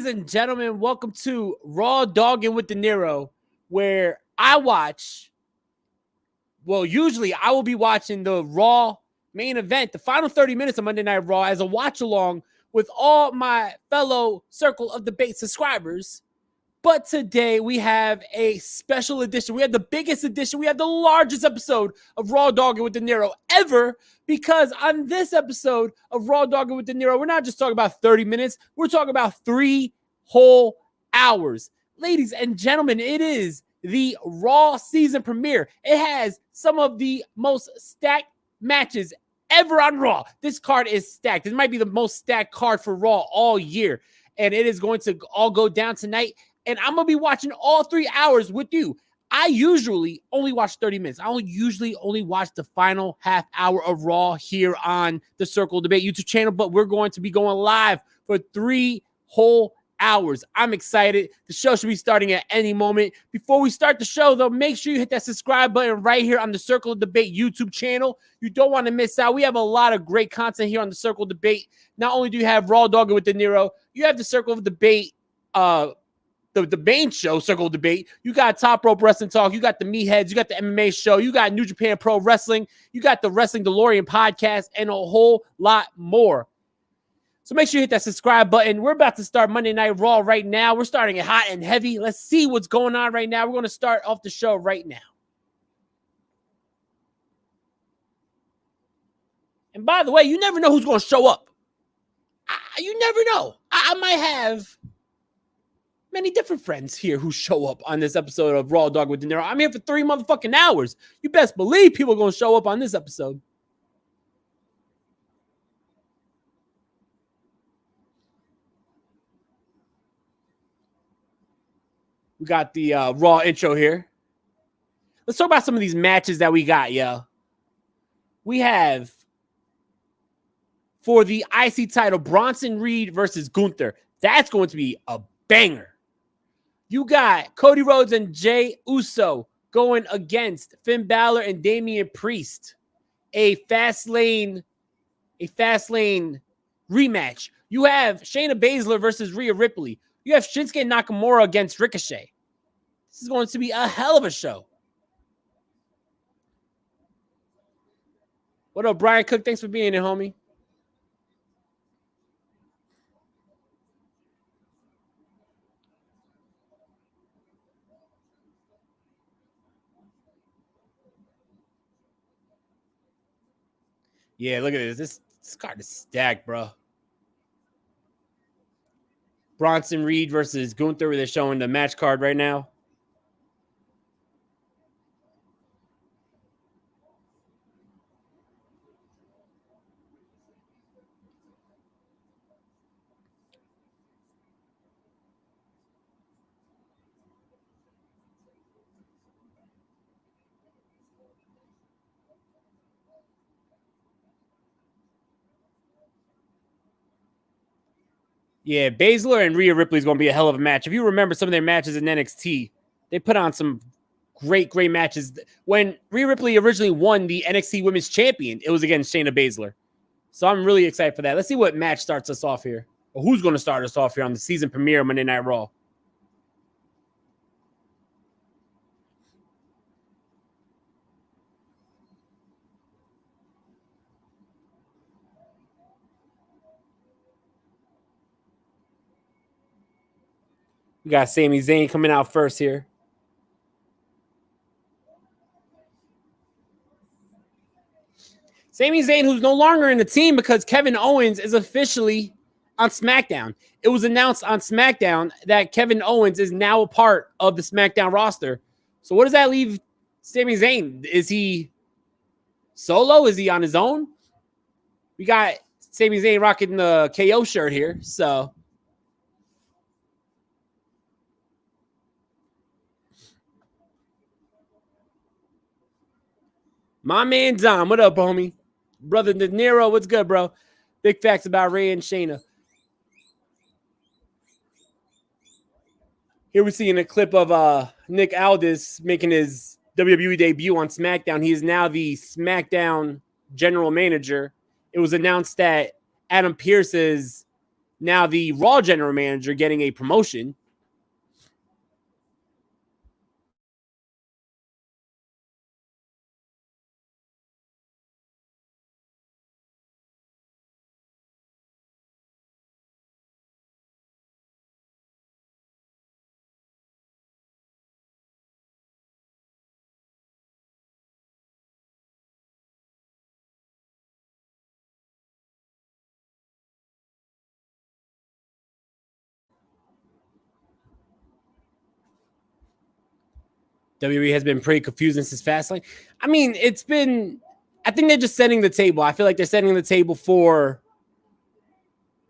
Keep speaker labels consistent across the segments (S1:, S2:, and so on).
S1: and gentlemen, welcome to Raw Doggin With Dinero, where I watch, usually I will be watching the Raw main event, the final 30 minutes of Monday Night Raw, as a watch along with all my fellow Circle of Debate subscribers. But today we have a special edition. We have the biggest edition. We have the largest episode of Raw Doggin With Dinero ever, because on this episode of Raw Doggin With Dinero, we're not just talking about 30 minutes. We're talking about 3 whole hours. Ladies and gentlemen, it is the Raw season premiere. It has some of the most stacked matches ever on Raw. This card is stacked. This might be the most stacked card for Raw all year. And it is going to all go down tonight. And I'm going to be watching all 3 hours with you. I usually only watch 30 minutes. I usually only watch the final half hour of Raw here on the Circle Debate YouTube channel, but we're going to be going live for 3 whole hours. I'm excited. The show should be starting at any moment. Before we start the show, though, make sure you hit that subscribe button right here on the Circle of Debate YouTube channel. You don't want to miss out. We have a lot of great content here on the Circle Debate. Not only do you have Raw Doggin With Dinero, you have the Circle of Debate, the main show, Circle Debate. You got Top Rope Wrestling Talk. You got the Meatheads. You got the MMA show. You got New Japan Pro Wrestling. You got the Wrestling Delorean podcast and a whole lot more. So make sure you hit that subscribe button. We're about to start Monday Night Raw right now. We're starting it hot and heavy. Let's see what's going on right now. We're going to start off the show right now. And by the way, you never know who's going to show up. You never know. I might have many different friends here who show up on this episode of Raw Doggin With Dinero. I'm here for 3 motherfucking hours. You best believe people are going to show up on this episode. We got the Raw intro here. Let's talk about some of these matches that we got, yo. We have, for the IC title, Bronson Reed versus Gunther. That's going to be a banger. You got Cody Rhodes and Jey Uso going against Finn Balor and Damien Priest. A fast lane rematch. You have Shayna Bazler versus Rhea Ripley. You have Shinsuke Nakamura against Ricochet. This is going to be a hell of a show. What up, Brian Cook? Thanks for being here, homie. Yeah, look at this. This card is stacked, bro. Bronson Reed versus Gunther. They're showing the match card right now. Yeah, Bazler and Rhea Ripley is going to be a hell of a match. If you remember some of their matches in NXT, they put on some great matches. When Rhea Ripley originally won the NXT Women's Champion, it was against Shayna Bazler. So I'm really excited for that. Let's see what match starts us off here. Or who's going to start us off here on the season premiere of Monday Night Raw. We got Sami Zayn coming out first here. Sami Zayn, who's no longer in the team because Kevin Owens is officially on SmackDown. It was announced on SmackDown that Kevin Owens is now a part of the SmackDown roster. So what does that leave Sami Zayn? Is he solo? Is he on his own? We got Sami Zayn rocking the KO shirt here. So my man Dom, what up, homie? Brother De Niro, what's good, bro? Big facts about Rhea and Shayna. Here we're seeing a clip of Nick Aldis making his WWE debut on SmackDown. He is now the SmackDown general manager. It was announced that Adam Pearce is Now the Raw general manager getting a promotion. WWE has been pretty confusing since Fastlane. I mean, it's been. I think they're just setting the table. I feel like they're setting the table for.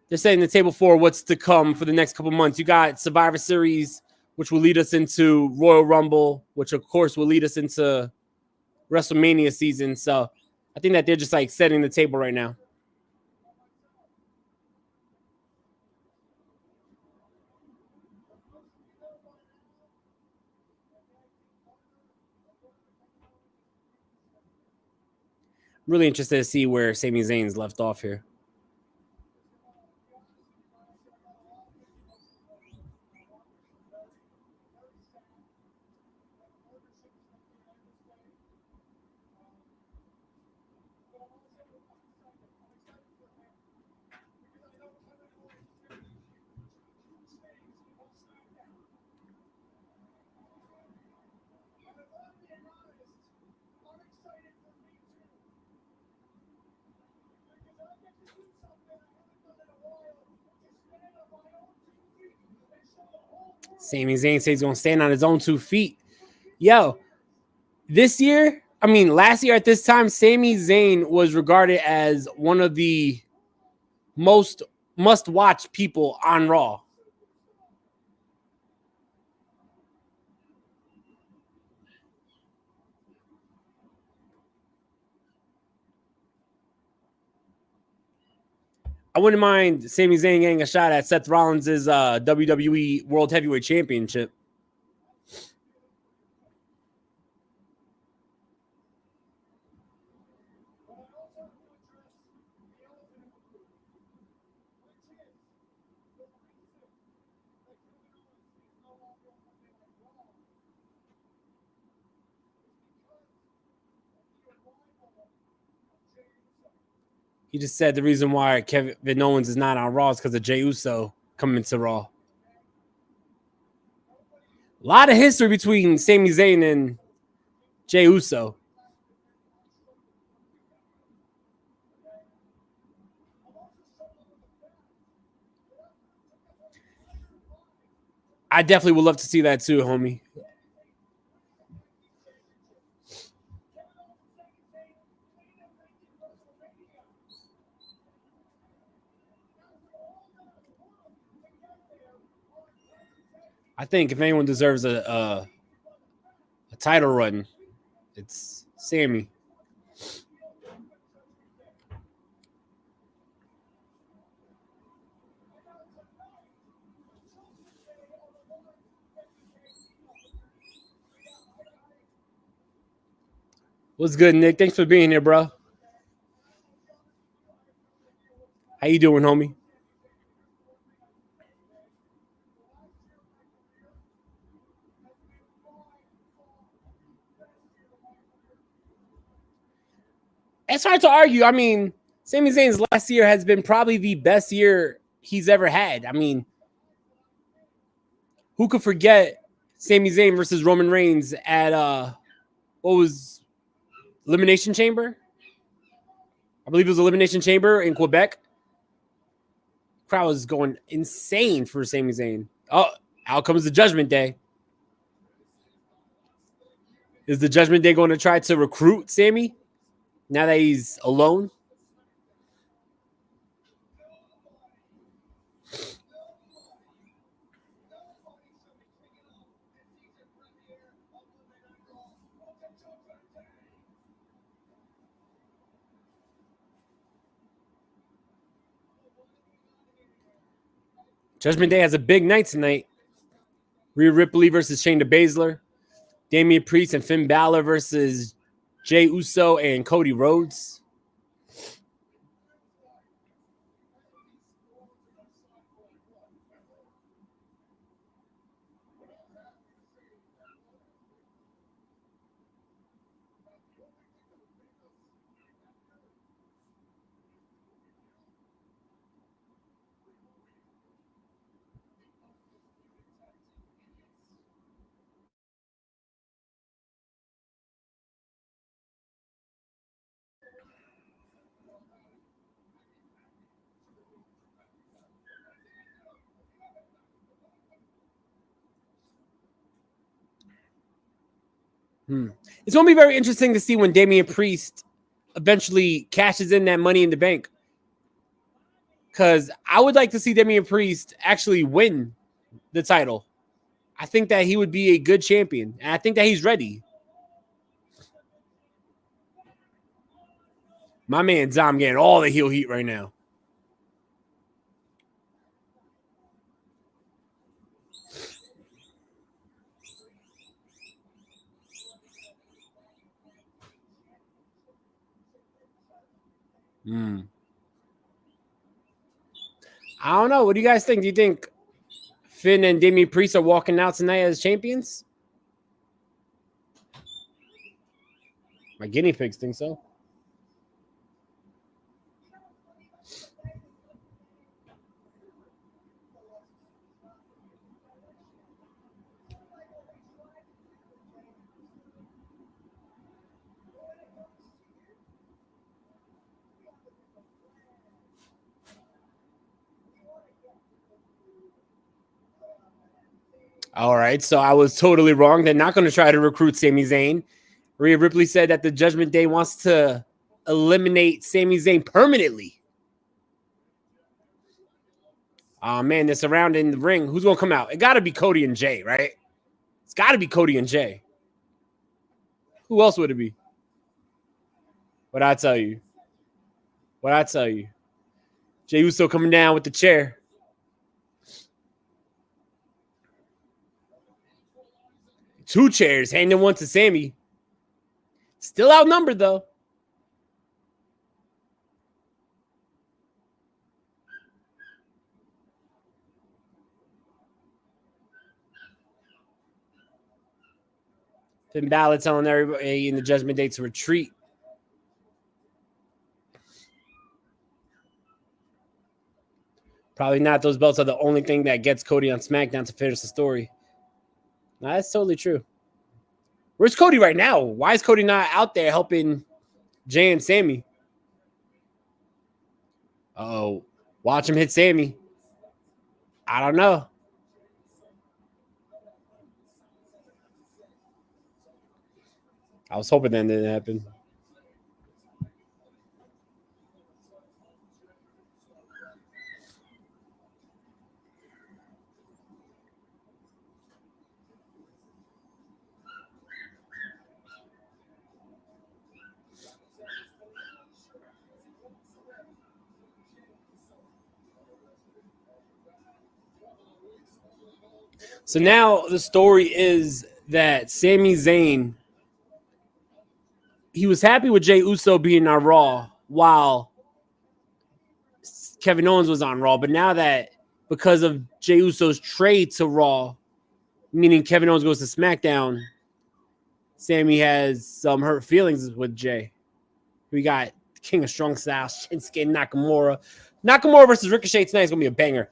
S1: They're setting the table for what's to come for the next couple months. You got Survivor Series, which will lead us into Royal Rumble, which of course will lead us into WrestleMania season. So I think that they're just like setting the table right now. Really interested to see where Sami Zayn's left off here. Sami Zayn says he's going to stand on his own 2 feet. Yo, this year, I mean, last year at this time, Sami Zayn was regarded as one of the most must-watch people on Raw. I wouldn't mind Sami Zayn getting a shot at Seth Rollins' WWE World Heavyweight Championship. He just said the reason why Kevin Owens is not on Raw is because of Jey Uso coming to Raw. A lot of history between Sami Zayn and Jey Uso. I definitely would love to see that too, homie. I think if anyone deserves a title run, it's Sami. What's good, Nick? Thanks for being here, bro. How you doing, homie? It's hard to argue. I mean, Sami Zayn's last year has been probably the best year he's ever had. I mean, who could forget Sami Zayn versus Roman Reigns at what was Elimination Chamber? I believe it was Elimination Chamber in Quebec. Crowd was going insane for Sami Zayn. Oh, out comes the Judgment Day. Is the Judgment Day going to try to recruit Sami now that he's alone? Judgment Day has a big night tonight. Rhea Ripley versus Shayna Bazler. Damien Priest and Finn Balor versus Jey Uso and Cody Rhodes. It's going to be very interesting to see when Damien Priest eventually cashes in that Money in the Bank. Because I would like to see Damien Priest actually win the title. I think that he would be a good champion. And I think that he's ready. My man Dom getting all the heel heat right now. I don't know. What do you guys think? Do you think Finn and Damien Priest are walking out tonight as champions? My guinea pigs think so. All right, so I was totally wrong. They're not going to try to recruit Sami Zayn. Rhea Ripley said that the Judgment Day wants to eliminate Sami Zayn permanently. Oh, man, they're surrounding the ring. Who's going to come out? It got to be Cody and Jay, right? It's got to be Cody and Jay. Who else would it be? What'd I tell you? What'd I tell you? Jey Uso coming down with the chair. Two chairs, handing one to Sami. Still outnumbered, though. Finn Balor telling everybody in the Judgment Day to retreat. Probably not. Those belts are the only thing that gets Cody on SmackDown to finish the story. No, that's totally true. Where's Cody right now? Why is Cody not out there helping Jay and Sami? Oh, watch him hit Sami. I don't know. I was hoping that didn't happen. So now the story is that Sami Zayn, he was happy with Jey Uso being on Raw while Kevin Owens was on Raw. But now that because of Jey Uso's trade to Raw, meaning Kevin Owens goes to SmackDown, Sami has some hurt feelings with Jey. We got King of Strong Style, Shinsuke Nakamura. Nakamura versus Ricochet tonight is going to be a banger.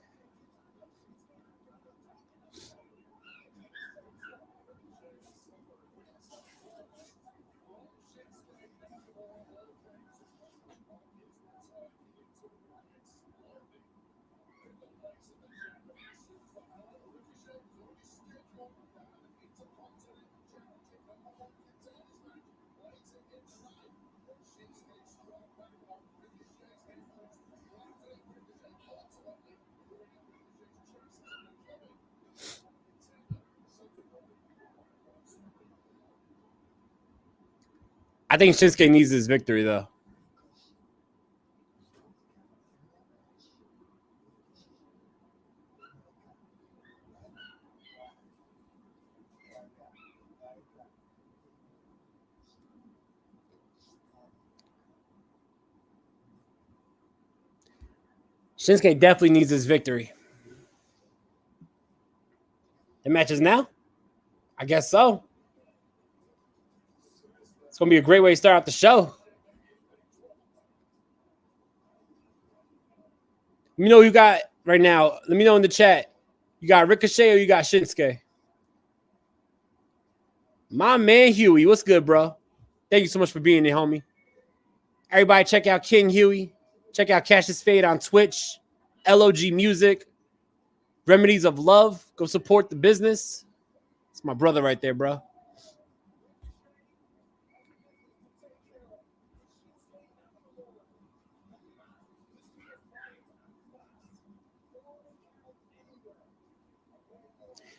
S1: I think Shinsuke needs his victory, though. Shinsuke definitely needs his victory. The match is now? I guess so. It's going to be a great way to start out the show. Let me know who you got right now. Let me know in the chat. You got Ricochet or you got Shinsuke? My man Huey, what's good, bro? Thank you so much for being here, homie. Everybody check out King Huey. Check out Cassius Fade on Twitch. LOG Music. Remedies of Love. Go support the business. It's my brother right there, bro.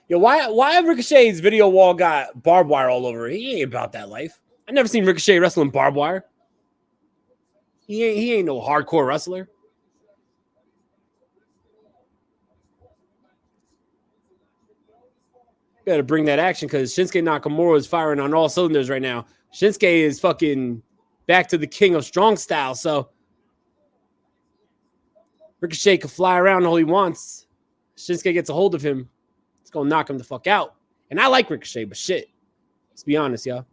S1: Yo, why Ricochet's video wall got barbed wire all over it? He ain't about that life. I never seen Ricochet wrestling barbed wire. He ain't no hardcore wrestler. Better bring that action because Shinsuke Nakamura is firing on all cylinders right now. Shinsuke is fucking back to the king of strong style. So Ricochet can fly around all he wants. Shinsuke gets a hold of him. It's gonna knock him the fuck out. And I like Ricochet, but shit. Let's be honest, y'all.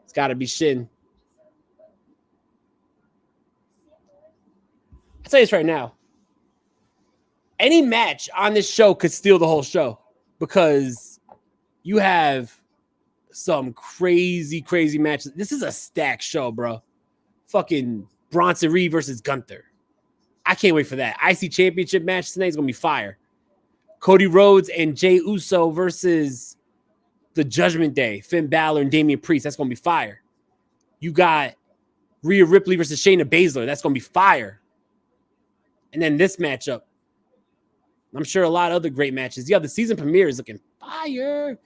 S1: It's gotta be Shin. I'll tell you this right now. Any match on this show could steal the whole show because you have some crazy, crazy matches. This is a stacked show, bro. Fucking Bronson Reed versus Gunther. I can't wait for that. IC Championship match tonight is going to be fire. Cody Rhodes and Jey Uso versus the Judgment Day. Finn Balor and Damien Priest. That's going to be fire. You got Rhea Ripley versus Shayna Bazler. That's going to be fire. And then this matchup. I'm sure a lot of other great matches. Yeah, the season premiere is looking fire.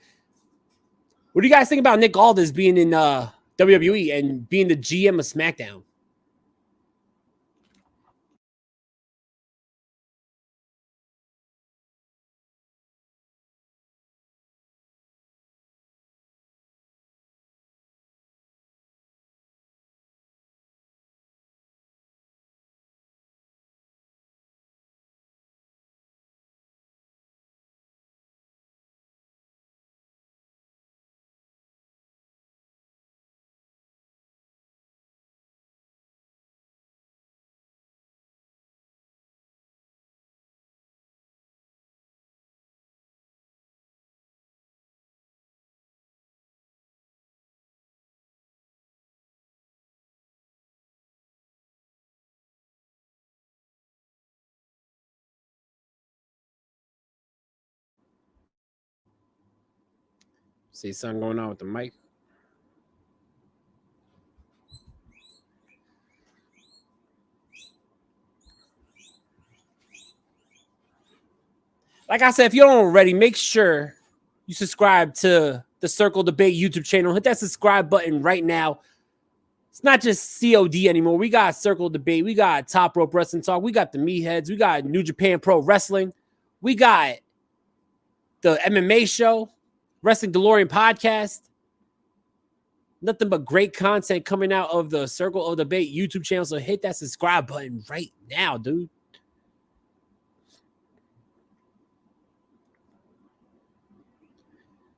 S1: What do you guys think about Nick Aldis being in WWE and being the GM of SmackDown? See something going on with the mic. Like I said, if you don't already, make sure you subscribe to the Circle Debate YouTube channel. Hit that subscribe button right now. It's not just COD anymore. We got Circle Debate. We got Top Rope Wrestling Talk. We got the Meatheads. We got New Japan Pro Wrestling. We got the MMA show, Wrestling Delorean podcast. Nothing but great content coming out of the Circle of Debate YouTube channel. So hit that subscribe button right now, dude.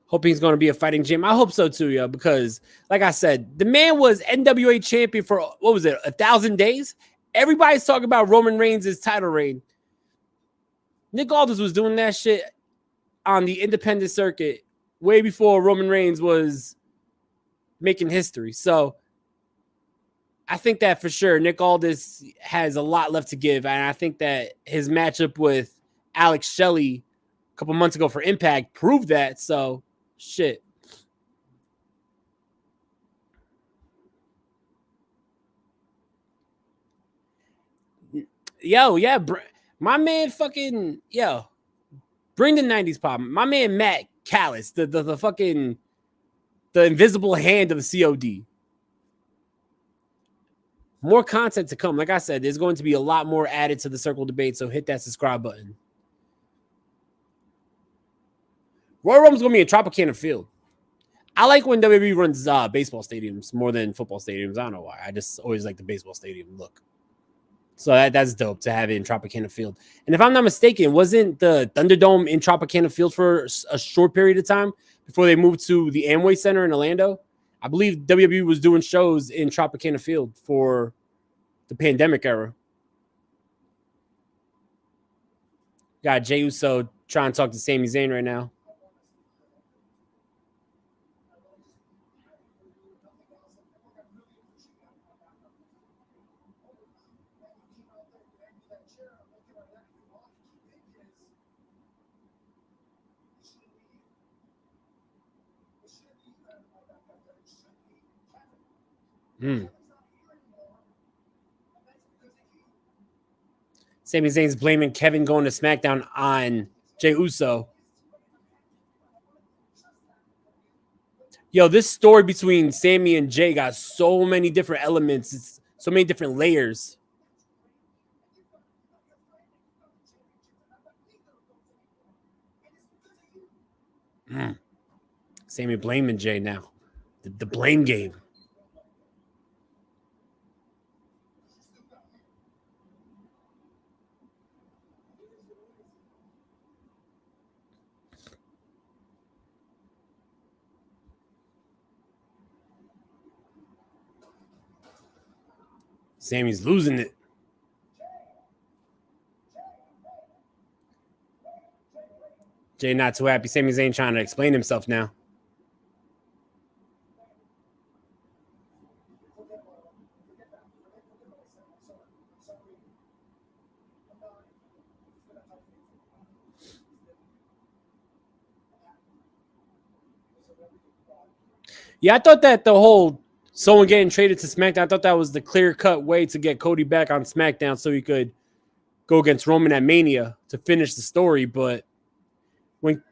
S1: Hoping he's going to be a fighting gym. I hope so too, yo, because like I said, the man was NWA champion for, what was it, 1,000 days? Everybody's talking about Roman Reigns' title reign. Nick Aldis was doing that shit on the independent circuit way before Roman Reigns was making history. So I think that for sure Nick Aldis has a lot left to give. And I think that his matchup with Alex Shelley a couple months ago for Impact proved that. So shit. Yo, yeah, my man fucking, yo, bring the 90s pop. My man Matt Callis, the fucking, the invisible hand of the COD. More content to come. Like I said, there's going to be a lot more added to the Circle Debate, so hit that subscribe button. Royal Rumble's going to be in Tropicana Field. I like when WWE runs baseball stadiums more than football stadiums. I don't know why. I just always like the baseball stadium look. So that's dope to have it in Tropicana Field. And if I'm not mistaken, wasn't the Thunderdome in Tropicana Field for a short period of time before they moved to the Amway Center in Orlando? I believe WWE was doing shows in Tropicana Field for the pandemic era. Got Jey Uso trying to talk to Sami Zayn right now. Sami Zayn's blaming Kevin going to SmackDown on Jey Uso. Yo, this story between Sammy and Jay got so many different elements. It's so many different layers. Sammy blaming Jay now. The blame game. Sammy's losing it. Jay not too happy. Sami Zayn trying to explain himself now. Yeah, I thought that the whole someone getting traded to SmackDown, I thought that was the clear-cut way to get Cody back on SmackDown so he could go against Roman at Mania to finish the story. But when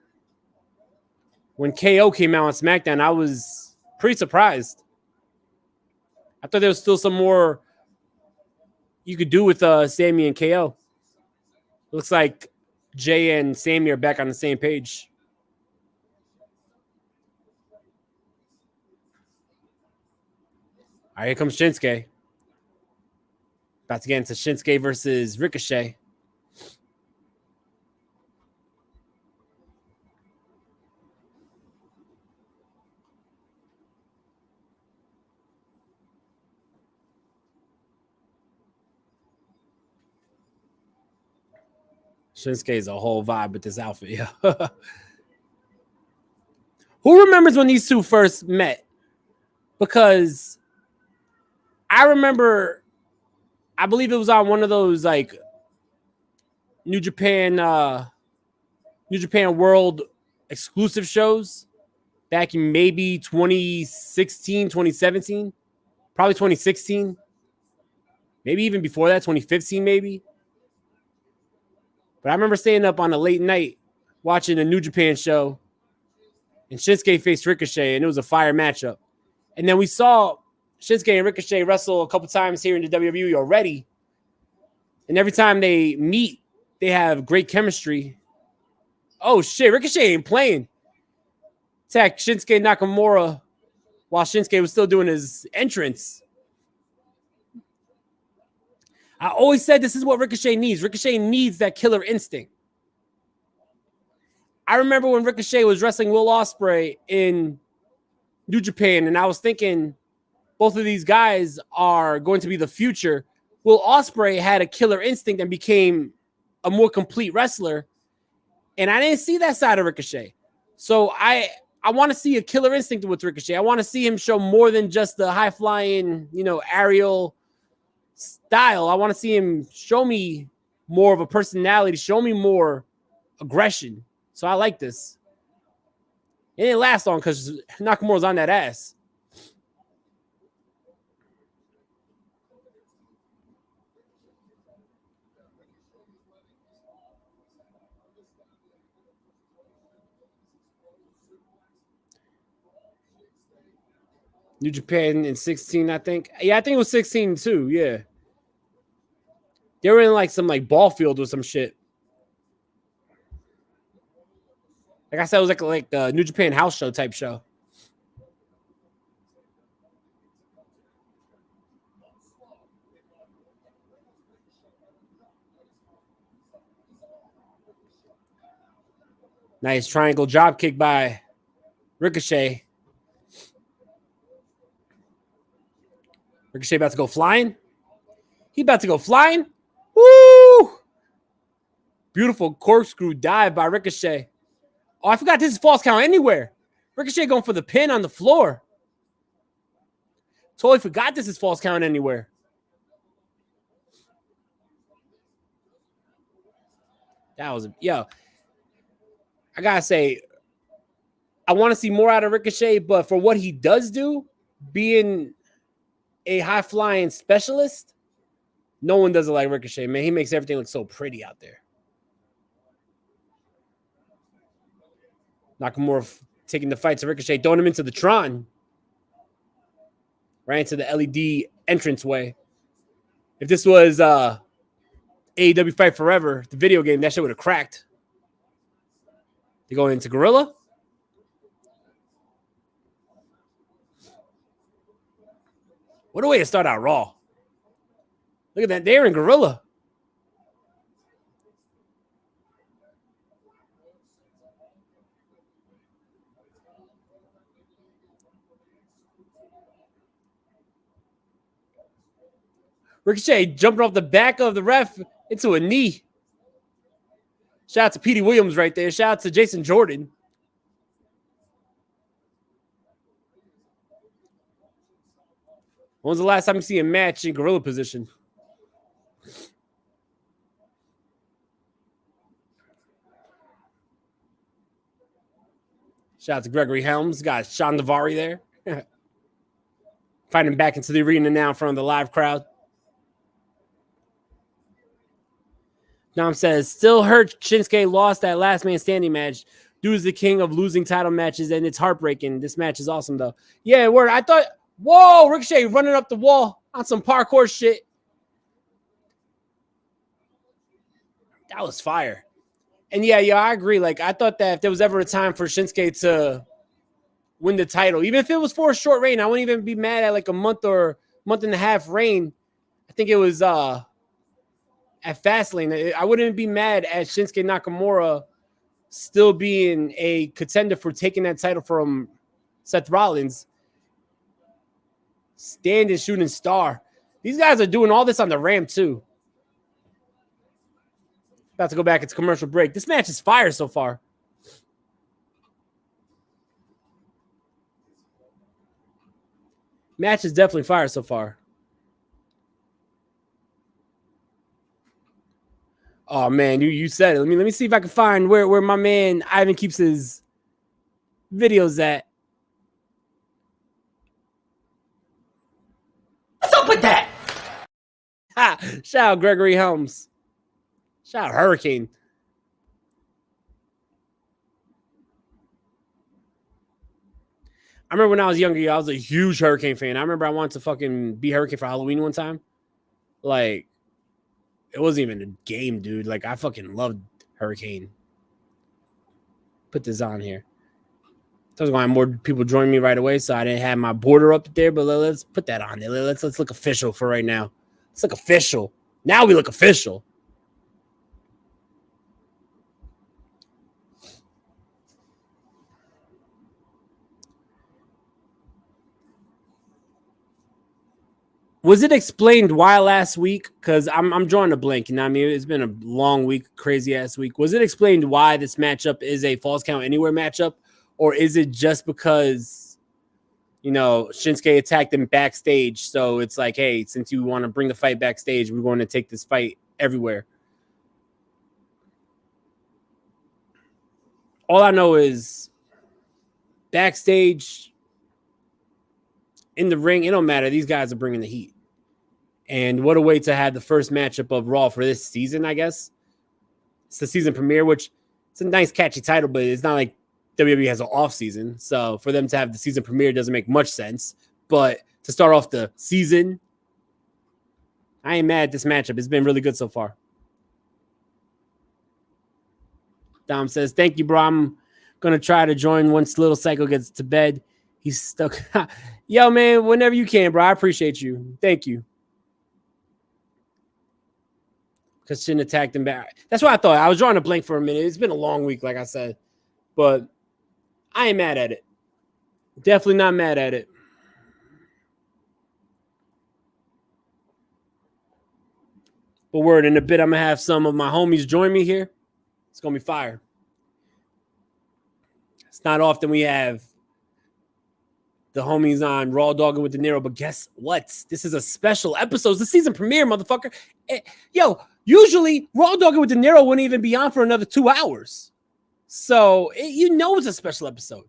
S1: KO came out on SmackDown, I was pretty surprised. I thought there was still some more you could do with Sammy and KO. Looks like Jay and Sammy are back on the same page. All right, here comes Shinsuke. About to get into Shinsuke versus Ricochet. Shinsuke is a whole vibe with this outfit, yeah. Who remembers when these two first met? Because I remember, I believe it was on one of those like New Japan World exclusive shows back in maybe 2016, 2017, probably 2016. Maybe even before that, 2015 maybe. But I remember staying up on a late night watching a New Japan show, and Shinsuke faced Ricochet, and it was a fire matchup. And then we saw Shinsuke and Ricochet wrestle a couple times here in the WWE already. And every time they meet, they have great chemistry. Oh, shit, Ricochet ain't playing. Attack Shinsuke Nakamura while Shinsuke was still doing his entrance. I always said this is what Ricochet needs. Ricochet needs that killer instinct. I remember when Ricochet was wrestling Will Ospreay in New Japan, and I was thinking both of these guys are going to be the future. Will Ospreay had a killer instinct and became a more complete wrestler, and I didn't see that side of Ricochet. So I want to see a killer instinct with Ricochet. I want to see him show more than just the high-flying, aerial style. I want to see him show me more of a personality, show me more aggression. So I like this. It didn't last long because Nakamura's on that ass. New Japan in 16, I think. Yeah, I think it was 16 too. Yeah. They were in like some like ball field or some shit. Like I said, it was like a New Japan house show type show. Nice triangle drop kick by Ricochet. Ricochet about to go flying. He about to go flying. Woo! Beautiful corkscrew dive by Ricochet. Oh, I forgot this is false count anywhere. Ricochet going for the pin on the floor. Totally forgot this is false count anywhere. That was, yo. I gotta say, I want to see more out of Ricochet, but for what he does do, being a high flying specialist, no one does it like Ricochet, man. He makes everything look so pretty out there. Nakamura taking the fight to Ricochet, throwing him into the Tron. Right into the LED entranceway. If this was AEW Fight Forever, the video game, that shit would have cracked. They going into Gorilla. What a way to start out Raw. Look at that. They're in Gorilla. Ricochet jumping off the back of the ref into a knee. Shout out to Petey Williams right there. Shout out to Jason Jordan. When was the last time you see a match in gorilla position? Shout out to Gregory Helms. Got Sean Davari there. Fighting back into the arena now in front of the live crowd. Nam says, still hurt Shinsuke lost that last man standing match. Dude is the king of losing title matches, and it's heartbreaking. This match is awesome, though. Yeah, word. I thought, whoa, Ricochet running up the wall on some parkour shit. That was fire. And yeah, I agree. Like, I thought that if there was ever a time for Shinsuke to win the title, even if it was for a short reign, I wouldn't even be mad at like a month or month and a half reign. I think it was at Fastlane. I wouldn't be mad at Shinsuke Nakamura still being a contender for taking that title from Seth Rollins. Standing shooting star. These guys are doing all this on the ramp too. About to go back into commercial break. This match is fire so far. Match is definitely fire so far. Oh man, you said it. Let me see if I can find where my man Ivan keeps his videos at.
S2: What's up with that?
S1: Shout out Gregory Helms. Shout out Hurricane. I remember when I was younger, I was a huge Hurricane fan. I remember I wanted to fucking be Hurricane for Halloween one time. Like, it wasn't even a game, dude. Like, I fucking loved Hurricane. Put this on here. I was going to have more people join me right away, so I didn't have my border up there, but let's put that on there. Let's look official for right now. Let's look official. Now we look official. Was it explained why last week? Because I'm drawing a blank. You know what I mean? It's been a long week, crazy ass week. Was it explained why this matchup is a Falls Count Anywhere matchup? Or is it just because, you know, Shinsuke attacked him backstage? So it's like, hey, since you want to bring the fight backstage, we're going to take this fight everywhere. All I know is backstage, in the ring, it don't matter. These guys are bringing the heat. And what a way to have the first matchup of Raw for this season, I guess. It's the season premiere, which it's a nice, catchy title, but it's not like WWE has an off season. So for them to have the season premiere doesn't make much sense. But to start off the season, I ain't mad at this matchup. It's been really good so far. Dom says, thank you, bro. I'm going to try to join once Little Psycho gets to bed. He's stuck. Yo, man, whenever you can, bro. I appreciate you. Thank you. Because Shin attacked him back. That's what I thought. I was drawing a blank for a minute. It's been a long week, like I said. But I ain't mad at it. Definitely not mad at it. But word, in a bit, I'm going to have some of my homies join me here. It's going to be fire. It's not often we have the homies on Raw Doggin With Dinero, but guess what? This is a special episode. It's the season premiere, motherfucker. Yo, usually Raw Doggin With Dinero wouldn't even be on for another 2 hours. So, you know it's a special episode.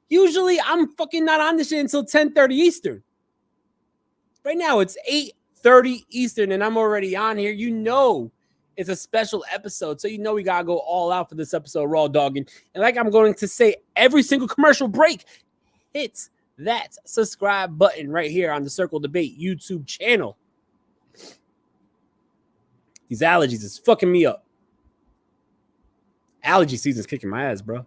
S1: Usually, I'm fucking not on this shit until 10:30 Eastern. Right now, it's 8:30 Eastern, and I'm already on here. You know It's a special episode, so you know we gotta go all out for this episode of Raw Dogging. And like I'm going to say every single commercial break, hit that subscribe button right here on the Circle Debate YouTube channel. These allergies is fucking me up. Allergy season's kicking my ass, bro.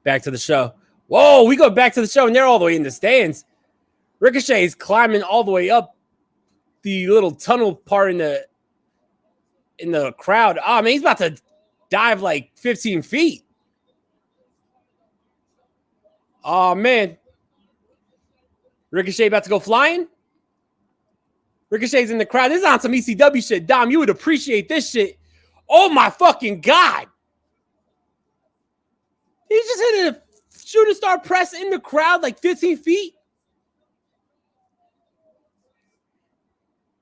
S1: Back to the show. Whoa, we go back to the show, and they're all the way in the stands. Ricochet is climbing all the way up the little tunnel part in the crowd. Oh, man, he's about to dive like 15 feet. Oh, man. Ricochet about to go flying. Ricochet's in the crowd. This is on some ECW shit. Dom, you would appreciate this shit. Oh, my fucking God. He just hit a shooting star press in the crowd like 15 feet.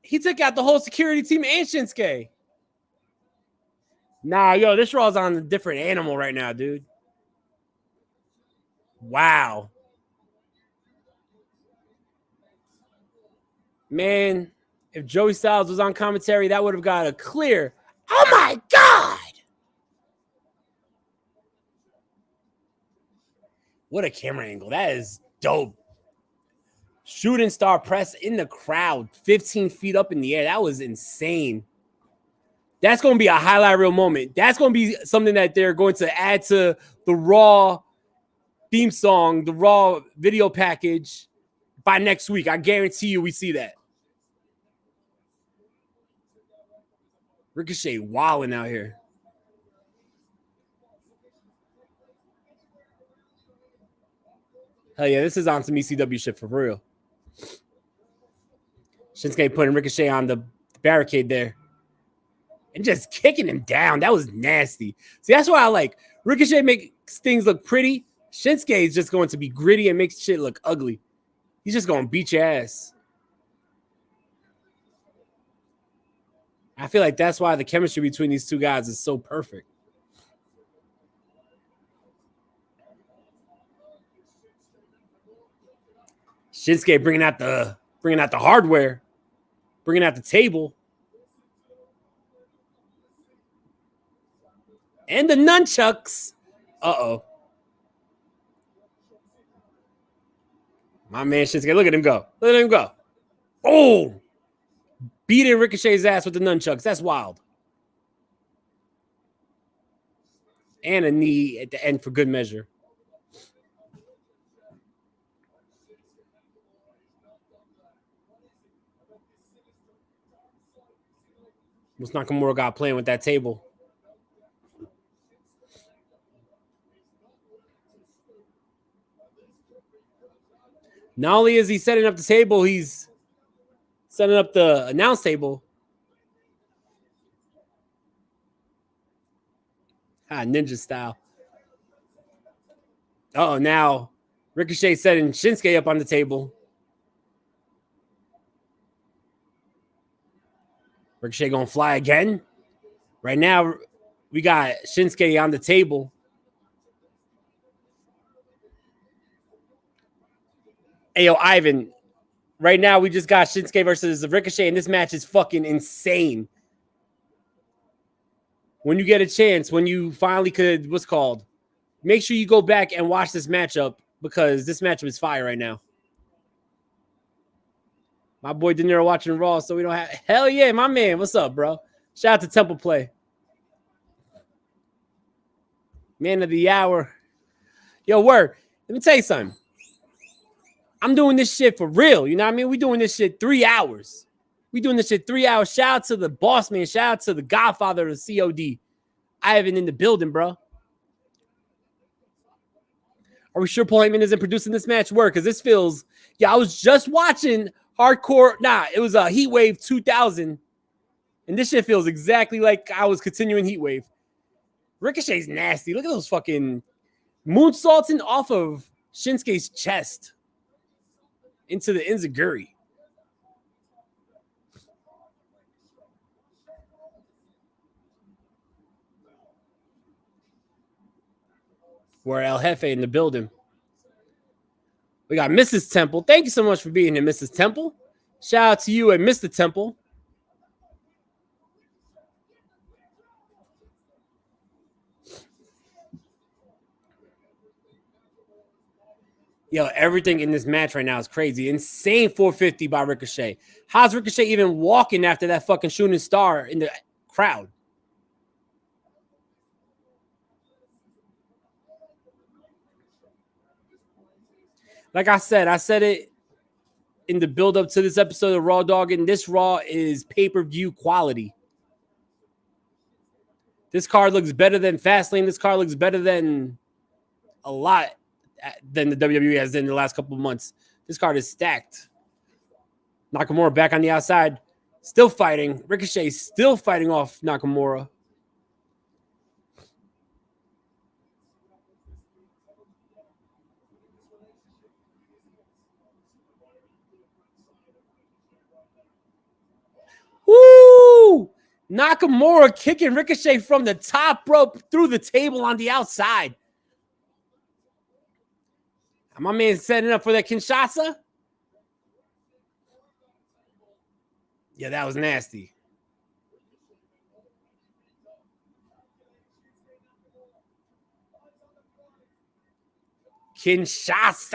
S1: He took out the whole security team and Shinsuke. Nah, yo, this Raw's on a different animal right now, dude. Wow. Man, if Joey Styles was on commentary, that would have got a clear, oh my God. What a camera angle. That is dope. Shooting star press in the crowd, 15 feet up in the air. That was insane. That's going to be a highlight reel moment. That's going to be something that they're going to add to the Raw theme song, the Raw video package by next week. I guarantee you we see that. Ricochet wilding out here. Hell yeah, this is on some ECW shit for real. Shinsuke putting Ricochet on the barricade there. And just kicking him down. That was nasty. See, that's why I like Ricochet makes things look pretty. Shinsuke is just going to be gritty and makes shit look ugly. He's just going to beat your ass. I feel like that's why the chemistry between these two guys is so perfect. Shinsuke bringing out the hardware, bringing out the table. And the nunchucks. Uh-oh. My man Shinsuke, look at him go. Look at him go. Oh! Beating Ricochet's ass with the nunchucks. That's wild. And a knee at the end for good measure. What's Nakamura got playing with that table? Not only is he setting up the table, he's setting up the announce table. Ninja style. Oh, now Ricochet setting Shinsuke up on the table. Ricochet gonna fly again. Right now, we got Shinsuke on the table. Hey, yo, Ivan. Right now, we just got Shinsuke versus Ricochet, and this match is fucking insane. When you get a chance, when you finally could, make sure you go back and watch this matchup because this matchup is fire right now. My boy Dinero watching Raw, so we don't have... Hell yeah, my man. What's up, bro? Shout out to Temple Play. Man of the hour. Yo, word. Let me tell you something. I'm doing this shit for real. You know what I mean? We doing this shit 3 hours. We doing this shit 3 hours. Shout out to the boss man. Shout out to the godfather of the COD. Ivan in the building, bro. Are we sure Paul Heyman isn't producing this match? Work, because this feels... Yeah, I was just watching Hardcore... Nah, it was a Heatwave 2000. And this shit feels exactly like I was continuing Heatwave. Ricochet's nasty. Look at those fucking moonsaulting off of Shinsuke's chest into the enziguri. We're El Jefe in the building. We got Mrs. Temple. Thank you so much for being here, Mrs. Temple. Shout out to you and Mr. Temple. Yo, everything in this match right now is crazy. Insane 450 by Ricochet. How's Ricochet even walking after that fucking shooting star in the crowd? Like I said it in the build up to this episode of Raw Doggin. This Raw is pay-per-view quality. This card looks better than Fastlane. This card looks better than a lot than the WWE has in the last couple of months. This card is stacked. Nakamura back on the outside, still fighting. Ricochet still fighting off Nakamura. Woo! Nakamura kicking Ricochet from the top rope through the table on the outside. My man setting up for that Kinshasa. Yeah, that was nasty. Kinshasa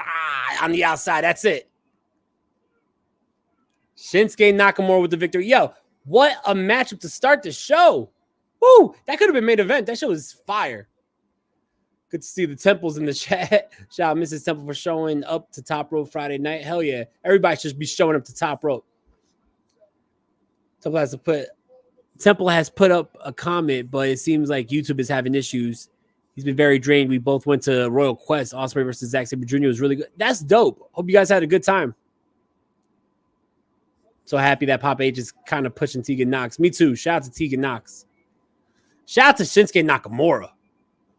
S1: on the outside. That's it. Shinsuke Nakamura with the victory. Yo, what a matchup to start the show. Woo! That could have been main event. That show was fire. Good to see the Temples in the chat. Shout out Mrs. Temple for showing up to Top Rope Friday night. Hell yeah. Everybody should be showing up to Top Rope. Temple has put up a comment, but it seems like YouTube is having issues. He's been very drained. We both went to Royal Quest. Ospreay versus Zack Sabre Jr. was really good. That's dope. Hope you guys had a good time. So happy that Pop H is kind of pushing Tegan Nox. Me too. Shout out to Tegan Nox. Shout out to Shinsuke Nakamura.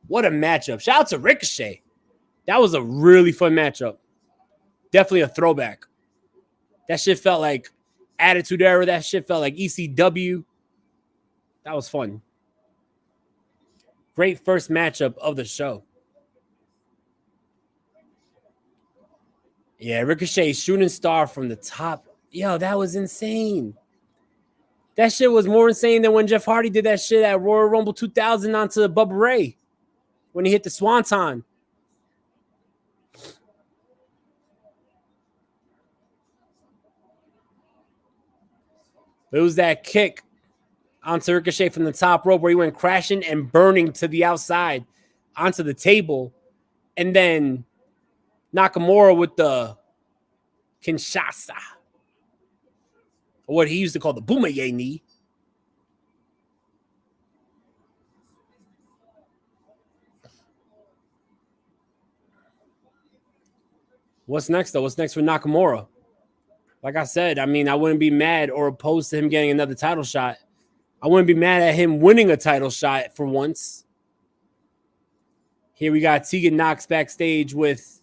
S1: What a matchup. Shout out to Ricochet. That was a really fun matchup. Definitely a throwback. That shit felt like Attitude Era. That shit felt like ECW. That was fun. Great first matchup of the show. Yeah, Ricochet shooting star from the top. Yo, that was insane. That shit was more insane than when Jeff Hardy did that shit at Royal Rumble 2000 onto Bubba Ray when he hit the Swanton. It was that kick onto Ricochet from the top rope where he went crashing and burning to the outside onto the table. And then Nakamura with the Kinshasa, or what he used to call the Boomerang knee. What's next, though? What's next for Nakamura? Like I said, I mean, I wouldn't be mad or opposed to him getting another title shot. I wouldn't be mad at him winning a title shot for once. Here we got Tegan Nox backstage with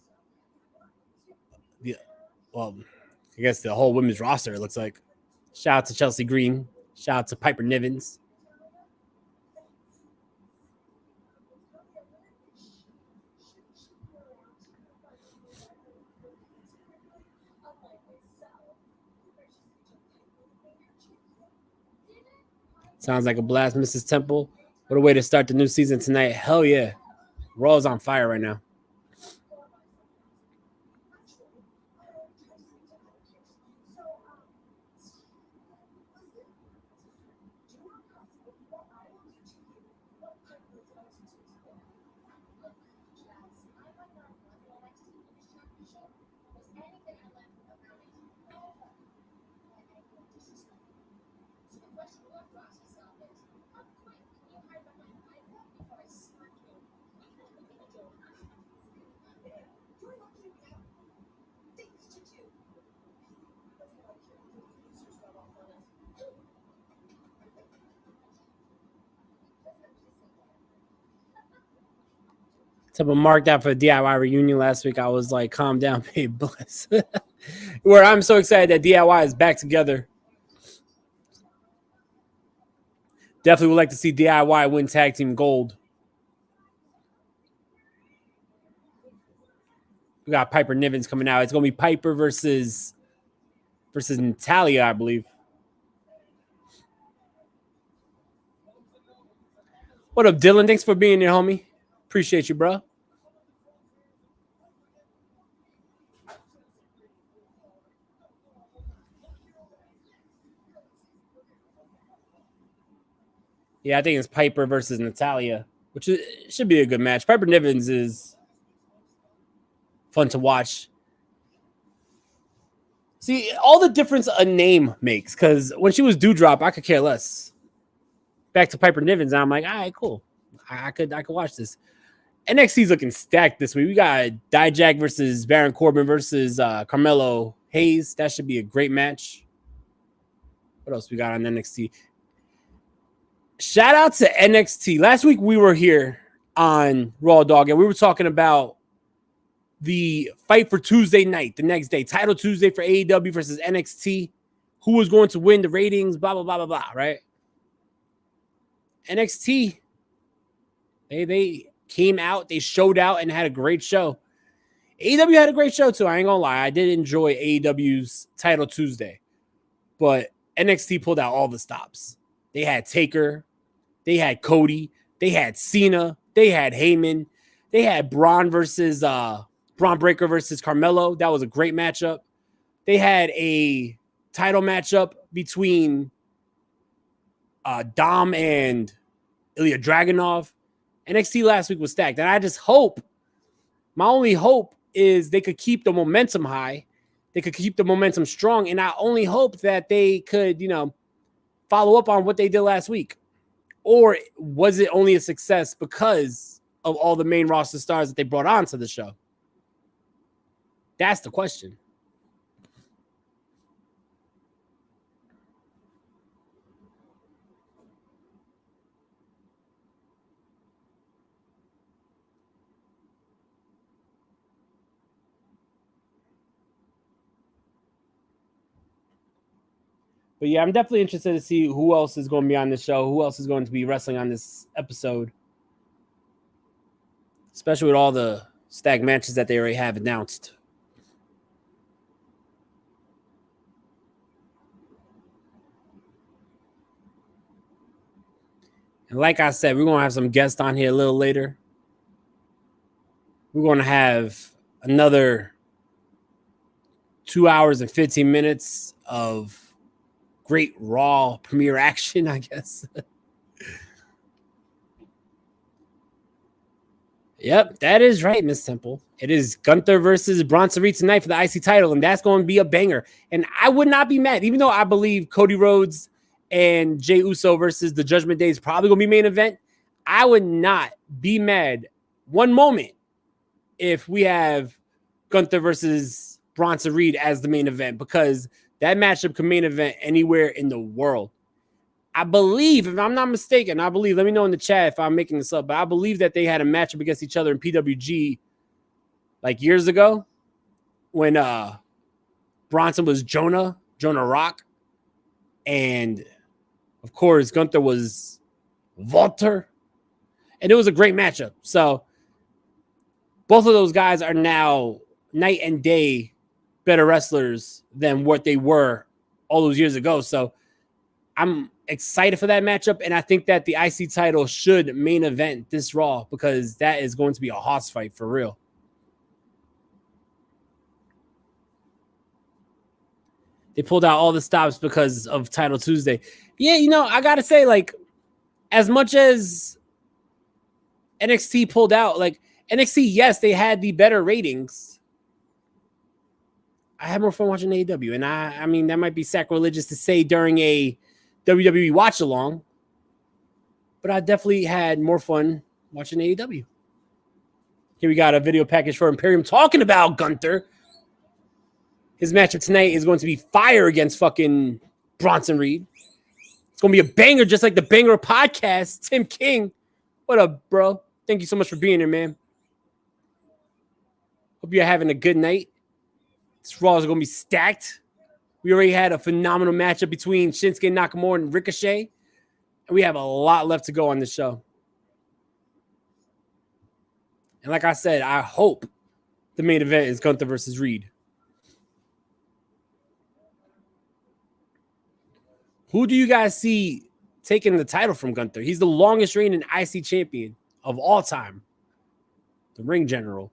S1: I guess the whole women's roster, it looks like. Shout out to Chelsea Green. Shout out to Piper Nivens. Sounds like a blast, Mrs. Temple. What a way to start the new season tonight. Hell yeah. Raw's on fire right now. Temple marked out for the DIY reunion last week. I was like, calm down, babe, bless. Where I'm so excited that DIY is back together. Definitely would like to see DIY win tag team gold. We got Piper Nivens coming out. It's going to be Piper versus versus Natalia, I believe. What up, Dylan? Thanks for being here, homie. Appreciate you, bro. Yeah, I think it's Piper versus Natalia, which should be a good match. Piper Nivens is fun to watch. See, all the difference a name makes, because when she was Dewdrop, I could care less. Back to Piper Nivens, and I'm like, all right, cool. I could watch this. NXT's looking stacked this week. We got Dijak versus Baron Corbin versus Carmelo Hayes. That should be a great match. What else we got on NXT? Shout out to NXT. Last week we were here on Raw Dog, and we were talking about the fight for Tuesday night, the next day, Title Tuesday for AEW versus NXT. Who was going to win the ratings, blah, blah, blah, blah, blah, right? NXT, they came out, they showed out, and had a great show. AEW had a great show, too. I ain't gonna lie. I did enjoy AEW's Title Tuesday. But NXT pulled out all the stops. They had Taker. They had Cody. They had Cena. They had Heyman. They had Braun Breaker versus Carmelo. That was a great matchup. They had a title matchup between Dom and Ilya Dragunov. NXT last week was stacked. And I just hope, my only hope is they could keep the momentum high. They could keep the momentum strong. And I only hope that they could, follow up on what they did last week. Or was it only a success because of all the main roster stars that they brought onto the show? That's the question. But yeah, I'm definitely interested to see who else is going to be on the show, who else is going to be wrestling on this episode, especially with all the stag matches that they already have announced. And like I said, we're going to have some guests on here a little later. We're going to have another 2 hours and 15 minutes of great Raw premiere action, I guess. Yep, that is right, Miss Temple. It is Gunther versus Bronson Reed tonight for the IC title, and that's going to be a banger. And I would not be mad, even though I believe Cody Rhodes and Jey Uso versus the Judgment Day is probably going to be main event. I would not be mad one moment if we have Gunther versus Bronson Reed as the main event, because that matchup can main event anywhere in the world. I believe, if I'm not mistaken, let me know in the chat if I'm making this up, but I believe that they had a matchup against each other in PWG like years ago when Bronson was Jonah Rock. And of course, Gunther was Walter. And it was a great matchup. So both of those guys are now night and day better wrestlers than what they were all those years ago. So I'm excited for that matchup, and I think that the IC title should main event this Raw, because that is going to be a hoss fight for real. They pulled out all the stops because of Title Tuesday. Yeah, I gotta say, like, as much as NXT pulled out, like, NXT, yes, they had the better ratings. I had more fun watching AEW, and I mean, that might be sacrilegious to say during a WWE watch along, but I definitely had more fun watching AEW. Here we got a video package for Imperium talking about Gunther. His matchup tonight is going to be fire against fucking Bronson Reed. It's going to be a banger, just like the Banger podcast. Tim King, what up, bro? Thank you so much for being here, man. Hope you're having a good night. This Raw is going to be stacked. We already had a phenomenal matchup between Shinsuke Nakamura and Ricochet. And we have a lot left to go on this show. And like I said, I hope the main event is Gunther versus Reed. Who do you guys see taking the title from Gunther? He's the longest reigning IC champion of all time. The ring general.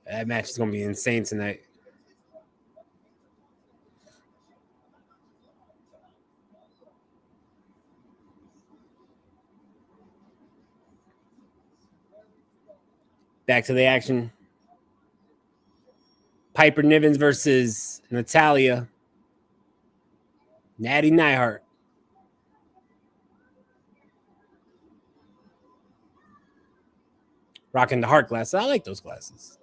S1: That match is going to be insane tonight. Back to the action. Piper Niven versus Natalya. Natty Neidhart. Rocking the heart glasses. I like those glasses.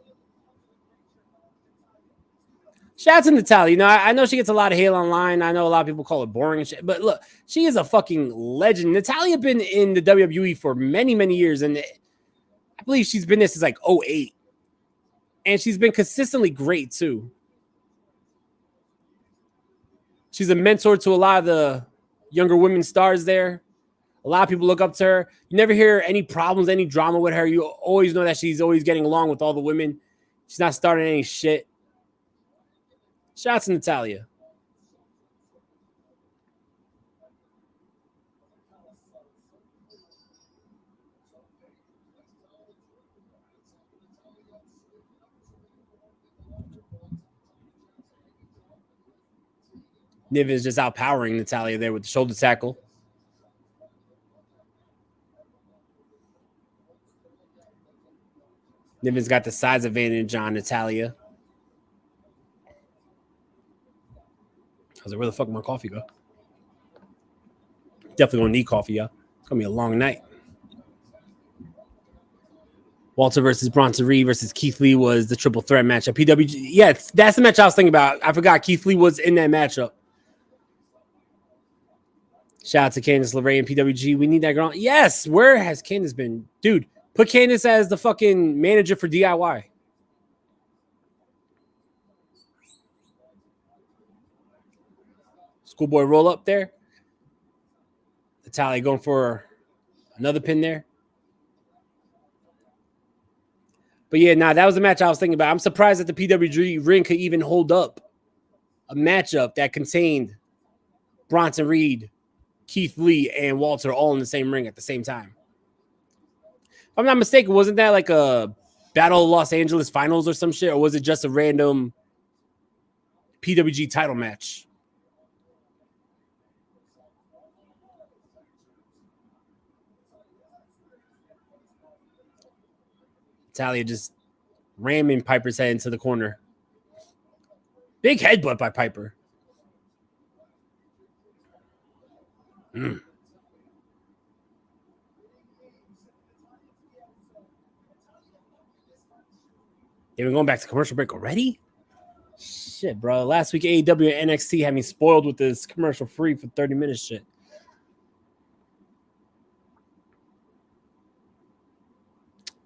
S1: Shout out to Natalya. You know, I know she gets a lot of hate online. I know a lot of people call it boring and shit. But look, she is a fucking legend. Natalya been in the WWE for many, many years. And I believe she's been there since like 2008. And she's been consistently great too. She's a mentor to a lot of the younger women stars there. A lot of people look up to her. You never hear any problems, any drama with her. You always know that she's always getting along with all the women. She's not starting any shit. Shout out to Natalya. Niven's just outpowering Natalya there with the shoulder tackle. Niven's got the size advantage on Natalya. I was like, where the fuck my coffee go? Definitely gonna need coffee, y'all. It's gonna be a long night. Walter versus Bronson Reed versus Keith Lee was the triple threat match at PWG. Yeah, that's the match I was thinking about. I forgot Keith Lee was in that matchup. Shout out to Candice LeRae and PWG. We need that girl. Yes, where has Candice been? Dude, put Candice as the fucking manager for DIY. Schoolboy roll up there. Natalya going for another pin there. But yeah, that was the match I was thinking about. I'm surprised that the PWG ring could even hold up a matchup that contained Bronson Reed, Keith Lee, and Walter all in the same ring at the same time. If I'm not mistaken, wasn't that like a Battle of Los Angeles finals or some shit? Or was it just a random PWG title match? Natalya just ramming Piper's head into the corner. Big headbutt by Piper. Mm. They've been going back to commercial break already? Shit, bro. Last week, AEW and NXT had me spoiled with this commercial free for 30 minutes shit.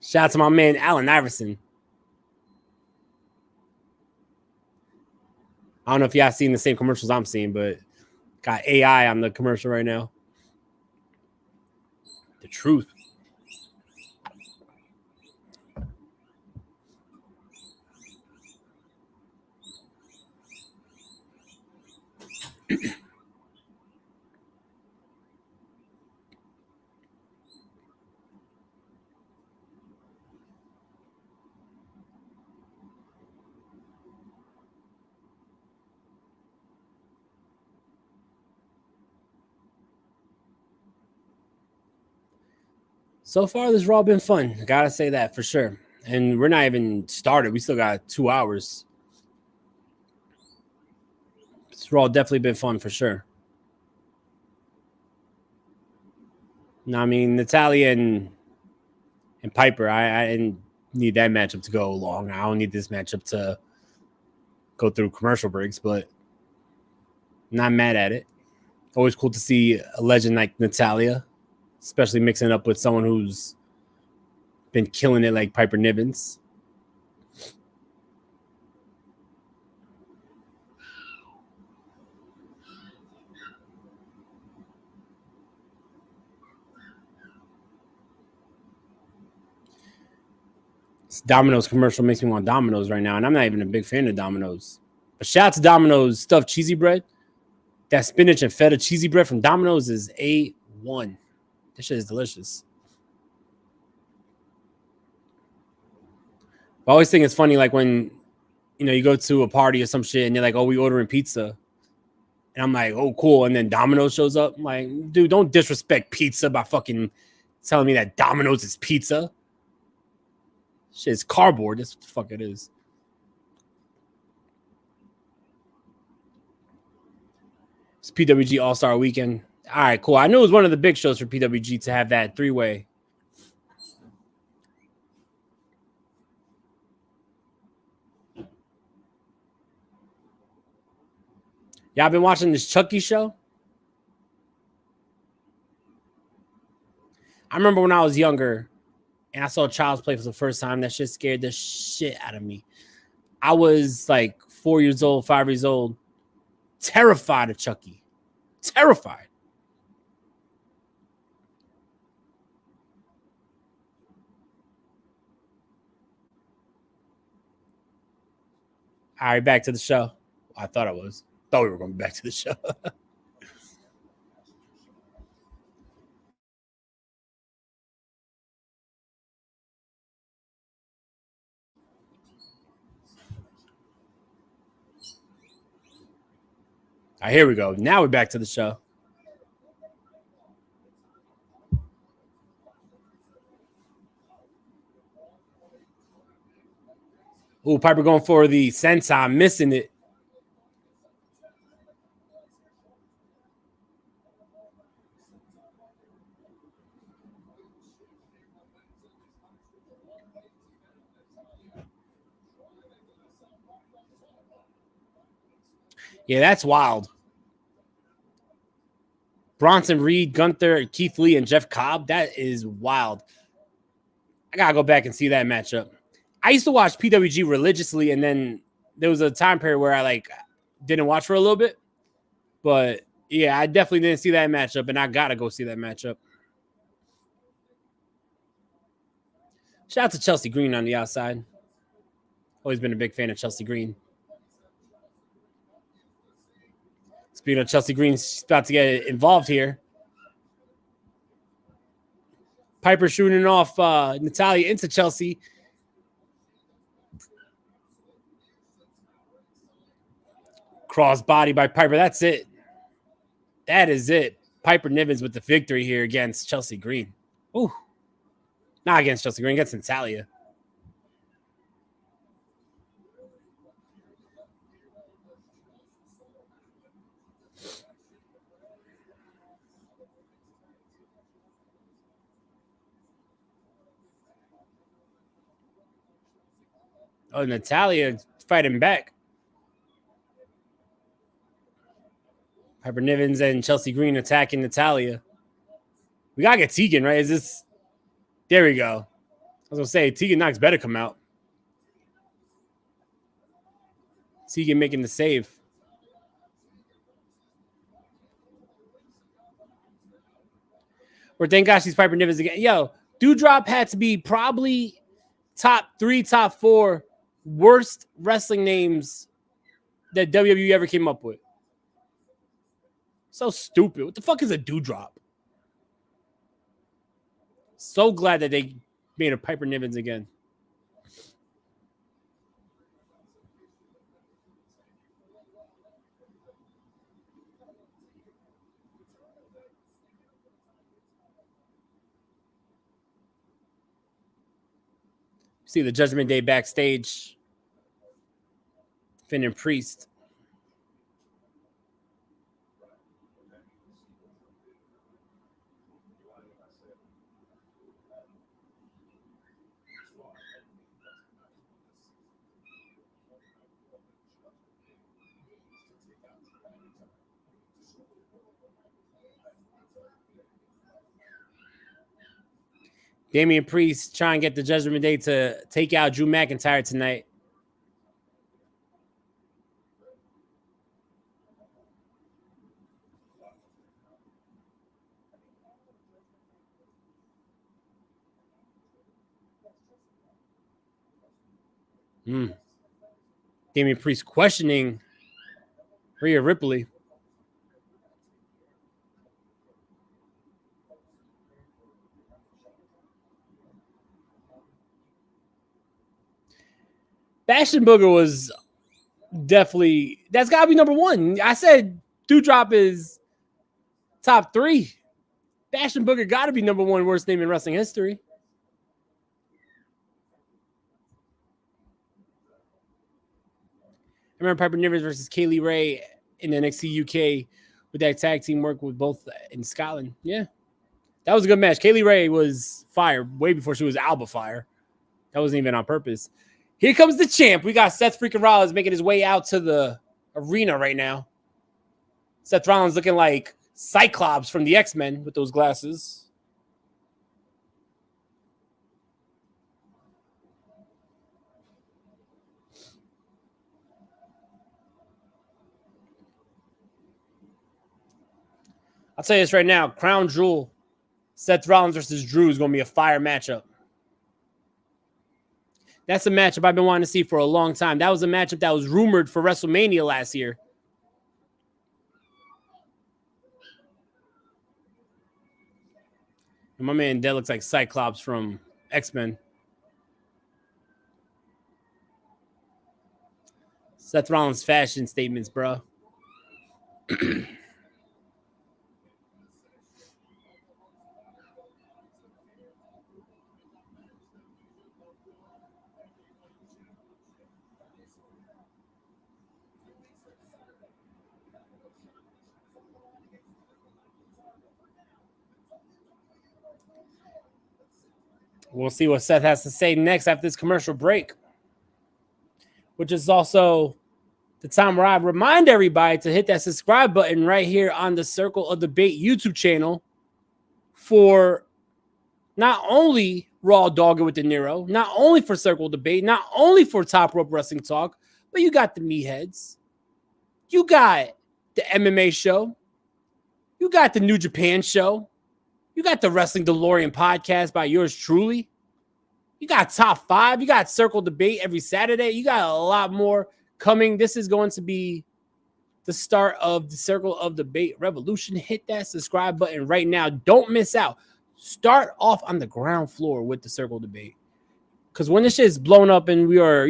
S1: Shout out to my man, Allen Iverson. I don't know if y'all seen the same commercials I'm seeing, but got AI on the commercial right now. The truth. So far, this Raw been fun. I gotta say that for sure. And we're not even started. We still got 2 hours. This Raw definitely been fun for sure. No, I mean, Natalya and Piper, I didn't need that matchup to go long. I don't need this matchup to go through commercial breaks, but not mad at it. Always cool to see a legend like Natalya, especially mixing up with someone who's been killing it like Piper Nivens. Domino's commercial makes me want Domino's right now, and I'm not even a big fan of Domino's. But shout out to Domino's stuffed cheesy bread. That spinach and feta cheesy bread from Domino's is A1. This shit is delicious. I always think it's funny, like when you go to a party or some shit, and they're like, "Oh, we ordering pizza," and I'm like, "Oh, cool," and then Domino's shows up. I'm like, dude, don't disrespect pizza by fucking telling me that Domino's is pizza. Shit is cardboard. That's what the fuck it is. It's PWG All-Star Weekend. All right, cool. I knew it was one of the big shows for PWG to have that three-way. Y'all been watching this Chucky show? I remember when I was younger and I saw Child's Play for the first time. That shit scared the shit out of me. I was like 4 years old, 5 years old, terrified of Chucky. Terrified. All right, back to the show. I thought I was. Thought we were going back to the show. All right, here we go. Now we're back to the show. Ooh, Piper going for the senton, missing it. Yeah, that's wild. Bronson Reed, Gunther, Keith Lee, and Jeff Cobb. That is wild. I gotta go back and see that matchup. I used to watch PWG religiously, and then there was a time period where I like didn't watch for a little bit. But yeah, I definitely didn't see that matchup, and I gotta go see that matchup. Shout out to Chelsea Green on the outside. Always been a big fan of Chelsea Green. Speaking of Chelsea Green, she's about to get involved here. Piper shooting off Natalia into Chelsea. Cross body by Piper. That's it. That is it. Piper Nivens with the victory here against Chelsea Green. Ooh. Not against Chelsea Green, against Natalia. Oh, Natalia fighting back. Piper Nivens and Chelsea Green attacking Natalia. We gotta get Tegan, right? Is this? There we go. I was gonna say Tegan Knox better come out. Tegan making the save. Or thank gosh she's Piper Nivens again. Yo, Doudrop had to be probably top 3, top 4 worst wrestling names that WWE ever came up with. So stupid. What the fuck is a Doudrop? So glad that they made a Piper Nivens again. See the Judgment Day backstage. Finn and Priest. Damien Priest trying to get the Judgment Day to take out Drew McIntyre tonight. Damien Priest questioning Rhea Ripley. Bastion Booger was definitely, that's got to be number one. I said Doudrop is top 3. Bastion Booger got to be number 1 worst name in wrestling history. I remember Piper Niven versus Kaylee Ray in NXT UK with that tag team work with both in Scotland. Yeah. That was a good match. Kaylee Ray was fire way before she was Alba Fire. That wasn't even on purpose. Here comes the champ. We got Seth freaking Rollins making his way out to the arena right now. Seth Rollins looking like Cyclops from the X-Men with those glasses. I'll tell you this right now. Crown Jewel, Seth Rollins versus Drew is going to be a fire matchup. That's a matchup I've been wanting to see for a long time. That was a matchup that was rumored for WrestleMania last year. And my man, that looks like Cyclops from X-Men. Seth Rollins' fashion statements, bro. We'll see what Seth has to say next after this commercial break, which is also the time where I remind everybody to hit that subscribe button right here on the Circle of Debate YouTube channel for not only Raw Doggin With Dinero, not only for Circle Debate, not only for Top Rope Wrestling Talk, but you got the Meatheads. You got the MMA show. You got the New Japan show. You got the Wrestling Delorean podcast by yours truly. You got Top 5. You got Circle Debate every Saturday. You got a lot more coming. This is going to be the start of the Circle of Debate revolution. Hit that subscribe button right now. Don't miss out. Start off on the ground floor with the Circle Debate. Because when this shit is blown up and we are,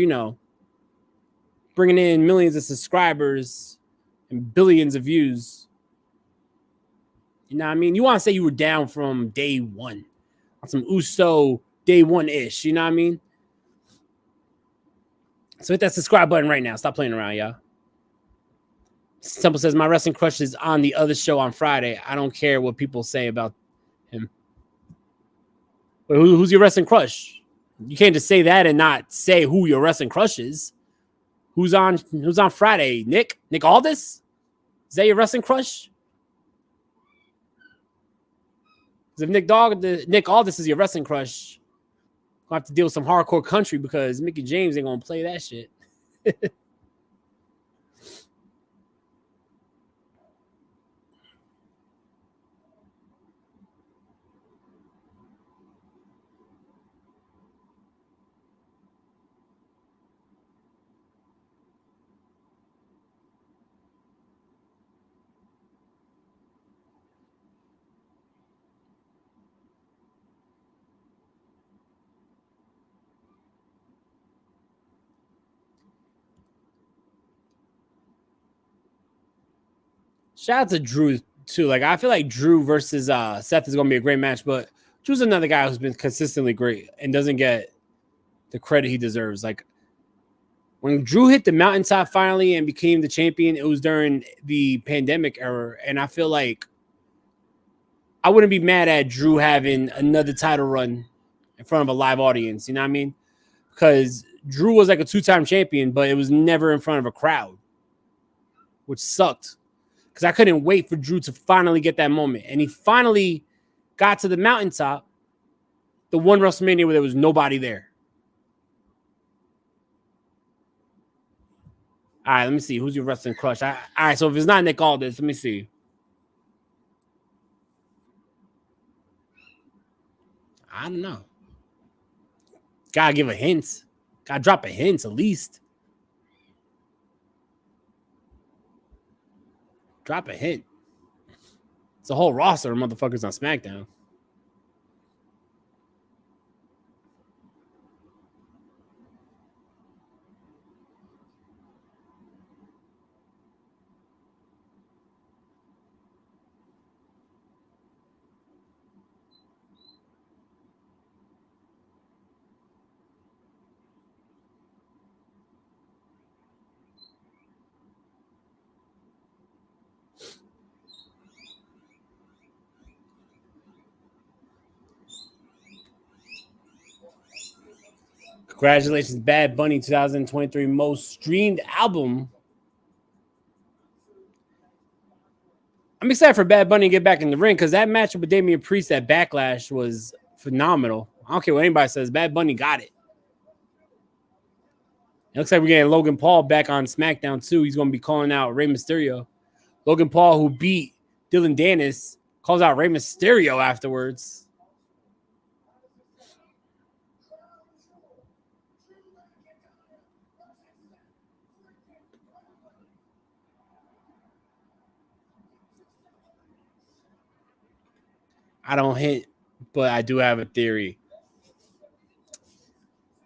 S1: bringing in millions of subscribers and billions of views, you know what I mean? You want to say you were down from day one on some Uso day one-ish, you know what I mean? So hit that subscribe button right now. Stop playing around, y'all. Temple says, my wrestling crush is on the other show on Friday. I don't care what people say about him. But who's your wrestling crush? You can't just say that and not say who your wrestling crush is. Who's on Friday? Nick Aldis? Is that your wrestling crush? Because if Nick Aldis is your wrestling crush, you'll have to deal with some hardcore country because Mickey James ain't gonna play that shit. Shout out to Drew too. Like I feel like Drew versus Seth is gonna be a great match, but Drew's another guy who's been consistently great and doesn't get the credit he deserves. Like when Drew hit the mountaintop finally and became the champion, it was during the pandemic era, and I feel like I wouldn't be mad at Drew having another title run in front of a live audience. You know what I mean? Because Drew was like a 2-time champion, but it was never in front of a crowd, which sucked. Because I couldn't wait for Drew to finally get that moment. And he finally got to the mountaintop, the one WrestleMania where there was nobody there. All right, let me see. Who's your wrestling crush? All right, so if it's not Nick Aldis, let me see. I don't know. Gotta give a hint. Gotta drop a hint at least. Drop a hint. It's a whole roster of motherfuckers on SmackDown. Congratulations, Bad Bunny 2023 most streamed album. I'm excited for Bad Bunny to get back in the ring because that matchup with Damien Priest at Backlash was phenomenal. I don't care what anybody says. Bad Bunny got it. It looks like we're getting Logan Paul back on SmackDown too. He's going to be calling out Rey Mysterio. Logan Paul, who beat Dylan Dennis, calls out Rey Mysterio afterwards. I don't hint, but I do have a theory.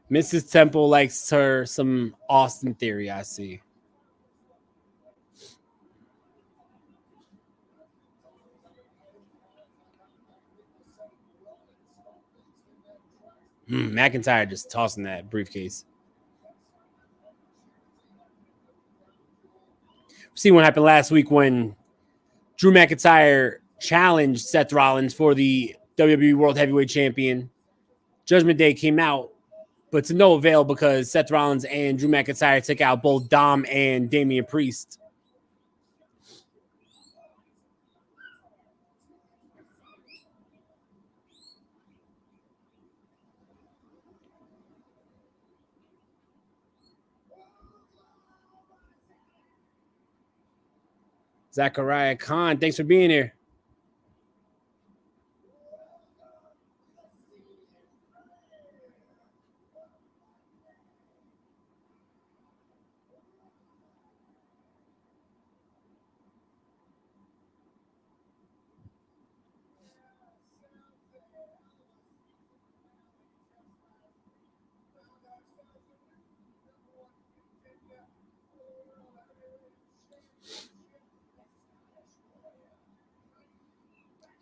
S1: Mrs. Temple likes her some Austin Theory, I see. McIntyre just tossing that briefcase. See what happened last week when Drew McIntyre challenged Seth Rollins for the WWE World Heavyweight Champion. Judgment Day came out, but to no avail because Seth Rollins and Drew McIntyre took out both Dom and Damian Priest. Zachariah Khan, thanks for being here.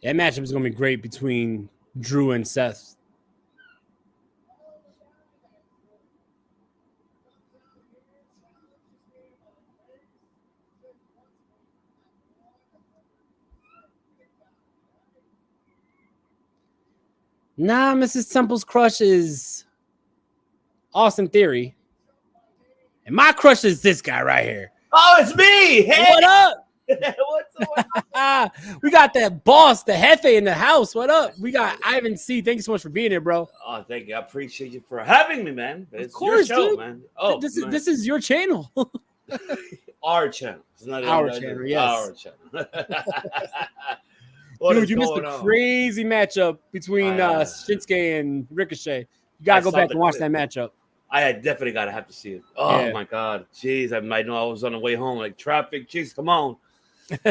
S1: That matchup is going to be great between Drew and Seth. Nah, Mrs. Temple's crush is Austin Theory. And my crush is this guy right here.
S2: Oh, it's me. Hey.
S1: What up?
S2: What's up?
S1: We got that boss, the Jefe in the house. What up? We got Ivan C. Thank you so much for being here, bro.
S2: Oh, thank you. I appreciate you for having me, man. It's
S1: of course,
S2: your show,
S1: dude.
S2: Man. Oh,
S1: this is your channel.
S2: Our channel. It's not
S1: our channel, yes.
S2: Our channel.
S1: Dude, you missed a crazy matchup between Shinsuke and Ricochet. You gotta go back and watch that matchup.
S2: I definitely gotta have to see it. Oh my god, jeez! I might know I was on the way home, like traffic. Jeez, come on.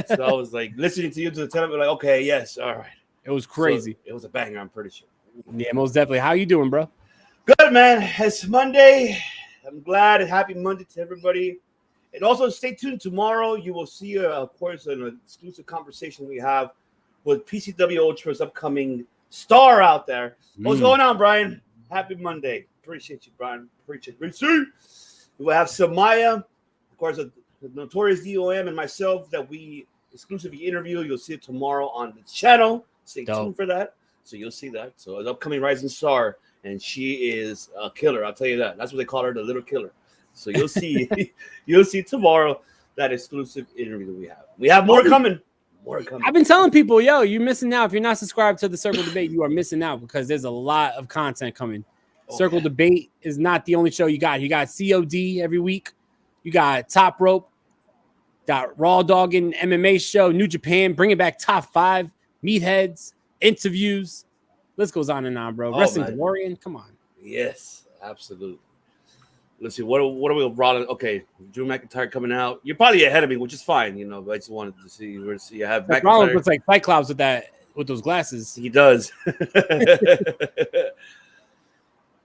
S2: So I was like listening to you to the television, like, okay, yes, all right.
S1: It was crazy.
S2: So it was a banger, I'm pretty sure.
S1: Yeah, most definitely. How you doing, bro?
S2: Good, man. It's Monday. I'm glad. Happy Monday to everybody. And also stay tuned. Tomorrow you will see, of course, an exclusive conversation we have with PCW Ultra's upcoming star out there. What's going on, Brian? Happy Monday. Appreciate you, Brian. Appreciate you. We will have Samaya, of course, the Notorious DOM, and myself that we exclusively interview. You'll see it tomorrow on the channel. Stay tuned for that. So you'll see that. So an upcoming rising star, and she is a killer. I'll tell you that. That's what they call her, the little killer. So you'll see, you'll see tomorrow that exclusive interview that we have. We have more coming.
S1: I've been telling people, yo, you're missing out. If you're not subscribed to the Circle Debate, you are missing out because there's a lot of content coming. Okay. Circle Debate is not the only show you got. You got COD every week. You got Top Rope. Got Raw Doggin MMA show, New Japan, bringing back Top 5, Meatheads, interviews. List goes on and on, bro. Wrestling Delorean, come on.
S2: Yes, absolutely. let's see. What are we rolling? Okay, Drew McIntyre coming out. You're probably ahead of me, which is fine. You know, but I just wanted to see where to see. I have
S1: Seth Rollins
S2: McIntyre.
S1: looks like Fight Clouds with those glasses.
S2: He does.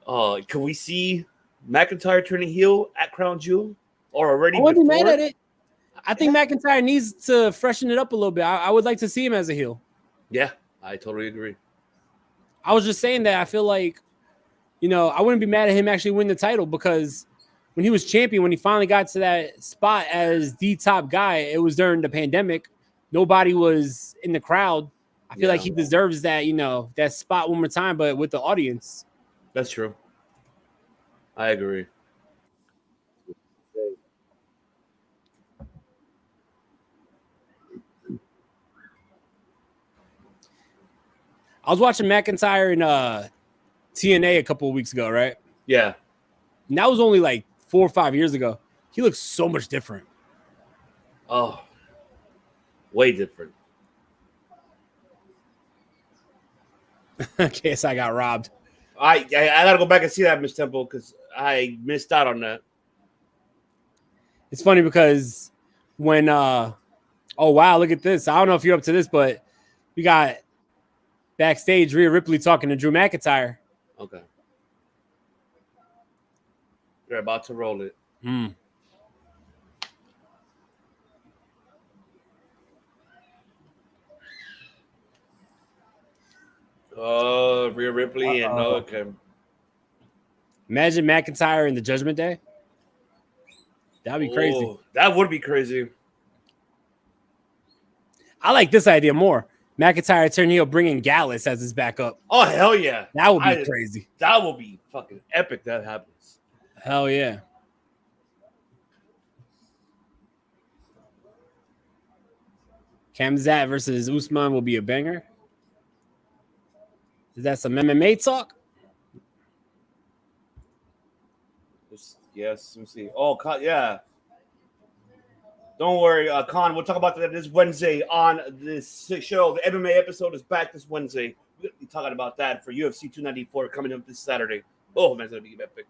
S2: Oh, can we see McIntyre turning heel at Crown Jewel or already?
S1: I wouldn't be
S2: before?
S1: mad at it. I think McIntyre needs to freshen it up a little bit. I would like to see him as a heel.
S2: Yeah, I totally agree.
S1: I was just saying that I feel like, I wouldn't be mad at him actually winning the title because when he was champion, when he finally got to that spot as the top guy, it was during the pandemic. Nobody was in the crowd. I feel like he deserves that, that spot one more time, but with the audience.
S2: That's true. I agree.
S1: I was watching McIntyre in TNA a couple of weeks ago, right?
S2: Yeah.
S1: And that was only like 4 or 5 years ago. He looks so much different.
S2: Oh, way different.
S1: I guess I got robbed.
S2: I gotta go back and see that, Miss Temple, because I missed out on that.
S1: It's funny because when oh wow, look at this. I don't know if you're up to this, but we got backstage Rhea Ripley talking to Drew McIntyre.
S2: Okay. You're about to roll it. Oh, Rhea Ripley and okay.
S1: Imagine McIntyre in the Judgment Day. That'd be crazy.
S2: That would be crazy.
S1: I like this idea more. McIntyre turn heel, bringing Gallus as his backup.
S2: Oh hell yeah!
S1: That would be crazy.
S2: That would be fucking epic. That happens.
S1: Hell yeah! Khamzat versus Usman will be a banger. Is that some MMA talk?
S2: Yes, let me see. Oh, yeah. Don't worry, Con. We'll talk about that this Wednesday on this show. The MMA episode is back this Wednesday. We'll be talking about that for UFC 294 coming up this Saturday. Oh, man, it's going to be epic.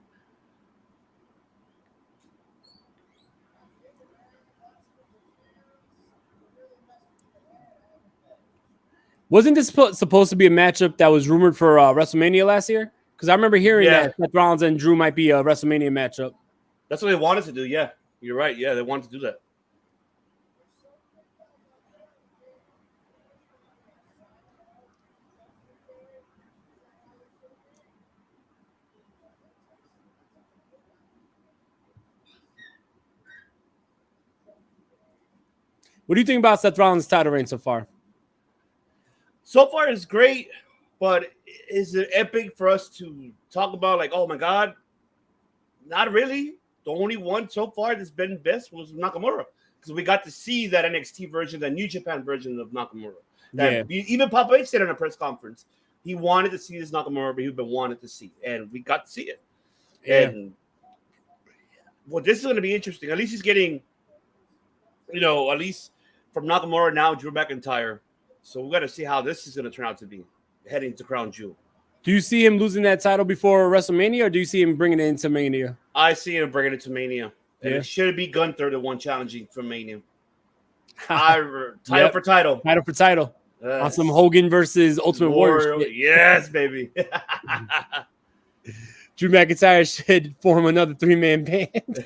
S1: Wasn't this supposed to be a matchup that was rumored for WrestleMania last year? Because I remember hearing that Seth Rollins and Drew might be a WrestleMania matchup.
S2: That's what they wanted to do, yeah. You're right. Yeah, they wanted to do that.
S1: What do you think about Seth Rollins' title reign so far?
S2: So far, it's great, but is it epic for us to talk about? Like, oh my God, not really. The only one so far that's been best was Nakamura because we got to see that NXT version, that New Japan version of Nakamura. Even Papa H said in a press conference, he wanted to see this Nakamura, but he'd been wanting to see, and we got to see it. Yeah. And well, this is going to be interesting. At least he's getting, at least from Nakamura now, Drew McIntyre. So we got to see how this is going to turn out to be heading to Crown Jewel.
S1: Do you see him losing that title before WrestleMania, or do you see him bringing it into Mania?
S2: I see him bringing it to Mania. And it should be Gunther, the one challenging for Mania. Title for title.
S1: Title for title. On some Hogan versus Ultimate Warrior shit.
S2: Yes, baby.
S1: Drew McIntyre should form another 3-man band.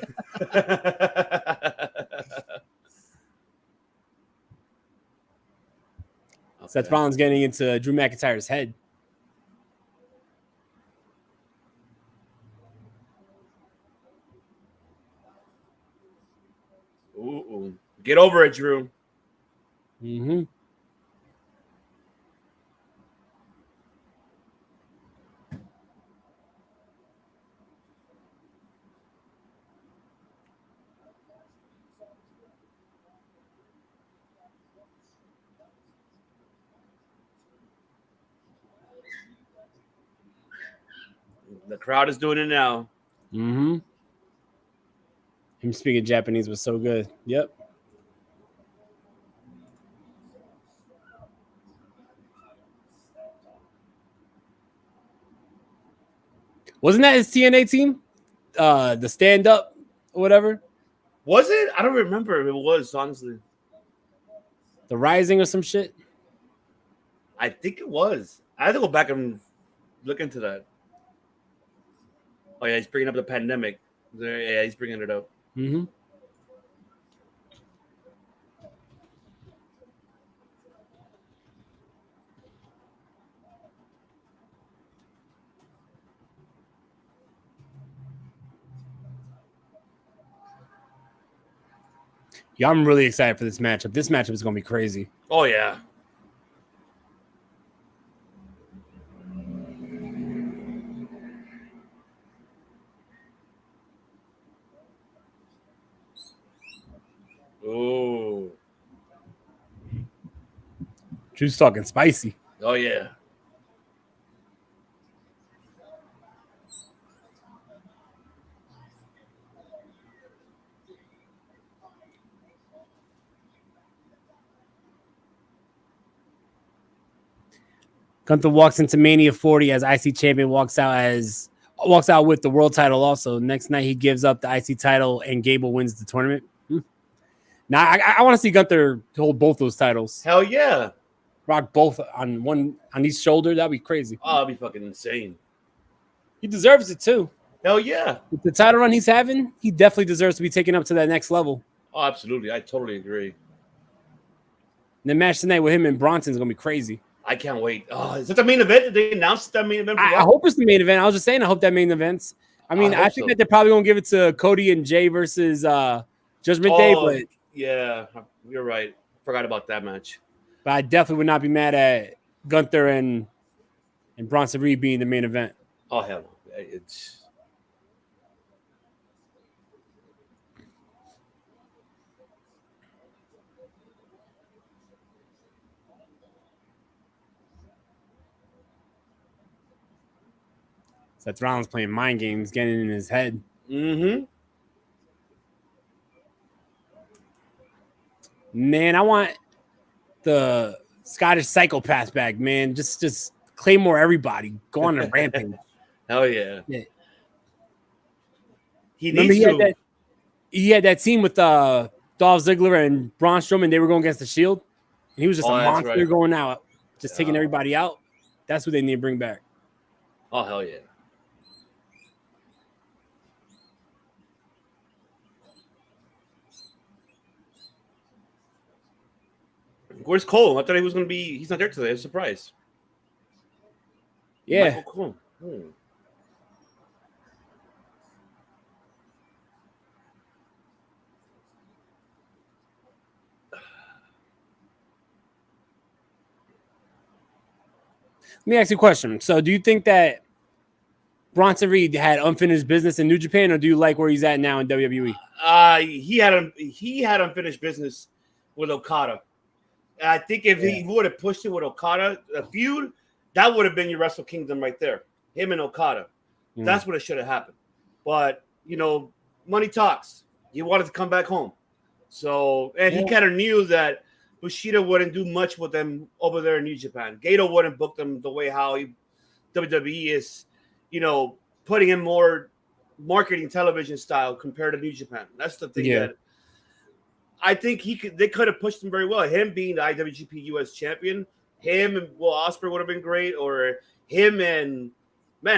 S1: Seth Rollins getting into Drew McIntyre's head.
S2: Ooh. Get over it, Drew.
S1: Mm-hmm.
S2: The crowd is doing it now.
S1: Mm-hmm. Him speaking Japanese was so good. Yep. Wasn't that his TNA team? the stand up or whatever.
S2: Was it? I don't remember if it was, honestly.
S1: The Rising or some shit.
S2: I think it was. I have to go back and look into that. Oh, yeah, he's bringing up the pandemic. Yeah, he's bringing it up.
S1: Mm-hmm. Yeah, I'm really excited for this matchup. This matchup is going to be crazy.
S2: Oh, yeah. Oh.
S1: Drew's talking spicy.
S2: Oh, yeah.
S1: Gunther walks into Mania 40 as IC champion, walks out with the world title also. Next night, he gives up the IC title and Gable wins the tournament. Now, I want to see Gunther hold both those titles.
S2: Hell yeah.
S1: Rock both on each shoulder. That'd be crazy.
S2: Oh, that'd be fucking insane.
S1: He deserves it too.
S2: Hell yeah.
S1: With the title run he's having, he definitely deserves to be taken up to that next level.
S2: Oh, absolutely. I totally agree.
S1: And the match tonight with him and Bronson is going to be crazy.
S2: I can't wait. Oh, is that the main event? Did they announce that main event?
S1: I hope it's the main event. I was just saying, I hope that main event's. I mean, I think that they're probably going to give it to Cody and Jay versus Judgment Day. But
S2: yeah, you're right. Forgot about that match.
S1: But I definitely would not be mad at Gunther and Bronson Reed being the main event.
S2: Oh, hell. It's...
S1: Seth Rollins playing mind games, getting in his head.
S2: Mm-hmm.
S1: Man, I want the Scottish psychopath back, man. Just Claymore everybody. Go on a rampage.
S2: Hell yeah.
S1: He had that scene with Dolph Ziggler and Braun Strowman. They were going against the Shield. And he was just a monster going out, just taking everybody out. That's what they need to bring back.
S2: Oh, hell yeah. Where's Cole? I thought he was going to be... He's not there today. I was surprised.
S1: Yeah.
S2: Michael Cole. Let
S1: me ask you a question. So do you think that Bronson Reed had unfinished business in New Japan, or do you like where he's at now in WWE?
S2: He had unfinished business with Okada. I think if he would have pushed it with Okada, a feud, that would have been your Wrestle Kingdom right there. Him and Okada. That's what it should have happened. But, money talks. He wanted to come back home. So, and he kind of knew that Bushido wouldn't do much with them over there in New Japan. Gato wouldn't book them the way how WWE is, putting in more marketing television style compared to New Japan. That's the thing that I think they could have pushed him very well. Him being the IWGP US champion, him and Will Ospreay would have been great, or him and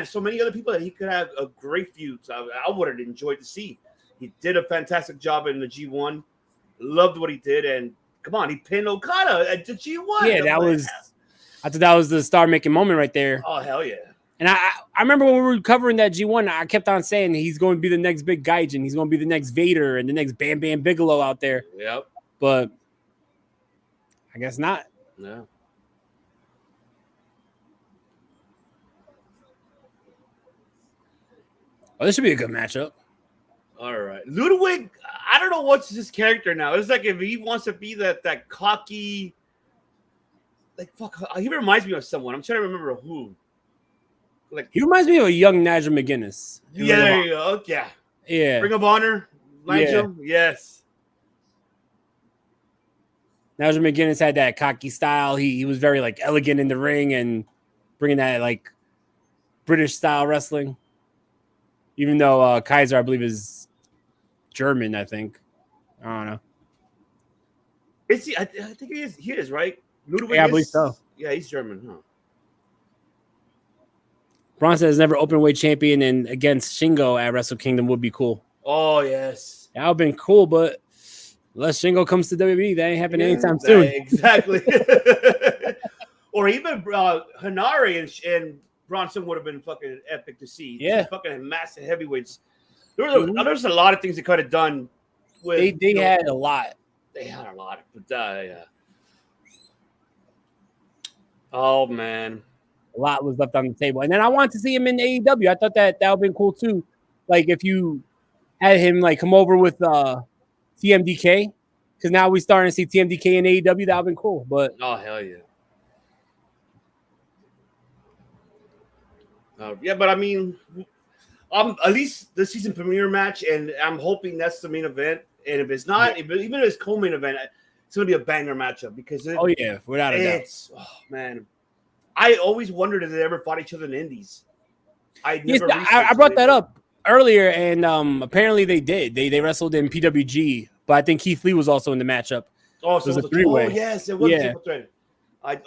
S2: so many other people that he could have a great feud. So I would have enjoyed to see. He did a fantastic job in the G1. Loved what he did, and come on, he pinned Okada at the G1.
S1: Yeah, I thought that was the star-making moment right there.
S2: Oh, hell yeah.
S1: And I remember when we were covering that G1, I kept on saying he's going to be the next big Gaijin. He's going to be the next Vader and the next Bam Bam Bigelow out there.
S2: Yep.
S1: But I guess not.
S2: No.
S1: Oh, this should be a good matchup.
S2: All right. Ludwig, I don't know what's his character now. It's like if he wants to be that cocky, he reminds me of someone. I'm trying to remember who.
S1: He reminds me of a young Nigel McGuinness.
S2: Yeah, there you go. Yeah.
S1: Yeah.
S2: Ring of Honor, Nigel. Yeah. Yes.
S1: Nigel McGuinness had that cocky style. He was very elegant in the ring and bringing that British style wrestling. Even though Kaiser, I believe, is German, I think. I don't know.
S2: Is he? I think he is. He is, right? Ludwig
S1: Yeah, I believe so.
S2: Yeah, he's German, huh?
S1: Bronson is never open weight champion, and against Shingo at Wrestle Kingdom would be cool.
S2: Oh, yes.
S1: That would have been cool, but unless Shingo comes to WWE, that ain't happening anytime soon.
S2: Exactly. Or even Hanare and Bronson would have been fucking epic to see.
S1: Yeah.
S2: Two fucking massive heavyweights. There's a lot of things they could have done. With,
S1: they had a lot.
S2: They had a lot. But, yeah. Oh, man.
S1: A lot was left on the table. And then I wanted to see him in AEW. I thought that would have been cool, too. Like, if you had him, like, come over with TMDK. Because now we're starting to see TMDK in AEW. That would have been cool. But
S2: oh, hell yeah. Yeah, but I mean, at least the season premiere match, and I'm hoping that's the main event. And if it's not, even if it's co-main event, it's going to be a banger matchup because
S1: without a doubt.
S2: Oh, man. I always wondered if they ever fought each other in the Indies. I
S1: brought that up earlier, and apparently they did. They wrestled in PWG, but I think Keith Lee was also in the matchup.
S2: Oh, so it was a three-way. Oh, yes, it was
S1: a
S2: triple threat.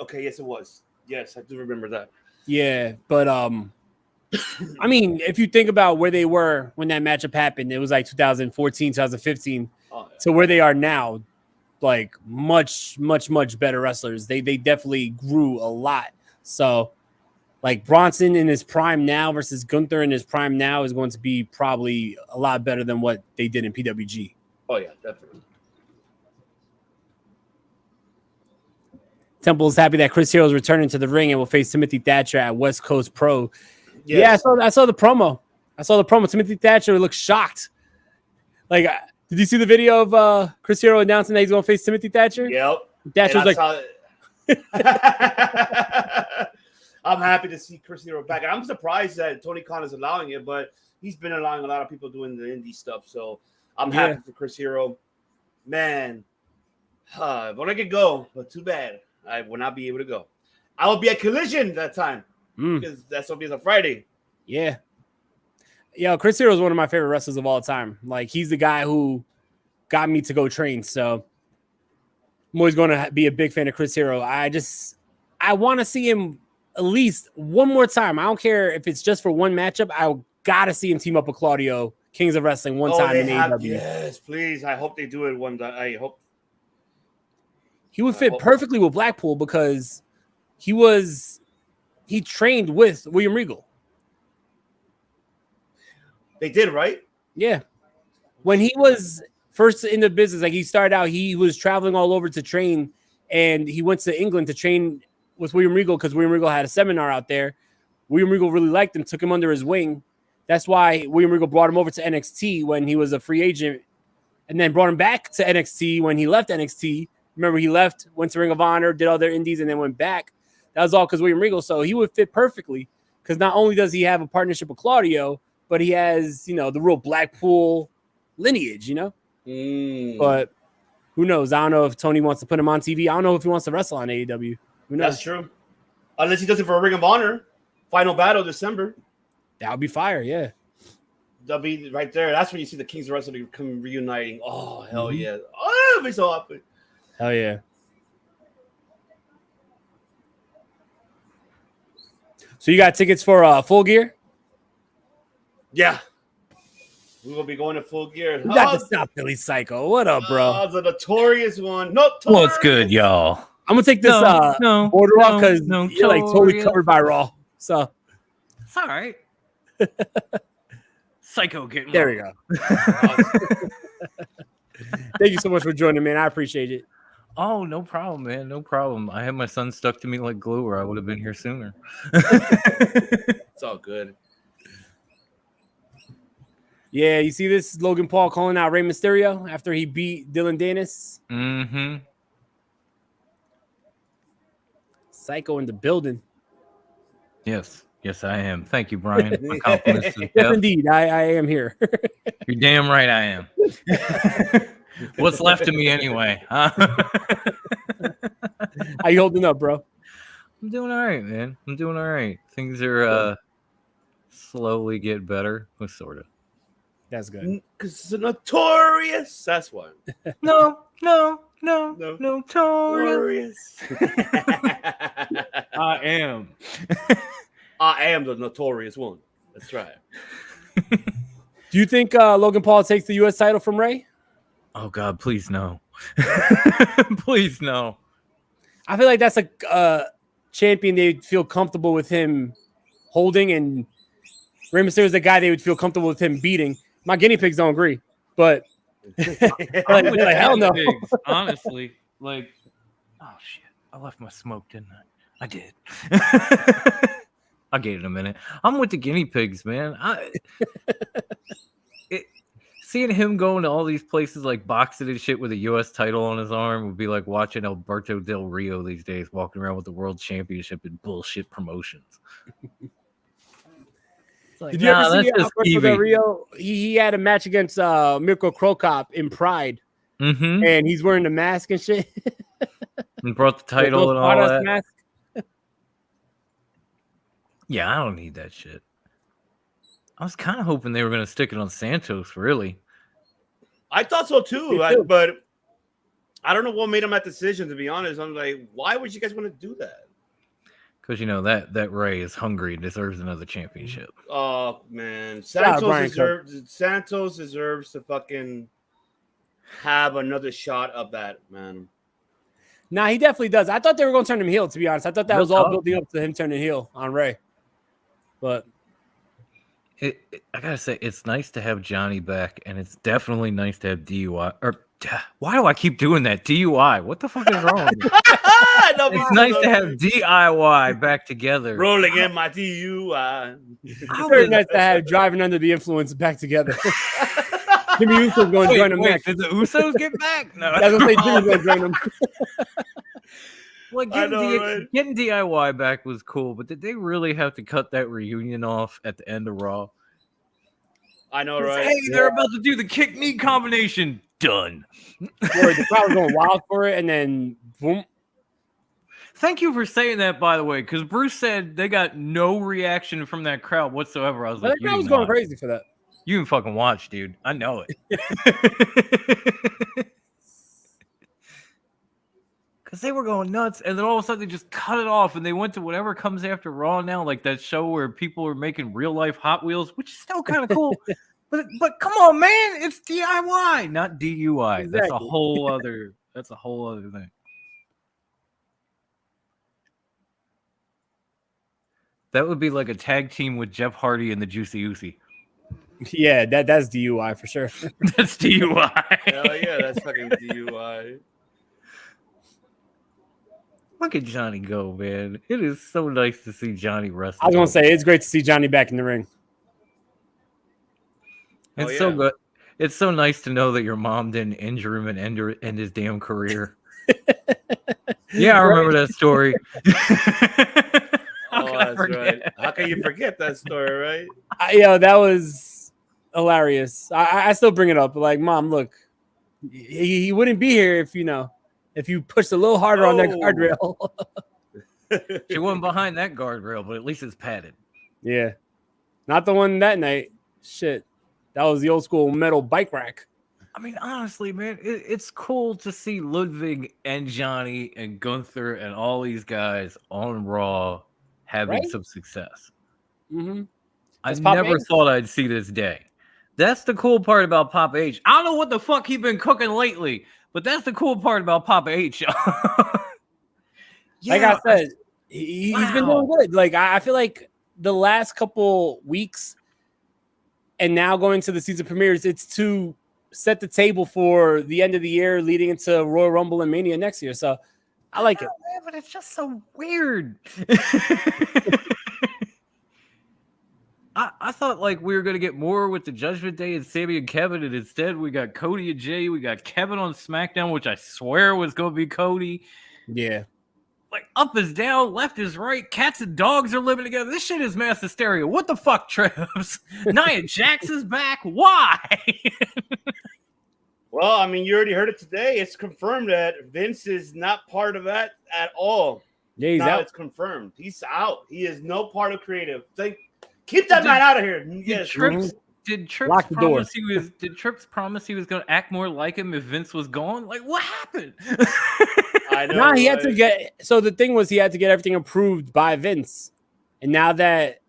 S2: Okay, yes, it was. Yes, I do remember that.
S1: Yeah, but I mean, if you think about where they were when that matchup happened, it was like 2014, 2015. So where they are now, like much, much, much better wrestlers. They definitely grew a lot. So like Bronson in his prime now versus Gunther in his prime now is going to be probably a lot better than what they did in PWG.
S2: Oh, yeah, definitely.
S1: Temple is happy that Chris Hero is returning to the ring and will face Timothy Thatcher at West Coast Pro. Yes. Yeah, I saw the promo. Timothy Thatcher looked shocked. Like, did you see the video of Chris Hero announcing that he's going to face Timothy Thatcher?
S2: Yep.
S1: Thatcher was like,
S2: I'm happy to see Chris Hero back. And I'm surprised that Tony Khan is allowing it, but he's been allowing a lot of people doing the indie stuff. So I'm happy for Chris Hero. Man, when I could go, but too bad. I will not be able to go. I will be at Collision that time because that's going to be on Friday.
S1: Yeah. Yo, Chris Hero is one of my favorite wrestlers of all time. Like, he's the guy who got me to go train. So I'm always going to be a big fan of Chris Hero. I want to see him at least one more time. I don't care if it's just for one matchup. I got to see him team up with Claudio, Kings of Wrestling, one time in AEW.
S2: Yes, please. I hope they do it one time. I hope.
S1: He would fit perfectly with Blackpool because he trained with William Regal.
S2: They did, right?
S1: Yeah. When he was first in the business, like he started out, he was traveling all over to train, and he went to England to train with William Regal because William Regal had a seminar out there. William Regal really liked him, took him under his wing. That's why William Regal brought him over to NXT when he was a free agent, and then brought him back to NXT when he left NXT. Remember, he left, went to Ring of Honor, did all their indies, and then went back. That was all because William Regal. So he would fit perfectly because not only does he have a partnership with Claudio, but he has, the real Blackpool lineage, But who knows? I don't know if Tony wants to put him on TV. I don't know if he wants to wrestle on AEW. Who knows?
S2: That's true. Unless he does it for a Ring of Honor. Final Battle, December.
S1: That would be fire, yeah.
S2: That'll be right there. That's when you see the Kings of Wrestling come reuniting. Oh, hell yeah. Oh, it'll be so happy.
S1: Hell yeah. So you got tickets for Full Gear?
S2: Yeah. We will be going to Full Gear.
S1: You got to stop Billy Psycho. What up, bro?
S2: The notorious one.
S3: What's good, y'all?
S1: I'm going to take this order off because you're like totally covered by Raw. So
S3: it's all right. Psycho getting
S1: there we go. Thank you so much for joining, man. I appreciate it.
S3: Oh, no problem, man. No problem. I had my son stuck to me like glue, or I would have been here sooner.
S2: It's all good.
S1: Yeah, you see this? Logan Paul calling out Rey Mysterio after he beat Dylan Dennis.
S3: Mm-hmm.
S1: Psycho in the building.
S3: Yes, I am. Thank you, Brian. My compliments to
S1: yes, indeed. I am here.
S3: You're damn right I am. What's left of me anyway? Huh?
S1: How you holding up, bro?
S3: I'm doing all right, man. I'm doing all right. Things are slowly get better. Well, sort of.
S1: That's good.
S2: Because it's a notorious. That's why.
S3: No.
S2: No.
S3: Notorious. I am.
S2: I am the notorious one. That's right.
S1: Do you think Logan Paul takes the U.S. title from Ray?
S3: Oh God, please no. Please no.
S1: I feel like that's a champion they would feel comfortable with him holding, and Rey Mysterio is the guy they would feel comfortable with him beating. My guinea pigs don't agree, but
S3: I'm with
S1: like, hell no.
S3: pigs, honestly. Like, oh shit, I left my smoke, didn't I? I did. I'll get it in a minute. I'm with the guinea pigs, man. Seeing him going to all these places like boxing and shit with a U.S. title on his arm would be like watching Alberto Del Rio these days, walking around with the world championship in bullshit promotions. Like,
S1: did you ever see Alberto Del Rio? He had a match against Mirko Krokop in Pride, and he's wearing the mask and shit.
S3: And brought the title and all that. Mask. Yeah, I don't need that shit. I was kind of hoping they were going to stick it on Santos, really.
S2: I thought so too, but I don't know what made him that decision, to be honest. I'm like, why would you guys want to do that? Because, you know, that Ray is hungry and deserves another championship. Oh, man. Santos deserves to fucking have another shot of that, man.
S1: Nah, he definitely does. I thought they were going to turn him heel, to be honest. I thought that was all building up to him turning heel on Ray. But
S3: I gotta say, it's nice to have Johnny back, and it's definitely nice to have DUI. Or why do I keep doing that? DUI. What the fuck is wrong? It's nice to have DIY back together.
S2: Rolling in my DUI.
S1: It's very nice to have driving under the influence back together. Jimmy Uso's going to join them next.
S3: Did the Usos get back? No,
S1: I was going to say Jimmy's going to join them.
S3: Like getting DIY back was cool, but did they really have to cut that reunion off at the end of Raw?
S2: I know, right?
S3: Hey, they're about to do the kick knee combination. Done.
S1: Boy, the crowd was going wild for it, and then boom.
S3: Thank you for saying that, by the way, because Bruce said they got no reaction from that crowd whatsoever. I was like,
S1: that crowd was going crazy for that.
S3: You can fucking watch, dude. I know it. Because they were going nuts, and then all of a sudden they just cut it off, and they went to whatever comes after Raw now, like that show where people are making real-life Hot Wheels, which is still kind of cool. but come on, man, it's DIY, not DUI. Exactly. That's a whole other thing. That would be like a tag team with Jeff Hardy and the Juicy Uzi.
S1: Yeah, that's DUI for sure.
S3: That's DUI.
S2: Hell yeah, that's fucking DUI.
S3: Look at Johnny go, man. It is so nice to see Johnny wrestle.
S1: I was going to say, it's great to see Johnny back in the ring.
S3: It's so good. It's so nice to know that your mom didn't injure him and end his damn career. Yeah, I remember that story.
S2: That's right. How can you forget that story, right?
S1: That was hilarious. I still bring it up. Like, Mom, look, he wouldn't be here if you pushed a little harder on that guardrail.
S3: She wasn't behind that guardrail, but at least it's padded.
S1: Yeah. Not the one that night. Shit. That was the old school metal bike rack.
S3: I mean, honestly, man, it's cool to see Ludwig and Johnny and Gunther and all these guys on Raw having some success.
S1: Mm-hmm.
S3: I never thought I'd see this day. That's the cool part about Papa H. I don't know what the fuck he's been cooking lately, but that's the cool part about Papa H.
S1: Like I said, he's been doing good. Like, I feel like the last couple weeks and now going to the season premieres, it's to set the table for the end of the year leading into Royal Rumble and Mania next year. So I like it.
S3: Man, but it's just so weird. I thought like we were going to get more with the Judgment Day and Sammy and Kevin, and instead we got Cody and Jay. We got Kevin on SmackDown, which I swear was going to be Cody.
S1: Yeah.
S3: Like up is down, left is right. Cats and dogs are living together. This shit is mass hysteria. What the fuck, Trevs? Nia Jax is back. Why?
S2: Well, I mean, you already heard it today. It's confirmed that Vince is not part of that at all.
S1: Yeah, he's out.
S2: It's confirmed. He's out. He is no part of creative. Keep that man out of here.
S3: Did
S2: Yes.
S3: Trips
S1: Lock the door.
S3: promise did Trips promise he was gonna act more like him if Vince was gone? Like, what happened?
S2: I know.
S1: Nah, he had to get. So the thing was, he had to get everything approved by Vince, and now that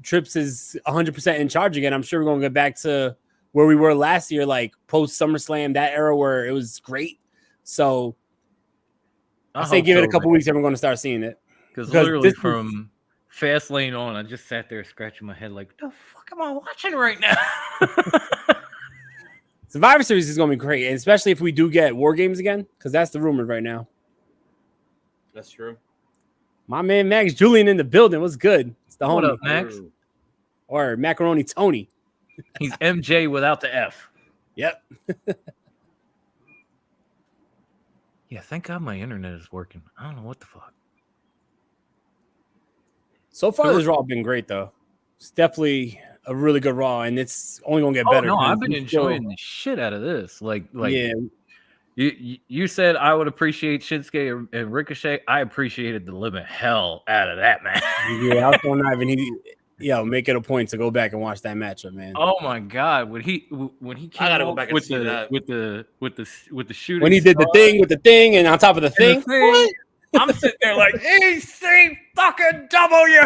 S1: Trips is 100% in charge again, I'm sure we're gonna get back to where we were last year, like post SummerSlam, that era where it was great. So I say give it a couple weeks, and we're gonna start seeing it.
S3: Because literally from Fastlane on, I just sat there scratching my head like, what the fuck am I watching right now?
S1: Survivor Series is going to be great, and especially if we do get War Games again, because that's the rumor right now.
S2: That's true.
S1: My man Max Julian in the building. What's good? It's the
S3: What
S1: homie.
S3: up, Max?
S1: Or Macaroni Tony.
S3: He's MJ without the F.
S1: Yep.
S3: Yeah, thank God my internet is working. I don't know what the fuck.
S1: So far, this Raw been great, though. It's definitely a really good Raw, and it's only going to get better.
S3: No, I've been enjoying the shit out of this. Like,
S1: yeah.
S3: You said I would appreciate Shinsuke and Ricochet. I appreciated the living hell out of that match.
S1: Yeah, I was going live, and make it a point to go back and watch that matchup, man.
S3: Oh my God, when he came
S2: I gotta go back and see that.
S3: with the shooting,
S1: when he did the thing with the thing and on top of the thing. What?
S3: I'm sitting there like EC fucking W.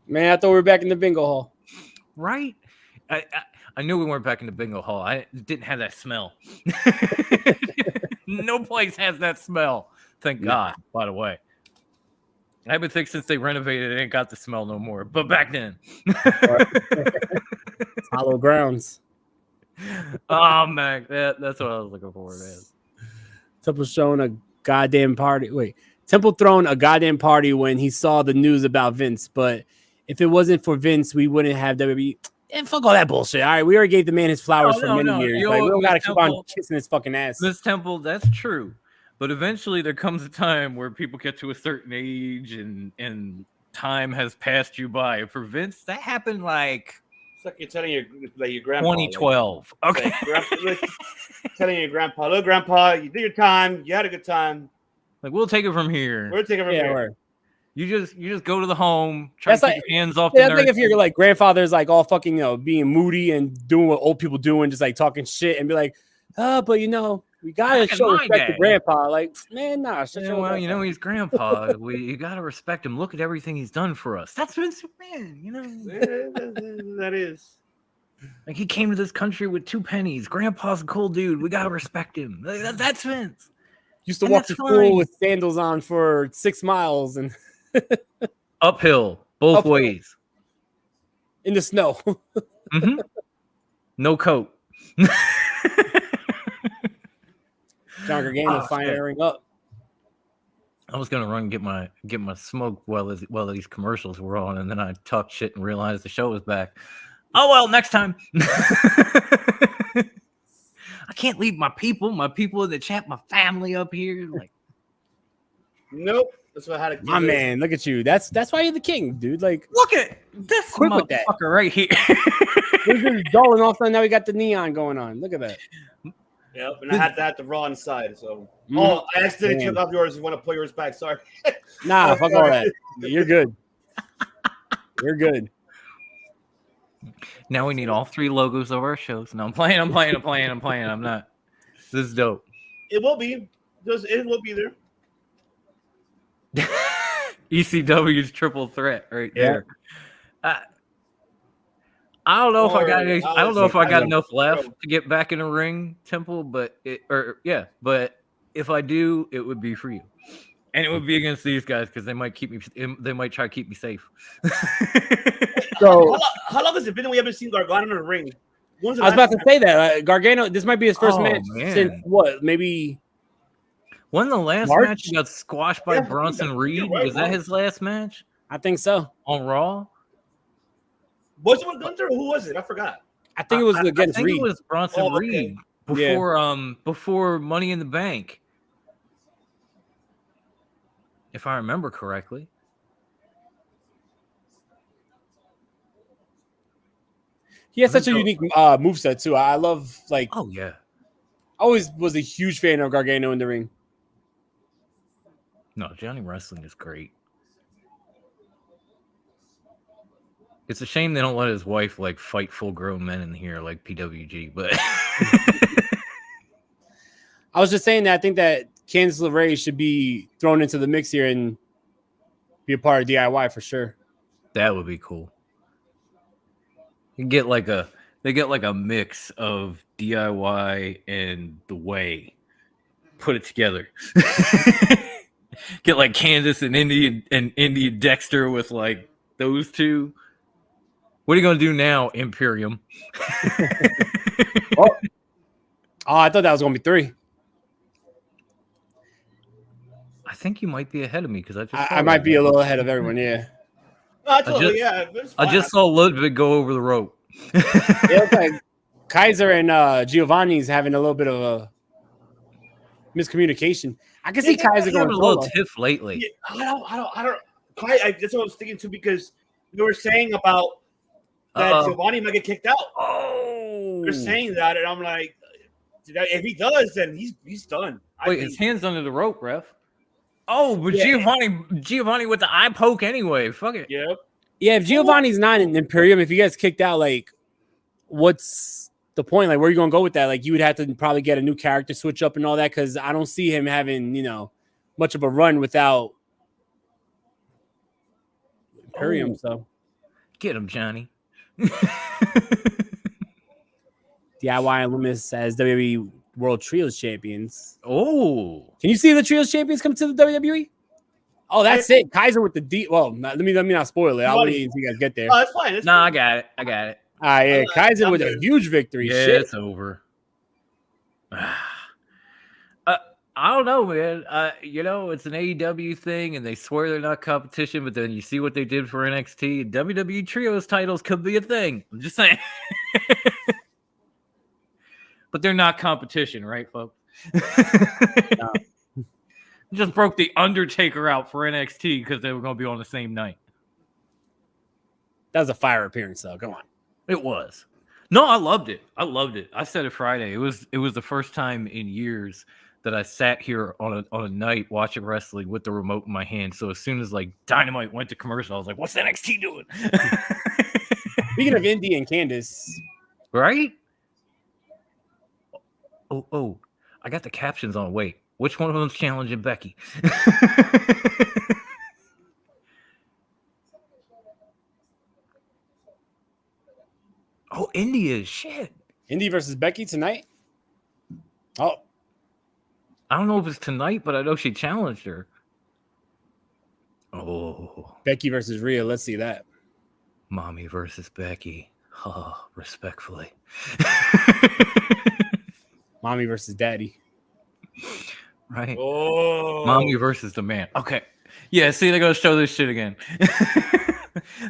S1: Man, I thought we were back in the bingo hall.
S3: Right? I knew we weren't back in the bingo hall. I didn't have that smell. No place has that smell. Thank God, by the way. I haven't think since they renovated it, ain't got the smell no more. But back then.
S1: Hollow grounds.
S3: Oh, man. That's what I was looking for, man.
S1: Temple throwing a goddamn party. Temple throwing a goddamn party when he saw the news about Vince. But if it wasn't for Vince, we wouldn't have WWE. And fuck all that bullshit. All right, we already gave the man his flowers for many years. We don't gotta keep on kissing his fucking ass.
S3: Miss Temple, that's true. But eventually there comes a time where people get to a certain age and time has passed you by. For Vince, that happened like
S2: it's like you're telling your grandpa.
S3: 2012. Okay.
S2: Telling your grandpa, look, grandpa, you did your time. You had a good time.
S3: Like, we'll take it from here.
S2: We'll take it from here.
S1: Right.
S3: You just go to the home, try to keep your hands off
S1: the
S3: nurse.
S1: I think if your like grandfather's like all fucking being moody and doing what old people do and just like talking shit and be like, but we gotta show respect to grandpa. Like, man, nah.
S3: He's grandpa. You gotta respect him. Look at everything he's done for us. That's Vince McMahon,
S2: That is.
S3: Like, he came to this country with 2 pennies. Grandpa's a cool dude. We gotta respect him. That's Vince.
S1: Used to walk to school with sandals on for 6 miles and
S3: uphill both ways
S1: in the snow.
S3: Mm-hmm. No coat.
S1: John Gargano firing up.
S3: I was gonna run and get my smoke while these commercials were on, and then I talked shit and realized the show was back. Oh well, next time. I can't leave my people in the chat, my family up here. Like,
S2: nope. That's what I had to.
S1: My man, look at you. That's why you're the king, dude. Like,
S3: look at this motherfucker right here.
S1: We're just dulling off, and now we got the neon going on. Look at that.
S2: Yep, and I had to have the Raw inside. So, I accidentally took off yours. You want to pull yours back? Sorry.
S1: Nah, fuck all that. You're good. You're good.
S3: Now we need all 3 logos of our shows. No, I'm playing. I'm not. This is dope.
S2: It will be. It will be there.
S3: ECW's triple threat right there. I don't know if I got any. I don't know if I got enough left to get back in the ring, Temple. But if I do, it would be for you, and it would be against these guys because they might keep me. They might try to keep me safe.
S2: So, how long has it been that we haven't seen Gargano in the ring?
S1: I was about to say that Gargano. This might be his first match since what? Maybe.
S3: When the last match he got squashed by Bronson Reed? Was that his last match?
S1: I think so.
S3: On Raw?
S2: Was it with Gunther or who was it? I forgot.
S1: I think it was against Reed.
S3: It was Bronson Reed before Money in the Bank. If I remember correctly.
S1: He has such a unique moveset too. I love I always was a huge fan of Gargano in the ring.
S3: No, Johnny Wrestling is great. It's a shame they don't let his wife like fight full-grown men in here like PWG, but
S1: I was just saying that I think that Candice LeRae should be thrown into the mix here and be a part of DIY for sure.
S3: that would be cool. You get like a mix of DIY and The Way. Put it together. Get like Candice and Indy Dexter with like those two. What are you gonna do now, Imperium?
S1: Oh, I thought that was gonna be 3.
S3: I think you might be ahead of me because
S1: I might be a little ahead of everyone. Yeah.
S3: I just saw Ludwig go over the rope.
S1: Yeah, okay. Kaiser and Giovanni's having a little bit of a miscommunication. I can see Kaiser going
S3: a
S1: solo.
S3: little tiff lately.
S2: Yeah, I don't. That's what I was thinking too, because they were saying about that Giovanni might get kicked out.
S3: Oh,
S2: They're saying that, and I'm like, if he does, then he's done.
S3: Wait, his hand's under the rope, ref. Oh, but Giovanni with the eye poke anyway. Fuck it.
S2: Yep.
S1: Yeah, if Giovanni's not in Imperium, if he gets kicked out, like, what's the point? Like, where are you gonna go with that? Like, you would have to probably get a new character switch up and all that, because I don't see him having, much of a run without Imperium. So
S3: get him, Johnny.
S1: DIY and Loomis as WWE World Trios Champions.
S3: Oh,
S1: can you see the Trios Champions come to the WWE? Oh, that's it. Kaiser with the D. Well, let me not spoil it. I'll wait until you guys get there.
S2: Oh, that's fine.
S3: I got it.
S1: Yeah, Kaiser with a huge victory.
S3: Yeah,
S1: shit.
S3: It's over. I don't know, man. It's an AEW thing, and they swear they're not competition, but then you see what they did for NXT. WWE Trios titles could be a thing. I'm just saying. But they're not competition, right, folks?
S1: No.
S3: Just broke the Undertaker out for NXT because they were going to be on the same night.
S1: That was a fire appearance, though. Come on.
S3: It was. No, I loved it. I said it Friday. It was the first time in years that I sat here on a night watching wrestling with the remote in my hand. So as soon as like Dynamite went to commercial, I was like, "What's NXT doing?"
S1: Speaking of Indy and Candice,
S3: right? Oh! I got the captions on. Wait, which one of them's challenging Becky? Oh, India, shit.
S1: Indy versus Becky tonight. Oh,
S3: I don't know if it's tonight, but I know she challenged her. Oh,
S1: Becky versus Rhea. Let's see that.
S3: Mommy versus Becky. Oh, respectfully.
S1: Mommy versus Daddy.
S3: Right.
S2: Oh,
S3: Mommy versus the man. Okay. Yeah, see, they're going to show this shit again.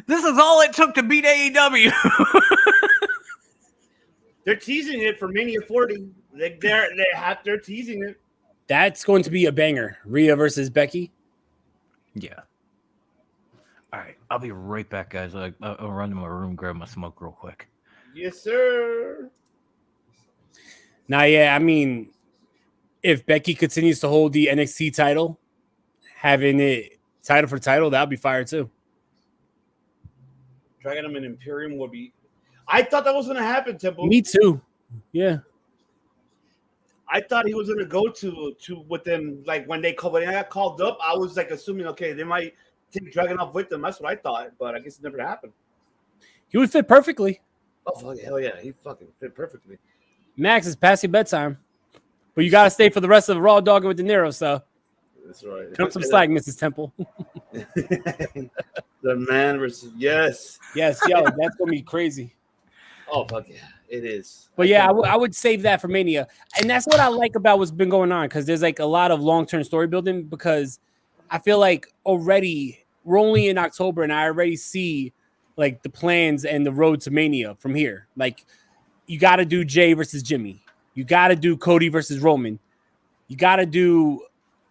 S3: This is all it took to beat AEW.
S2: They're teasing it for Mania 40. They're teasing it.
S1: That's going to be a banger. Rhea versus Becky.
S3: Yeah. All right. I'll be right back, guys. I'll run to my room, grab my smoke real quick.
S2: Yes, sir.
S1: Now, yeah, I mean, if Becky continues to hold the NXT title, having it title for title, that'll be fire too.
S2: Dragging him in Imperium would be. I thought that was going to happen, Temple.
S1: Me too. Yeah.
S2: I thought he was going to go to with them. Like when I got called up, I was like assuming, okay, they might take Dragunov with them. That's what I thought, but I guess it never happened.
S1: He would fit perfectly.
S2: Oh, hell yeah. He fucking fit perfectly.
S1: Max, it's past your bedtime. But you got to stay for the rest of the Raw Doggin with Dinero, so.
S2: That's right.
S1: Cut some slack, Mrs. Temple.
S2: The man versus yes.
S1: Yes, yo, that's going to be crazy.
S2: Oh, fuck yeah. It is.
S1: But yeah, I would save that for Mania. And that's what I like about what's been going on, because there's like a lot of long-term story building, because I feel like already we're only in October and I already see like the plans and the road to Mania from here. Like you got to do Jay versus Jimmy. You got to do Cody versus Roman. You got to do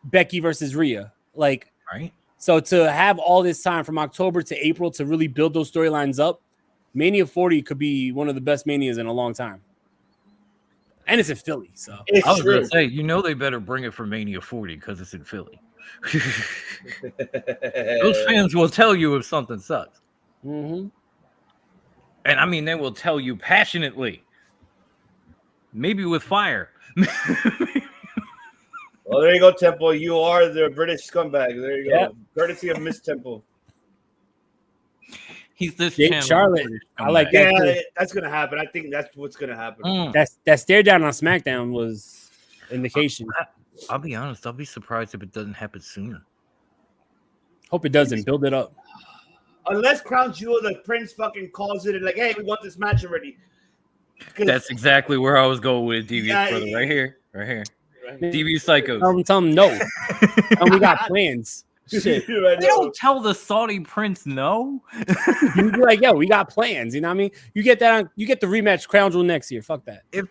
S1: Becky versus Rhea. Like,
S3: right.
S1: So to have all this time from October to April to really build those storylines up, Mania 40 could be one of the best Manias in a long time. And it's in Philly, so.
S2: It's
S3: I was
S2: true.
S3: going to say, they better bring it for Mania 40 because it's in Philly. Those fans will tell you if something sucks.
S1: Mm-hmm.
S3: And I mean, they will tell you passionately, maybe with fire.
S2: Well, there you go, Temple. You are the British scumbag. There you go. Courtesy of Miss Temple.
S3: He's this
S1: Jake
S3: channel.
S1: Charlotte. I like that.
S2: Yeah, that's gonna happen. I think that's what's gonna happen.
S1: That stare down on SmackDown was indication.
S3: I'll be honest. I'll be surprised if it doesn't happen sooner.
S1: Hope it doesn't. Build it up.
S2: Unless Crown Jewel, the Prince, fucking calls it and like, hey, we want this match already.
S3: That's exactly where I was going with Devious brother. Right here. Devious Psychos.
S1: Tell them no. And we got plans. Shit.
S3: They don't tell the Saudi Prince no.
S1: You be like, yo, we got plans. You know what I mean? You get that. You get the rematch Crown Jewel next year. Fuck that.
S3: If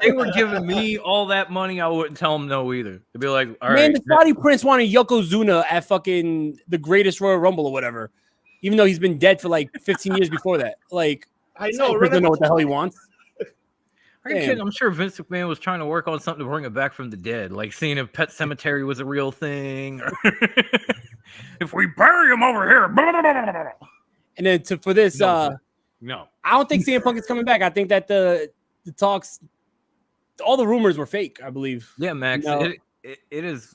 S3: they were giving me all that money, I wouldn't tell them no either. They'd be like, all right.
S1: The Saudi Prince wanted Yokozuna at fucking the greatest Royal Rumble or whatever, even though he's been dead for like 15 years before that. Like,
S2: I know.
S1: He doesn't know what the hell he wants.
S3: Are you kidding? I'm sure Vince McMahon was trying to work on something to bring it back from the dead, like seeing if Pet Cemetery was a real thing. If we bury him over here.
S1: And then for this,
S3: no,
S1: I don't think CM Punk is coming back. I think that the talks, all the rumors were fake, I believe.
S3: Yeah, Max. It has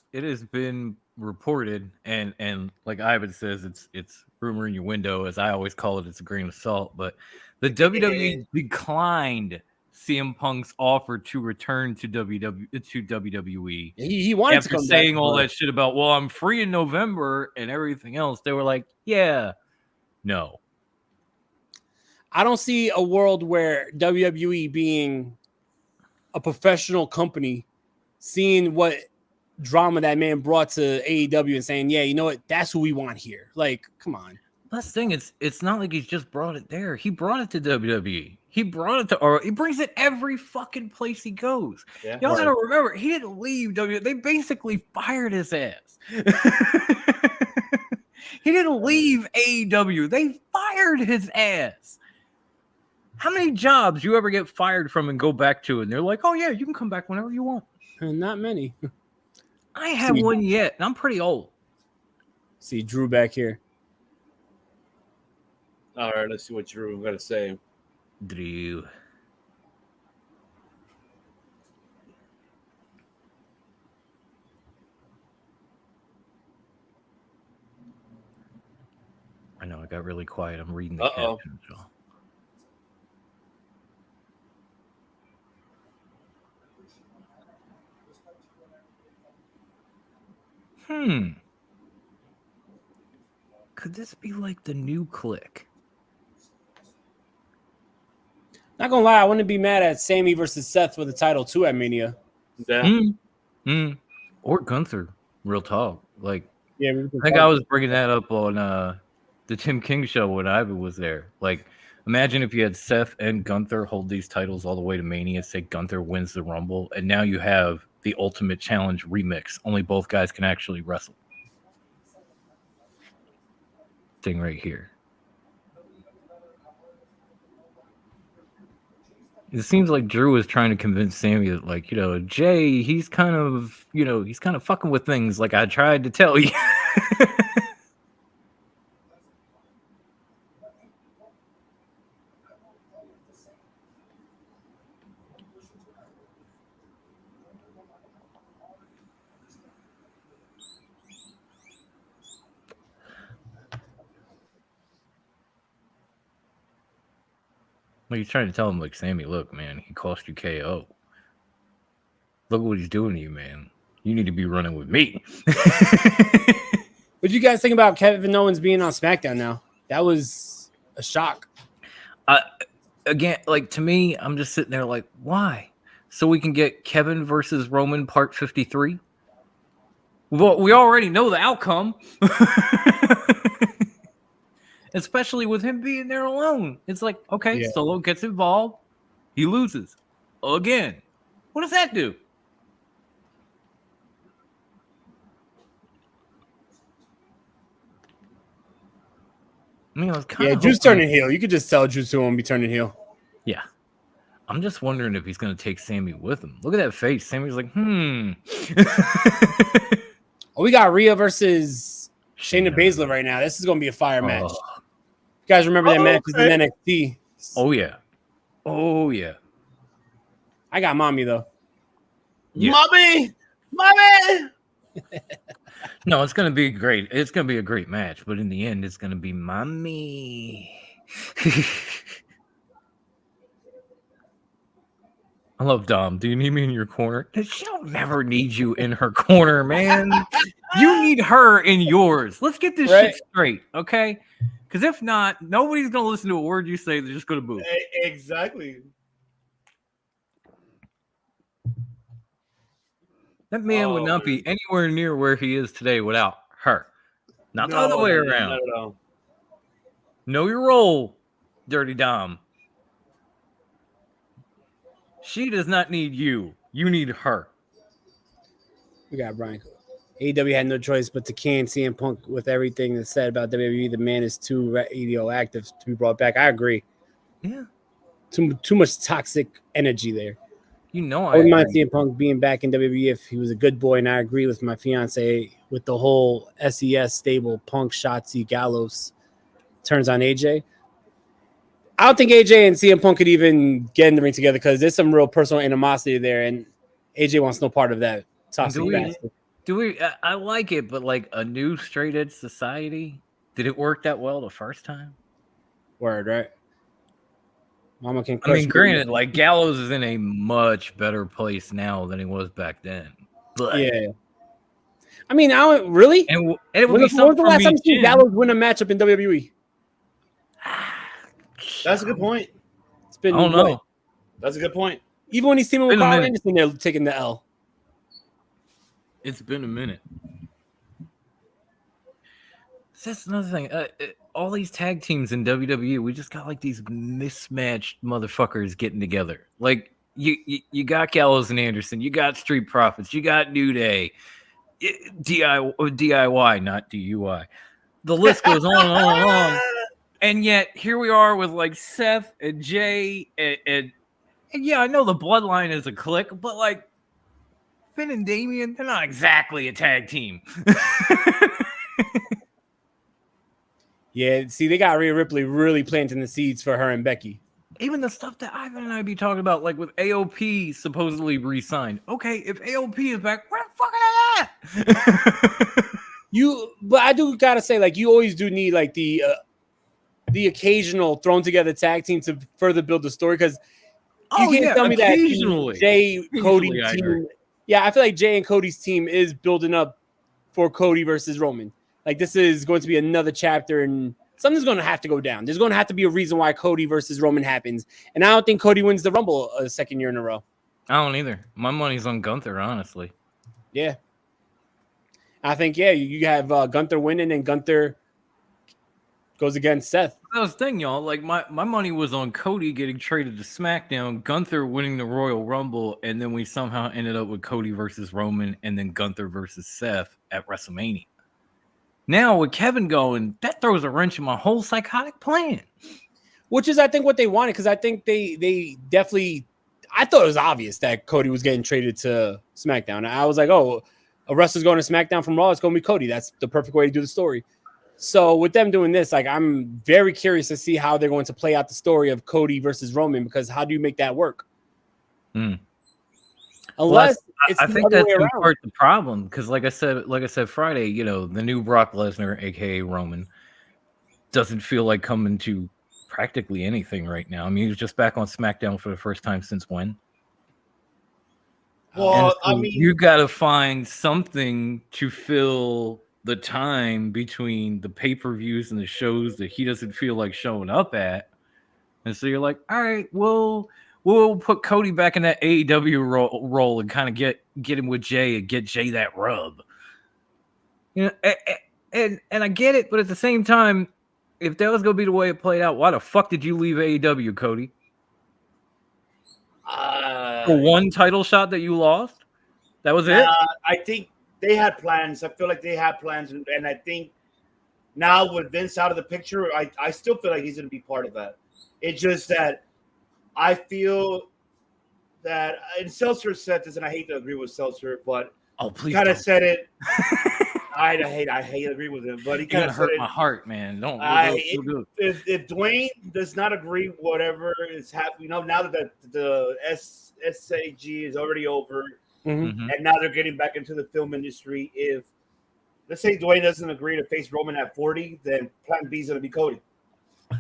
S3: been reported, and like Ivan says, it's rumor in your window, as I always call it. It's a grain of salt, but the WWE declined CM Punk's offer to return to WWE.
S1: He wanted
S3: after
S1: to come
S3: saying
S1: back,
S3: all that shit about, well, I'm free in November and everything else. They were like, yeah, no.
S1: I don't see a world where WWE being a professional company, seeing what drama that man brought to AEW and saying, yeah, you know what, that's who we want here. Like, come on.
S3: That's the thing. It's not like he's just brought it there. He brought it to WWE. He brought it to, or he brings it every fucking place he goes. Yeah, y'all gotta remember, he didn't leave WWE. They basically fired his ass. He didn't leave AEW. They fired his ass. How many jobs you ever get fired from and go back to, and they're like, oh yeah, you can come back whenever you want?
S1: Not many.
S3: I have one yet, and I'm pretty old.
S1: See Drew back here.
S2: All right, let's see what Drew got to say.
S3: Drew. I know I got really quiet. I'm reading the caption. So. Could this be like the new Click?
S1: Not gonna lie, I wouldn't be mad at Sammy versus Seth for the title too at Mania.
S2: Yeah.
S3: Or Gunther, real talk. Like,
S1: yeah,
S3: I think I was bringing that up on the Tim King show when Ivan was there. Like, imagine if you had Seth and Gunther hold these titles all the way to Mania, say Gunther wins the Rumble, and now you have the Ultimate Challenge remix. Only both guys can actually wrestle. Thing right here. It seems like Drew is trying to convince Sammy that, like, you know, Jay, he's kind of fucking with things like I tried to tell you. Well, he's trying to tell him, like, Sammy, look, man, he cost you KO. Look what he's doing to you, man. You need to be running with me.
S1: What do you guys think about Kevin Owens being on SmackDown now? That was a shock.
S3: Again, like, to me, I'm just sitting there like, why? So we can get Kevin versus Roman part 53? Well, we already know the outcome. Especially with him being there alone. It's like, okay, Solo gets involved. He loses. Again. What does that do? I mean, I was kind of
S1: Drew's turning heel. You could just tell Drew won't be turning heel.
S3: Yeah. I'm just wondering if he's going to take Sammy with him. Look at that face. Sammy's like,
S1: We got Rhea versus Shayna Baszler right now. This is going to be a fire match. guys remember that matches in NXT?
S3: Oh yeah. Oh yeah.
S1: I got mommy though.
S3: Yeah.
S2: Mommy.
S3: No, it's gonna be great. It's gonna be a great match, but in the end, it's gonna be mommy. I love Dom. Do you need me in your corner? She'll never need you in her corner, man. You need her in yours. Let's get this shit straight, okay? Because if not, nobody's gonna listen to a word you say. They're just gonna boo.
S2: Exactly.
S3: That man would not be anywhere near where he is today without her. Not the other way around.
S2: Not at all.
S3: Know your role, Dirty Dom. She does not need you. You need her.
S1: We got Brian. AEW had no choice but to can CM Punk with everything that's said about WWE. The man is too active to be brought back. I agree.
S3: Yeah.
S1: Too much toxic energy there.
S3: You know,
S1: I wouldn't mind CM Punk being back in WWE if he was a good boy, and I agree with my fiance with the whole SES stable, Punk, Shotzi, Gallows turns on AJ. I don't think AJ and CM Punk could even get in the ring together because there's some real personal animosity there, and AJ wants no part of that toxic bastard.
S3: I like it, but like a new straight edge society, did it work that well the first time?
S1: Word, right? Mama can.
S3: I mean, granted, like Gallows is in a much better place now than he was back then. But
S1: yeah, I mean, I don't really.
S3: And it would
S1: when
S3: be
S1: was the last time you seen Gallows win a matchup in WWE?
S2: That's a good point.
S1: It's been.
S3: I don't know.
S2: That's a good point.
S1: Even when he's teaming with Carl Anderson, they're taking the L.
S3: It's been a minute. That's another thing. All these tag teams in WWE, we just got like these mismatched motherfuckers getting together. Like you got Gallows and Anderson, you got Street Profits, you got New Day, DIY, not DUI. The list goes on and on and on. And yet here we are with like Seth and Jay and yeah, I know the Bloodline is a clique, but like Finn and Damien, they're not exactly a tag team.
S1: Yeah, see, they got Rhea Ripley really planting the seeds for her and Becky.
S3: Even the stuff that Ivan and I be talking about, like with AOP supposedly re-signed. Okay, if AOP is back, where the fuck are they at?
S1: But I do gotta say, like, you always do need like the occasional thrown together tag team to further build the story because you can't tell me that Jay Cody team. Yeah, I feel like Jay and Cody's team is building up for Cody versus Roman. Like, this is going to be another chapter, and something's going to have to go down. There's going to have to be a reason why Cody versus Roman happens. And I don't think Cody wins the Rumble a second year in a row.
S3: I don't either. My money's on Gunther, honestly.
S1: Yeah. I think, you have Gunther winning, and Gunther goes against Seth.
S3: That was the thing, y'all. Like, my money was on Cody getting traded to SmackDown, Gunther winning the Royal Rumble, and then we somehow ended up with Cody versus Roman, and then Gunther versus Seth at WrestleMania. Now with Kevin going, that throws a wrench in my whole psychotic plan.
S1: Which is, I think, what they wanted, because I think they definitely, I thought it was obvious that Cody was getting traded to SmackDown. I was like, oh, a wrestler's going to SmackDown from Raw, it's going to be Cody. That's the perfect way to do the story. So with them doing this, like, I'm very curious to see how they're going to play out the story of Cody versus Roman, because how do you make that work? Unless
S3: I think that's in part the problem, because like I said Friday, you know, the new Brock Lesnar, aka Roman, doesn't feel like coming to practically anything right now. I mean, he was just back on SmackDown for the first time since when?
S2: Well,
S3: so I mean, you got to find something to fill the time between the pay-per-views and the shows that he doesn't feel like showing up at, and so you're like, all right, well. We'll put Cody back in that AEW role and kind of get him with Jay and get Jay that rub. You know, and I get it, but at the same time, if that was going to be the way it played out, why the fuck did you leave AEW, Cody? For one title shot that you lost? That was it?
S2: I think they had plans. I feel like they had plans, and I think now with Vince out of the picture, I still feel like he's going to be part of that. It's just that I feel that, and Seltzer said this, and I hate to agree with Seltzer, but
S3: please
S2: kind of said it. I hate agree with him, but he
S3: You're
S2: kind
S3: gonna
S2: of said
S3: hurt
S2: it.
S3: my heart, man. Don't.
S2: If Dwayne does not agree, whatever is happening, now that the SAG is already over,
S3: Mm-hmm.
S2: and now they're getting back into the film industry. If let's say Dwayne doesn't agree to face Roman at 40, then Plan B is going to be Cody.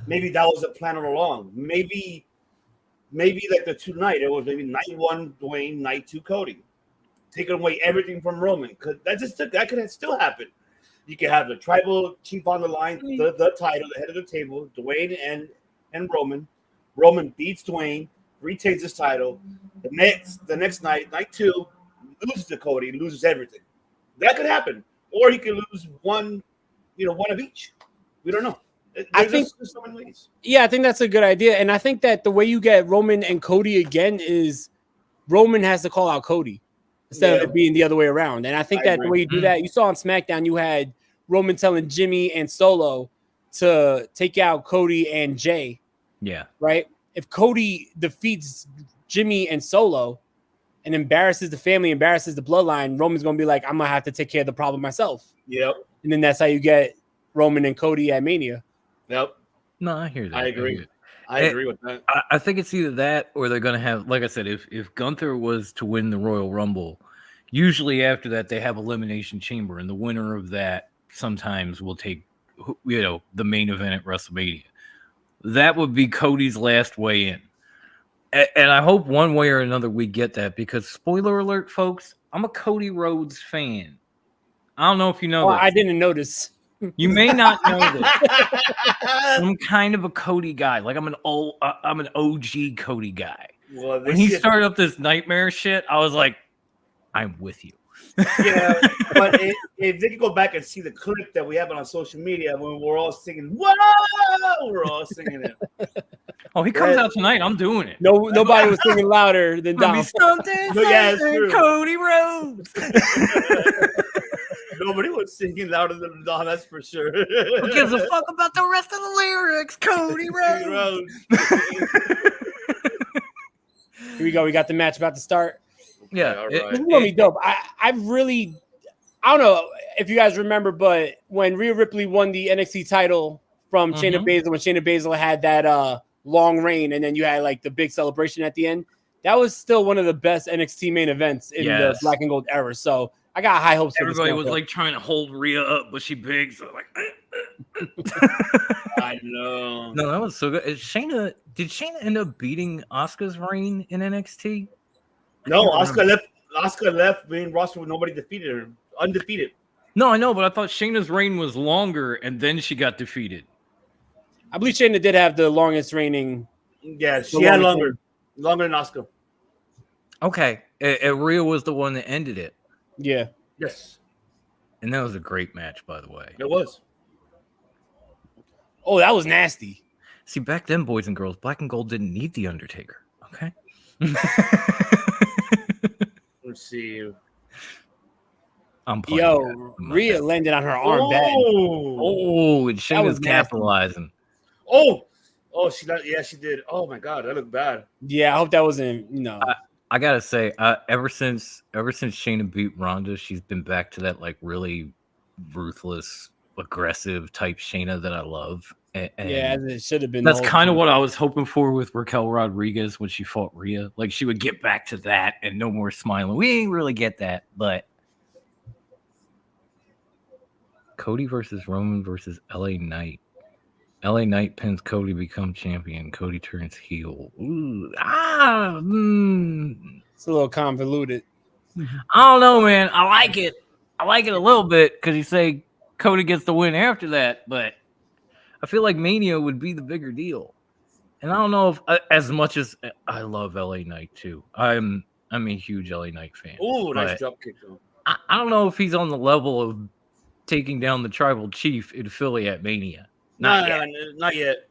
S2: Maybe that was the plan all along. Maybe like the tonight, it was maybe night 1 Dwayne, night 2 Cody, taking away everything from Roman, because that could still happen. You can have the tribal chief on the line, the title, the head of the table, Dwayne and Roman. Roman beats Dwayne, retains his title. The next night, night 2, loses to Cody, loses everything. That could happen, or he could lose one of each. We don't know.
S1: I think
S2: there's so many ways.
S1: Yeah, I think that's a good idea, and I think that the way you get Roman and Cody again is Roman has to call out Cody instead of it being the other way around. And I think that the way you do that, you saw on SmackDown, you had Roman telling Jimmy and Solo to take out Cody and Jay.
S3: Yeah.
S1: Right? If Cody defeats Jimmy and Solo and embarrasses the family, embarrasses the bloodline, Roman's going to be like, I'm going to have to take care of the problem myself.
S2: Yep.
S1: And then that's how you get Roman and Cody at Mania.
S2: Yep.
S3: No, I hear that.
S2: I agree. I agree with that.
S3: I think it's either that or they're going to have, like I said, if Gunther was to win the Royal Rumble, usually after that they have Elimination Chamber, and the winner of that sometimes will take, the main event at WrestleMania. That would be Cody's last way in. And I hope one way or another we get that, because spoiler alert, folks, I'm a Cody Rhodes fan. I don't know if you know that.
S1: I didn't notice.
S3: You may not know this. I'm kind of a Cody guy. Like I'm an OG Cody guy.
S2: Well,
S3: when he started up this nightmare shit, I was like, I'm with you.
S2: Yeah, but if they could go back and see the clip that we have on social media when we're all singing, whoa, we're all singing it.
S3: Oh, he comes out tonight. I'm doing it.
S1: Nobody was singing louder than Dom.
S3: Cody Rhodes.
S2: Nobody was singing louder than Don, that's for sure.
S3: Who gives a fuck about the rest of the lyrics? Cody Rhodes.
S1: Here we go. We got the match about to start.
S3: Yeah.
S1: This is going to be dope. I don't know if you guys remember, but when Rhea Ripley won the NXT title from Shayna Baszler, when Shayna Baszler had that long reign, and then you had like the big celebration at the end, that was still one of the best NXT main events in the Black and Gold era. So I got high hopes for this.
S3: Everybody was like trying to hold Rhea up, but she big, so like
S2: I know.
S3: No, that was so good. Did Shayna end up beating Asuka's reign in NXT?
S2: No, Asuka left main roster with nobody defeated her. Undefeated.
S3: No, I know, but I thought Shayna's reign was longer and then she got defeated.
S1: I believe Shayna did have the longest reigning.
S2: Yeah, she had longer than Asuka.
S3: Okay. And Rhea was the one that ended it.
S1: Yeah.
S2: Yes.
S3: And that was a great match, by the way.
S2: It was.
S1: Oh, that was nasty.
S3: See, back then, boys and girls, Black and Gold didn't need The Undertaker. Okay?
S2: Let's see.
S3: I'm playing.
S1: Rhea landed on her arm bad.
S3: Oh, and Shayna's capitalizing.
S2: Oh, she did. Oh my God, that looked bad.
S1: Yeah, I hope that wasn't.
S3: I gotta say, ever since Shayna beat Ronda, she's been back to that like really ruthless, aggressive type Shayna that I love. And
S1: it should have been.
S3: That's kind of what I was hoping for with Raquel Rodriguez when she fought Rhea. Like she would get back to that and no more smiling. We ain't really get that, but Cody versus Roman versus LA Knight. LA Knight pins Cody, become champion. Cody turns heel.
S1: It's a little convoluted.
S3: I don't know, man. I like it. I like it a little bit because you say Cody gets the win after that, but I feel like Mania would be the bigger deal. And I don't know if, as much as I love LA Knight too, I'm a huge LA Knight fan.
S2: Oh, nice drop kick though.
S3: I don't know if he's on the level of taking down the tribal chief in Philly at Mania. Not yet.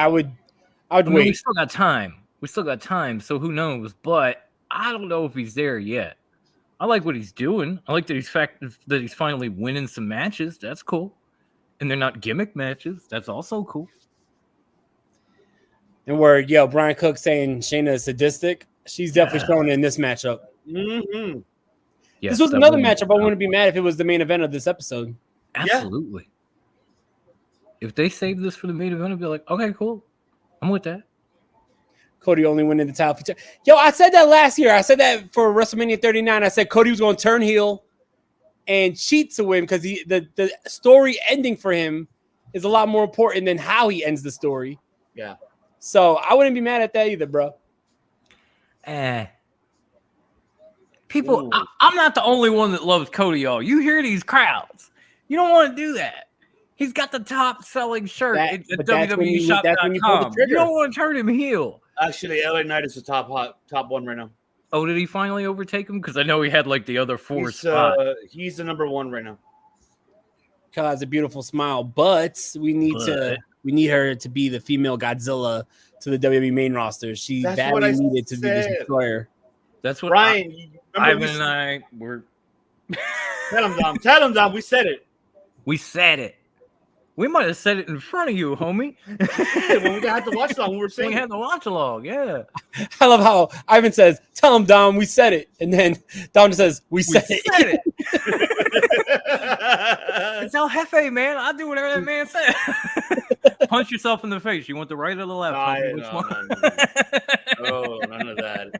S1: I would wait.
S3: We still got time. So who knows? But I don't know if he's there yet. I like what he's doing. I like that he's finally winning some matches. That's cool. And they're not gimmick matches. That's also cool.
S1: And Brian Cook saying Shayna is sadistic. She's definitely showing it in this matchup.
S2: Mm-hmm.
S3: Yes,
S1: this was
S3: that
S1: another
S3: would be
S1: matchup. I wouldn't be mad if it was the main event of this episode.
S3: absolutely. If they saved this for the main event, I'd be like, okay, cool. I'm with that.
S1: Cody only winning the title feature. Yo, I said that last year. I said that for WrestleMania 39. I said Cody was going to turn heel and cheat to win because the story ending for him is a lot more important than how he ends the story.
S2: Yeah.
S1: So I wouldn't be mad at that either, bro.
S3: People, I'm not the only one that loves Cody, y'all. You hear these crowds. You don't want to do that. He's got the top selling shirt at WWEshop.com. You don't want to turn him heel.
S2: Actually, LA Knight is the top one right now.
S3: Oh, did he finally overtake him? Because I know he had like the other four spots.
S2: He's the number one right now.
S1: Kyle has a beautiful smile, but we need her to be the female Godzilla to the WWE main roster. She badly needed to be the destroyer.
S3: That's what
S2: Ryan,
S3: Ivan and I were.
S2: Tell him, Dom. Tell him, Dom. We said it.
S3: We said it. We might have said it in front of you, homie.
S2: When we had the watch along, we were saying
S3: we had the watch along, yeah.
S1: I love how Ivan says, "Tell him, Dom, we said it," and then Dom says, "We said it."
S3: It's El Jefe, man. I'll do whatever that man said. Punch yourself in the face. You want the right or the left?
S2: No, none of that.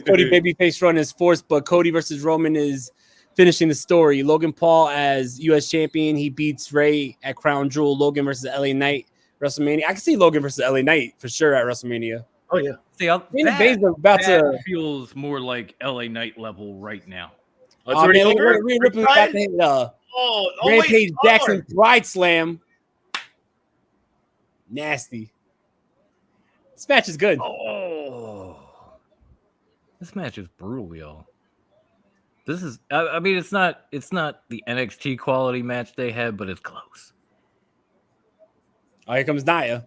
S1: Cody babyface run is forced, but Cody versus Roman is finishing the story. Logan Paul as U.S. champion. He beats Ray at Crown Jewel. Logan versus LA Knight, WrestleMania. I can see Logan versus LA Knight for sure at WrestleMania.
S2: Oh, yeah.
S3: See, that feels more like LA Knight level right now.
S1: Rhea Ripley about to hit Rampage Jackson Bride Slam. Nasty. This match is good.
S3: Oh, this match is brutal, y'all. This is, I mean, it's not the NXT quality match they had, but it's close.
S1: Oh, here comes Nia.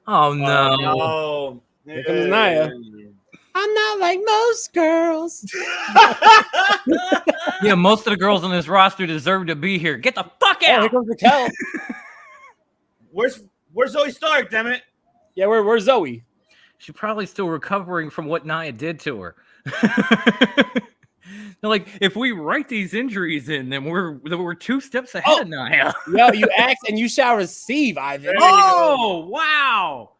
S3: Oh, no.
S1: Here comes Nia. I'm not like most girls.
S3: Yeah, most of the girls on this roster deserve to be here. Get the fuck out.
S1: Oh, here comes Raquel.
S2: Where's Zoe Stark, damn it?
S1: Yeah, where's Zoe?
S3: She's probably still recovering from what Nia did to her. Like, if we write these injuries in, then we're 2 steps ahead of Nia.
S1: Yo, you ask and you shall receive, Ivan.
S3: Oh, wow.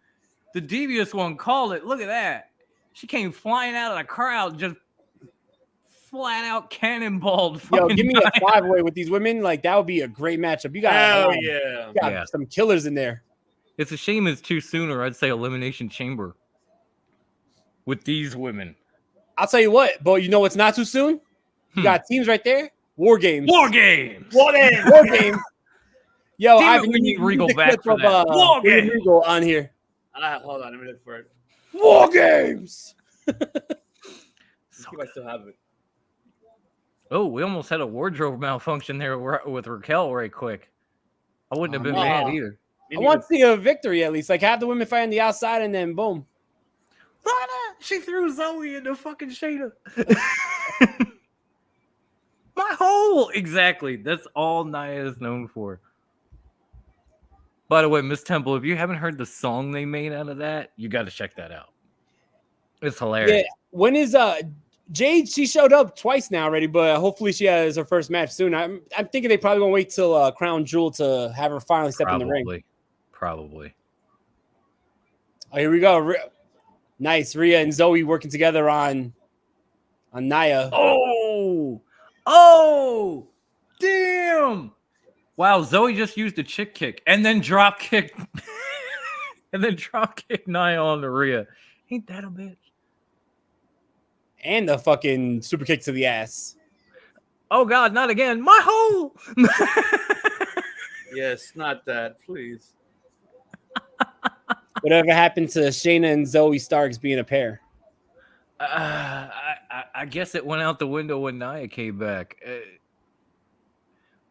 S3: The devious one called it. Look at that. She came flying out of the crowd, just flat out cannonballed.
S1: Yo, give me a 5-way with these women. Like, that would be a great matchup. You got some killers in there.
S3: It's a shame it's too soon, or I'd say Elimination Chamber with these women.
S1: I'll tell you what, but you know what's not too soon? You got teams right there. War games. Yo, Ivan,
S3: we need Regal back for that.
S1: War games. Regal on here.
S2: Hold on, let me look for it.
S1: War games.
S2: I still have it.
S3: Oh, we almost had a wardrobe malfunction there with Raquel right quick. I wouldn't have been mad either.
S1: I want to see a victory at least. Like, have the women fight on the outside and then boom.
S3: She threw Zoe into fucking Shayna. My hole. Exactly. That's all Nia is known for. By the way, Miss Temple, if you haven't heard the song they made out of that, you got to check that out. It's hilarious.
S1: Yeah. When is Jade? She showed up twice now already, but hopefully she has her first match soon. I'm thinking they probably gonna wait till Crown Jewel to have her finally step in the ring.
S3: Probably.
S1: Oh, here we go. Nice, Rhea and Zoe working together on Nia.
S3: Oh, damn! Wow, Zoe just used a chick kick and then drop kick, Nia on the Rhea. Ain't that a bitch?
S1: And the fucking super kick to the ass.
S3: Oh God, not again! My hole.
S2: Yes, not that, please.
S1: Whatever happened to Shayna and Zoe Starks being a pair?
S3: I guess it went out the window when Nia came back.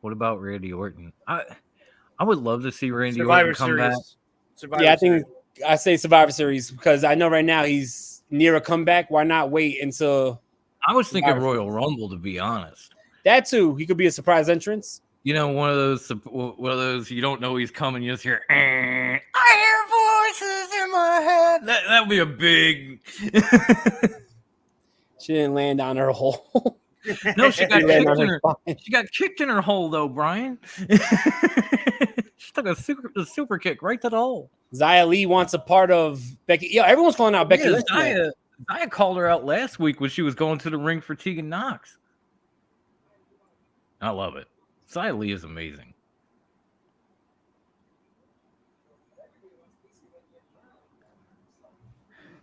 S3: What about Randy Orton? I would love to see Randy Orton come back.
S1: I think I say Survivor Series because I know right now he's near a comeback. Why not wait until?
S3: I was thinking Royal Rumble, to be honest.
S1: That too. He could be a surprise entrance.
S3: You know, one of those you don't know he's coming. You just hear, I hear voices in my head. That would be a big.
S1: She didn't land on her hole.
S3: No, she got
S1: She landed
S3: kicked
S1: on
S3: in
S1: her
S3: her.
S1: spine.
S3: She got kicked in her hole, though, Brian. She took a super kick right to the hole.
S1: Xia Li wants a part of Becky. Yo, everyone's calling out Becky Lynch.
S3: Xia called her out last week when she was going to the ring for Tegan Knox. I love it. Xia Li is amazing.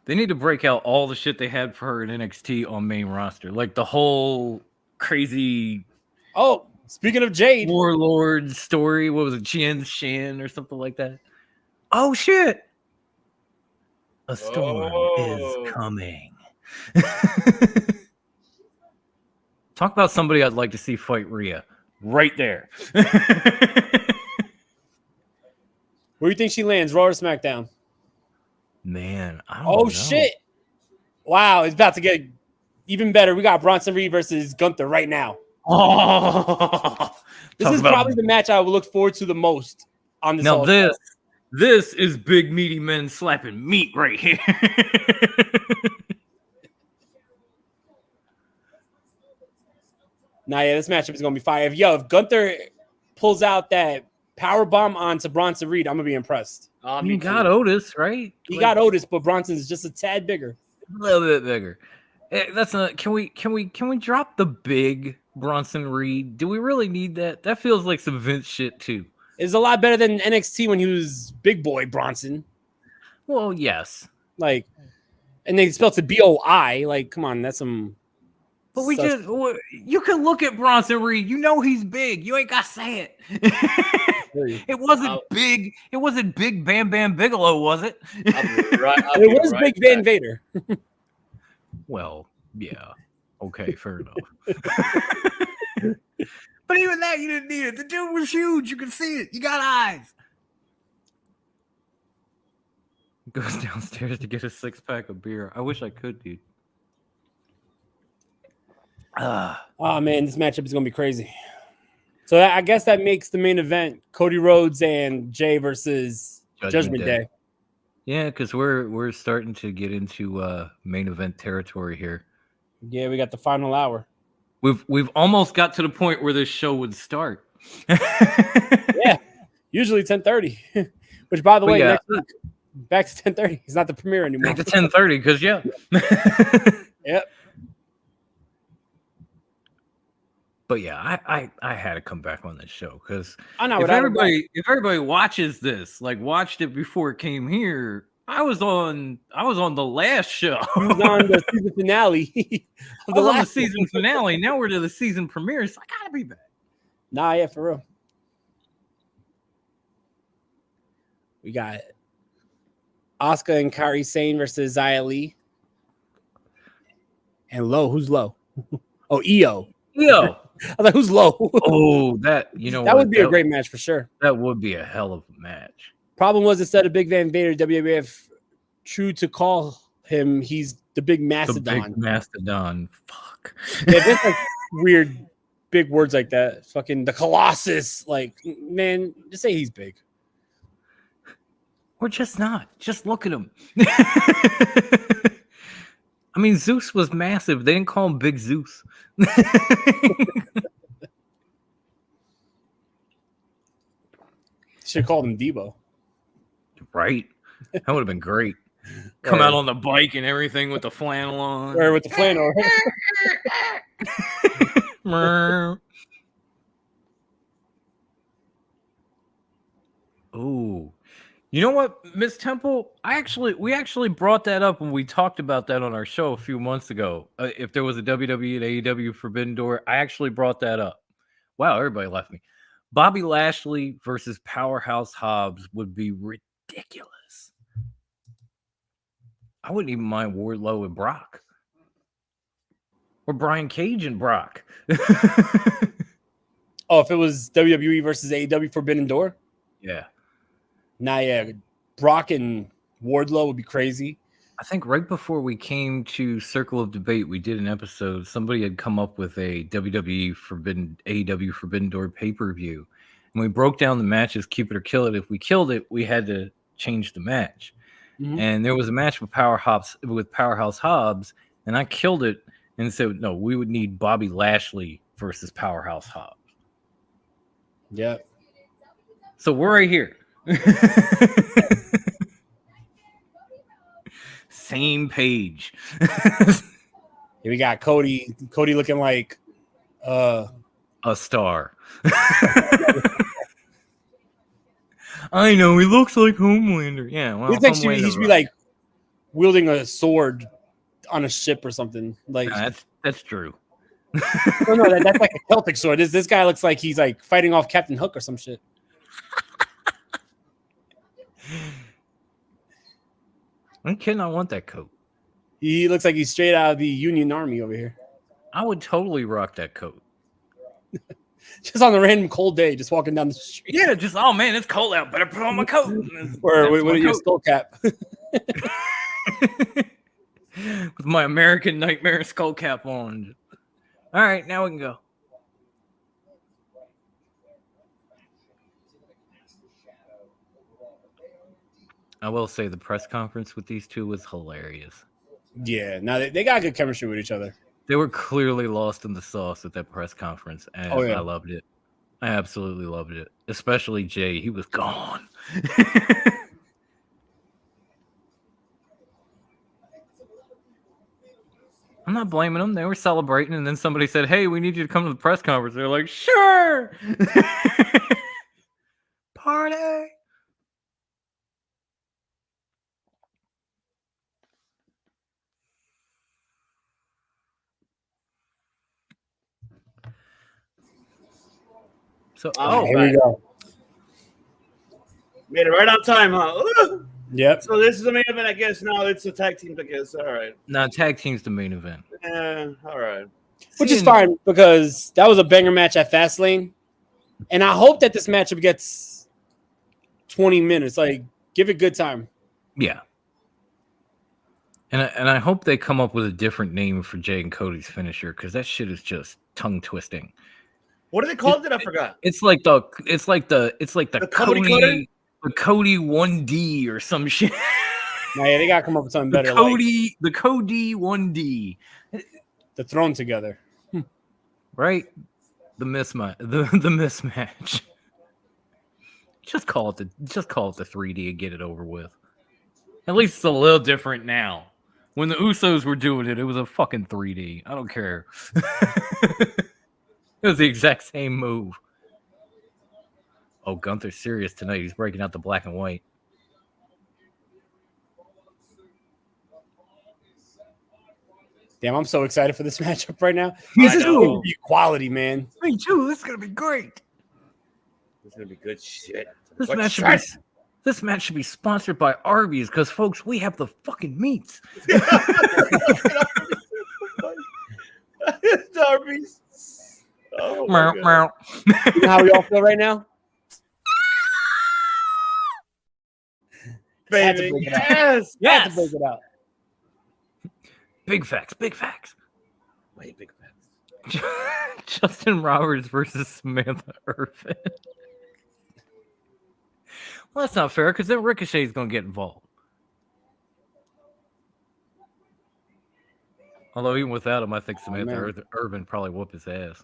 S3: They need to break out all the shit they had for her in NXT on main roster, like the whole crazy.
S1: Oh, speaking of Jade,
S3: Warlord story. What was it, Shan or something like that? Oh shit! A storm is coming. Talk about somebody I'd like to see fight Rhea. Right there.
S1: where do you think she lands? Raw or SmackDown?
S3: Man, I don't know.
S1: Shit! Wow, it's about to get even better. We got Bronson Reed versus Gunther right now.
S3: Oh,
S1: this is probably the match I would look forward to the most on this.
S3: Now this is big meaty men slapping meat right here.
S1: Nah, yeah, this matchup is gonna be fire. If Gunther pulls out that power bomb onto Bronson Reed, I'm gonna be impressed.
S3: You got Otis, right?
S1: He got Otis, but Bronson's just a tad bigger.
S3: A little bit bigger. That's not. Can we drop the big Bronson Reed? Do we really need that? That feels like some Vince shit too.
S1: It's a lot better than NXT when he was Big Boy Bronson.
S3: Well, yes.
S1: Like, and they spelled it BOI. Like, come on, that's some.
S3: But you can look at Bronson Reed. You know he's big. You ain't got to say it. It wasn't big. It wasn't Big Bam Bam Bigelow, was it?
S1: It was Big Van Vader.
S3: Well, yeah. Okay, fair enough. But even that, you didn't need it. The dude was huge. You could see it. You got eyes. Goes downstairs to get a 6-pack of beer. I wish I could, dude.
S1: Oh man, this matchup is gonna be crazy. So I guess that makes the main event Cody Rhodes and Jay versus Judgment Day.
S3: Yeah, because we're starting to get into main event territory here.
S1: Yeah, we got the final hour.
S3: We've almost got to the point where this show would start.
S1: Yeah, usually 10:30. Which, by the way,
S3: yeah.
S1: next week back to 10:30. It's not the premiere anymore.
S3: Back to 10:30 because
S1: Yep.
S3: But yeah, I had to come back on this show because
S1: if
S3: everybody watches this, like watched it before it came here, I was on the last show.
S1: You was on the season finale.
S3: On the season finale. Now we're to the season premiere, so I gotta be back.
S1: Nah, yeah, for real. We got Asuka and Kairi Sane versus Xia Li. And Low, who's Low? Oh, Io.
S3: Io.
S1: I was like, who's Low?
S3: Oh, that
S1: would be a great match for sure.
S3: That would be a hell of a match.
S1: Problem was, instead of Big Van Vader, WWF true to call him, he's the Big Mastodon.
S3: The Big Mastodon. Fuck.
S1: Yeah, there's like weird big words like that. Fucking the Colossus. Like, man, just say he's big.
S3: Or just not. Just look at him. I mean, Zeus was massive. They didn't call him Big Zeus.
S1: Should have called him Debo.
S3: Right? That would have been great. Come out on the bike and everything with the flannel on.
S1: Or with the flannel.
S3: Oh. You know what, Miss Temple? We actually brought that up when we talked about that on our show a few months ago. If there was a WWE and AEW Forbidden Door, I actually brought that up. Wow, everybody left me. Bobby Lashley versus Powerhouse Hobbs would be ridiculous. I wouldn't even mind Wardlow and Brock. Or Brian Cage and Brock.
S1: Oh, if it was WWE versus AEW Forbidden Door?
S3: Yeah.
S1: Nah, yeah. Brock and Wardlow would be crazy.
S3: I think right before we came to Circle of Debate, we did an episode. Somebody had come up with a AEW Forbidden Door pay-per-view. And we broke down the matches, keep it or kill it. If we killed it, we had to change the match. Mm-hmm. And there was a match with Powerhouse Hobbs, and I killed it. And so, no, we would need Bobby Lashley versus Powerhouse Hobbs.
S1: Yeah.
S3: So we're right here. Same page.
S1: Here we got Cody. Cody looking like
S3: a star. I know he looks like Homelander. Yeah, well,
S1: he should be like wielding a sword on a ship or something. Like
S3: that's true.
S1: no, that's like a Celtic sword. This guy looks like he's like fighting off Captain Hook or some shit.
S3: I'm kidding. I want that coat.
S1: He looks like he's straight out of the Union Army over here.
S3: I would totally rock that coat.
S1: Just on a random cold day, just walking down the street.
S3: Yeah, just oh man, it's cold out. Better put on my coat.
S1: Or with your skull cap.
S3: With my American Nightmare skull cap on. All right, now we can go. I will say the press conference with these two was hilarious.
S1: Yeah, now they got good chemistry with each other.
S3: They were clearly lost in the sauce at that press conference, and I loved it. I absolutely loved it. Especially Jay. He was gone. I'm not blaming them. They were celebrating, and then somebody said, hey, we need you to come to the press conference. They're like, sure. Party. So,
S1: here we go.
S2: Made it right on time, huh? Ooh.
S1: Yep.
S2: So this is the main event, I guess. Now it's the tag teams, I guess. All right.
S3: No, tag team's the main event.
S2: Yeah, all right.
S1: Which is fine because that was a banger match at Fastlane. And I hope that this matchup gets 20 minutes. Like, give it good time.
S3: Yeah. And I hope they come up with a different name for Jay and Cody's finisher because that shit is just tongue twisting.
S2: What do they call it? I forgot.
S3: It's like the Cody 1D or some shit.
S1: Nah, yeah, they gotta come up with something better.
S3: The Cody 1D.
S1: The thrown together.
S3: Right? The mismatch. Just call it the 3D and get it over with. At least it's a little different now. When the Usos were doing it, it was a fucking 3D. I don't care. It was the exact same move. Oh, Gunther's serious tonight. He's breaking out the black and white.
S1: Damn, I'm so excited for this matchup right now. This is going to be quality, man.
S3: Me too. This is going to be great.
S2: This is going to be good shit.
S3: This match should be sponsored by Arby's because, folks, we have the fucking meats.
S2: Arby's. Oh,
S3: meow, meow.
S1: You know how we all feel right now?
S2: Baby, yes.
S1: Had to break it out.
S3: Big facts.
S2: Wait, big facts.
S3: Justin Roberts versus Samantha Irvin. Well, that's not fair because then Ricochet is going to get involved. Although even without him, I think Samantha Irvin probably whoop his ass.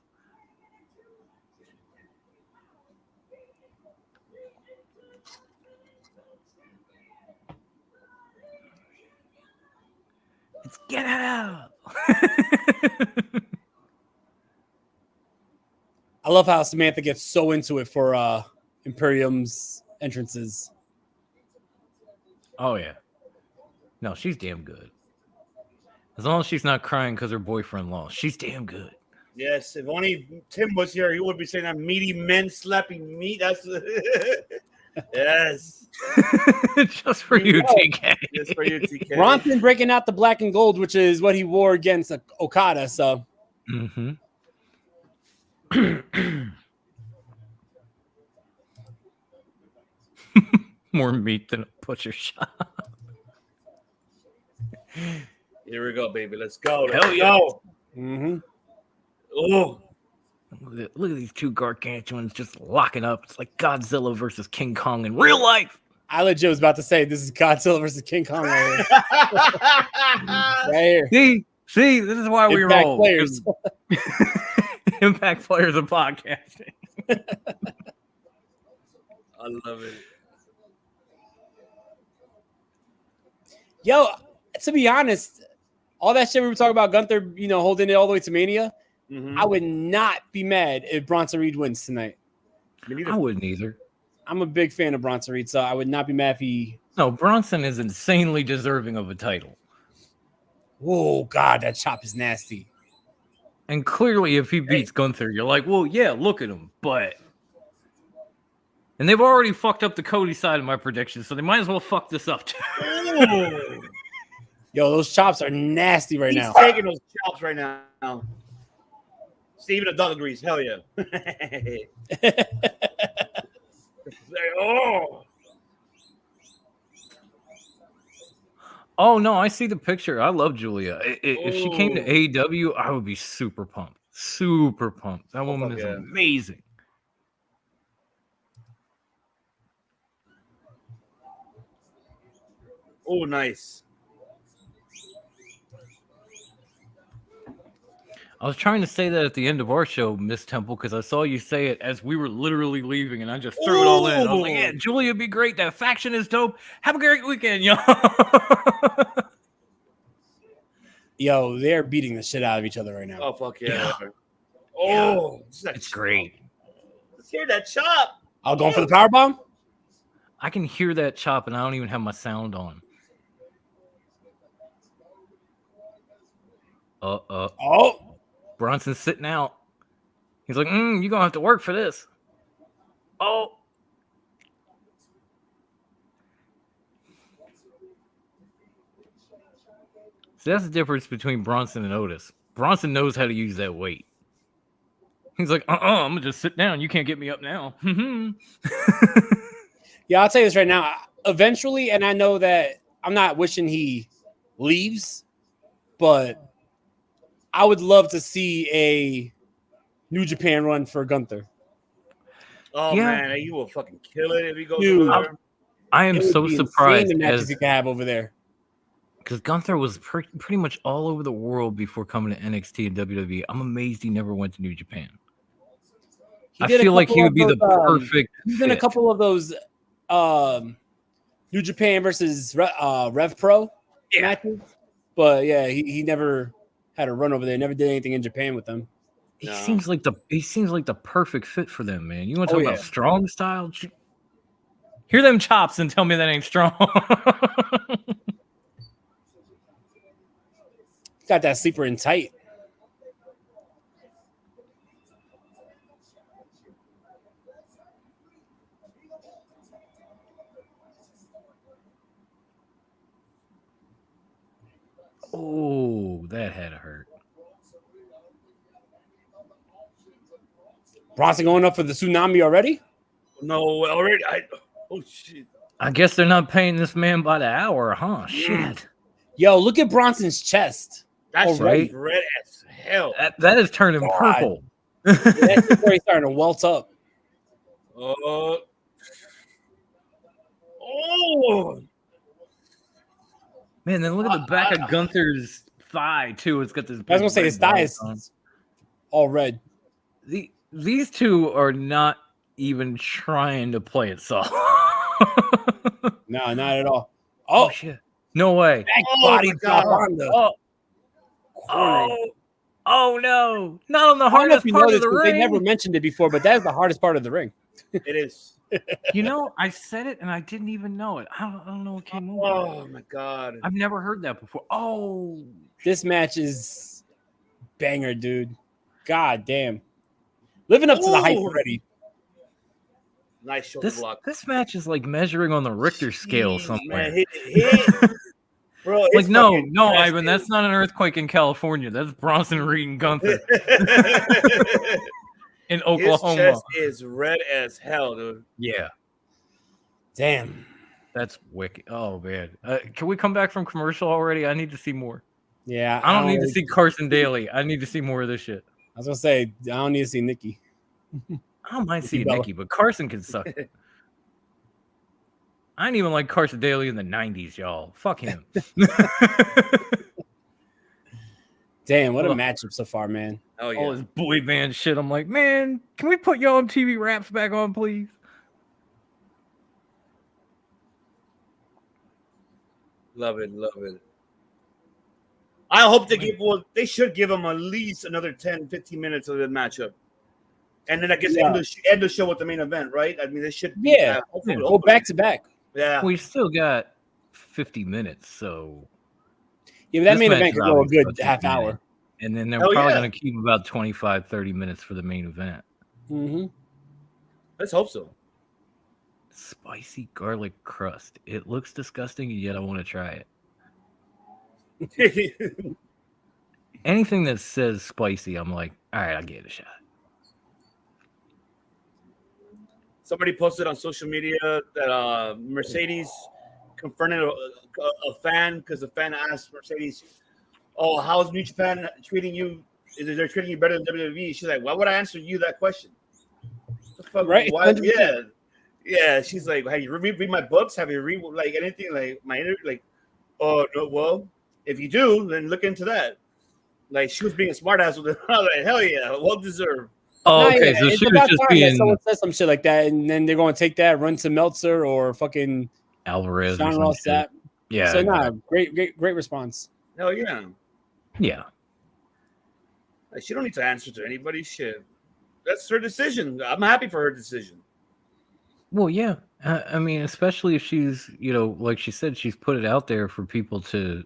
S3: Let's get out.
S1: I love how Samantha gets so into it for Imperium's entrances.
S3: Oh, yeah. No, she's damn good. As long as she's not crying because her boyfriend lost. She's damn good.
S2: Yes, if only Tim was here, he would be saying that meaty men slapping meat. That's yes.
S3: Just for you, TK.
S2: Just for you, TK.
S1: Bronson breaking out the black and gold, which is what he wore against Okada. So,
S3: more meat than a butcher shop.
S2: Here we go, baby. Let's go.
S3: Hell yeah.
S2: Oh,
S3: look at these two gargantuans just locking up. It's like Godzilla versus King Kong in real life.
S1: I legit was about to say this is Godzilla versus King Kong right here.
S3: See, See, this is why we
S1: Impact
S3: roll.
S1: players.
S3: Impact players of podcasting.
S2: I love it.
S1: Yo, to be honest, all that shit we were talking about Gunther, holding it all the way to Mania, I would not be mad if Bronson Reed wins tonight.
S3: I wouldn't either.
S1: I'm a big fan of Bronson Reed, so I would not be mad if he...
S3: No, Bronson is insanely deserving of a title.
S1: Whoa, God, that chop is nasty.
S3: And clearly, if he beats Gunther, you're like, well, yeah, look at him. But... And they've already fucked up the Cody side of my prediction, so they might as well fuck this up, too.
S1: Yo, those chops are nasty right now.
S2: He's taking those chops right now. Steven a dog agrees. Hell yeah. Oh.
S3: Oh, no, I see the picture. I love Julia. If she came to AEW, I would be super pumped. Super pumped. That woman is amazing.
S2: Oh, nice.
S3: I was trying to say that at the end of our show, Miss Temple, because I saw you say it as we were literally leaving, and I just threw it all in. I was like, yeah, Julia would be great. That faction is dope. Have a great weekend, y'all.
S1: Yo, they're beating the shit out of each other right now.
S2: Oh, fuck yeah. Oh,
S3: it's great.
S2: Let's hear that chop.
S1: I'll go for the powerbomb.
S3: I can hear that chop, and I don't even have my sound on.
S1: Oh.
S3: Bronson's sitting out. He's like, you're going to have to work for this. Oh. So that's the difference between Bronson and Otis. Bronson knows how to use that weight. He's like, I'm going to just sit down. You can't get me up now.
S1: Yeah, I'll tell you this right now. Eventually, and I know that I'm not wishing he leaves, but I would love to see a New Japan run for Gunther.
S2: Oh, man, you will fucking kill it if he goes
S1: Dude,
S2: over there.
S3: I am so surprised.
S1: The matches he could have over there.
S3: Because Gunther was pretty much all over the world before coming to NXT and WWE. I'm amazed he never went to New Japan. I feel like he would be the perfect
S1: He's in a couple of those New Japan versus Rev Pro matches. But, yeah, he never had a run over there. Never did anything in Japan with them.
S3: He seems like the perfect fit for them, man. You want to talk about strong style? Hear them chops and tell me that ain't strong.
S1: Got that sleeper in tight.
S3: Oh, that had to hurt.
S1: Bronson going up for the tsunami already?
S2: No, already. Oh, shit.
S3: I guess they're not paying this man by the hour, huh? Shit.
S1: Yo, look at Bronson's chest.
S2: That's red as hell.
S3: That is turning purple.
S1: That's where he's starting to welt up.
S2: Oh.
S3: Man, then look at the back of Gunther's thigh, too. It's got this.
S1: I was going to say his thigh is all red.
S3: These two are not even trying to play it soft.
S1: No, not at all.
S3: Oh shit. No way.
S1: Body drop on the
S3: Oh no. Not on the hardest part of the ring.
S1: They never mentioned it before, but that is the hardest part of the ring.
S2: It is.
S3: You know, I said it and I didn't even know it. I don't know what came over.
S2: Oh my god.
S3: I've never heard that before. Oh,
S1: this match is banger, dude. God damn. Living up to the hype already.
S2: Nice shoulder block.
S3: This match is like measuring on the Richter scale somewhere.
S2: Man, bro,
S3: like no, Ivan, that's not an earthquake in California. That's Bronson Reed and Gunther in Oklahoma.
S2: His chest is red as hell, dude.
S3: Yeah.
S1: Damn.
S3: That's wicked. Oh man, can we come back from commercial already? I need to see more.
S1: Yeah,
S3: I don't need to see Carson Daly. I need to see more of this shit.
S1: I was gonna say I don't need to see Nikki.
S3: I don't mind seeing Nikki, but Carson can suck. I didn't even like Carson Daly in the 90s, y'all. Fuck him.
S1: Damn, what a
S3: Ugh.
S1: matchup so far, man.
S2: Oh yeah.
S3: All this boy band shit. I'm like, man, can we put y'all MTV Raps back on, please?
S2: Love it. I hope they should give him at least another 10, 15 minutes of the matchup. And then I guess end the show with the main event, right? I mean, they should be
S1: Go back to back.
S2: Yeah.
S3: We still got 50 minutes, so
S1: Yeah, but that
S3: this
S1: main
S3: match
S1: event
S3: is
S1: could go a
S3: obviously
S1: good
S3: about
S1: half
S3: 50
S1: hour.
S3: minutes. And then they're
S2: Hell
S3: probably
S2: yeah.
S3: going to keep about 25, 30 minutes for the main event.
S1: Mm-hmm.
S2: Let's hope so.
S3: Spicy garlic crust. It looks disgusting, and yet I want to try it. Anything that says spicy, I'm like, all right, I'll give it a shot.
S2: Somebody posted on social media that Mercedes confronted a fan because the fan asked Mercedes, "Oh, how's New Japan treating you? They're treating you better than WWE?" She's like, "Why would I answer you that question?" The fuck,
S1: Right?
S2: why? Yeah. She's like, "Have you read my books? Have you read like anything like my interview? Like, oh no, well, if you do, then look into that." Like she was being a smartass with it. I was like, "Hell yeah, well deserved."
S3: Oh,
S1: No,
S3: okay.
S1: yeah,
S3: So
S1: it's
S3: she was
S1: about
S3: just
S1: time that
S3: being
S1: someone says some shit like that, and then they're going to take that, run to Meltzer or fucking
S3: Alvarez
S1: Sean
S3: or some
S1: Ross
S3: shit.
S1: that.
S3: Yeah.
S1: So great response.
S2: Hell yeah.
S3: Yeah.
S2: Like, she don't need to answer to anybody. Shit, that's her decision. I'm happy for her decision.
S3: Well, yeah. I mean, especially if she's, like she said, she's put it out there for people to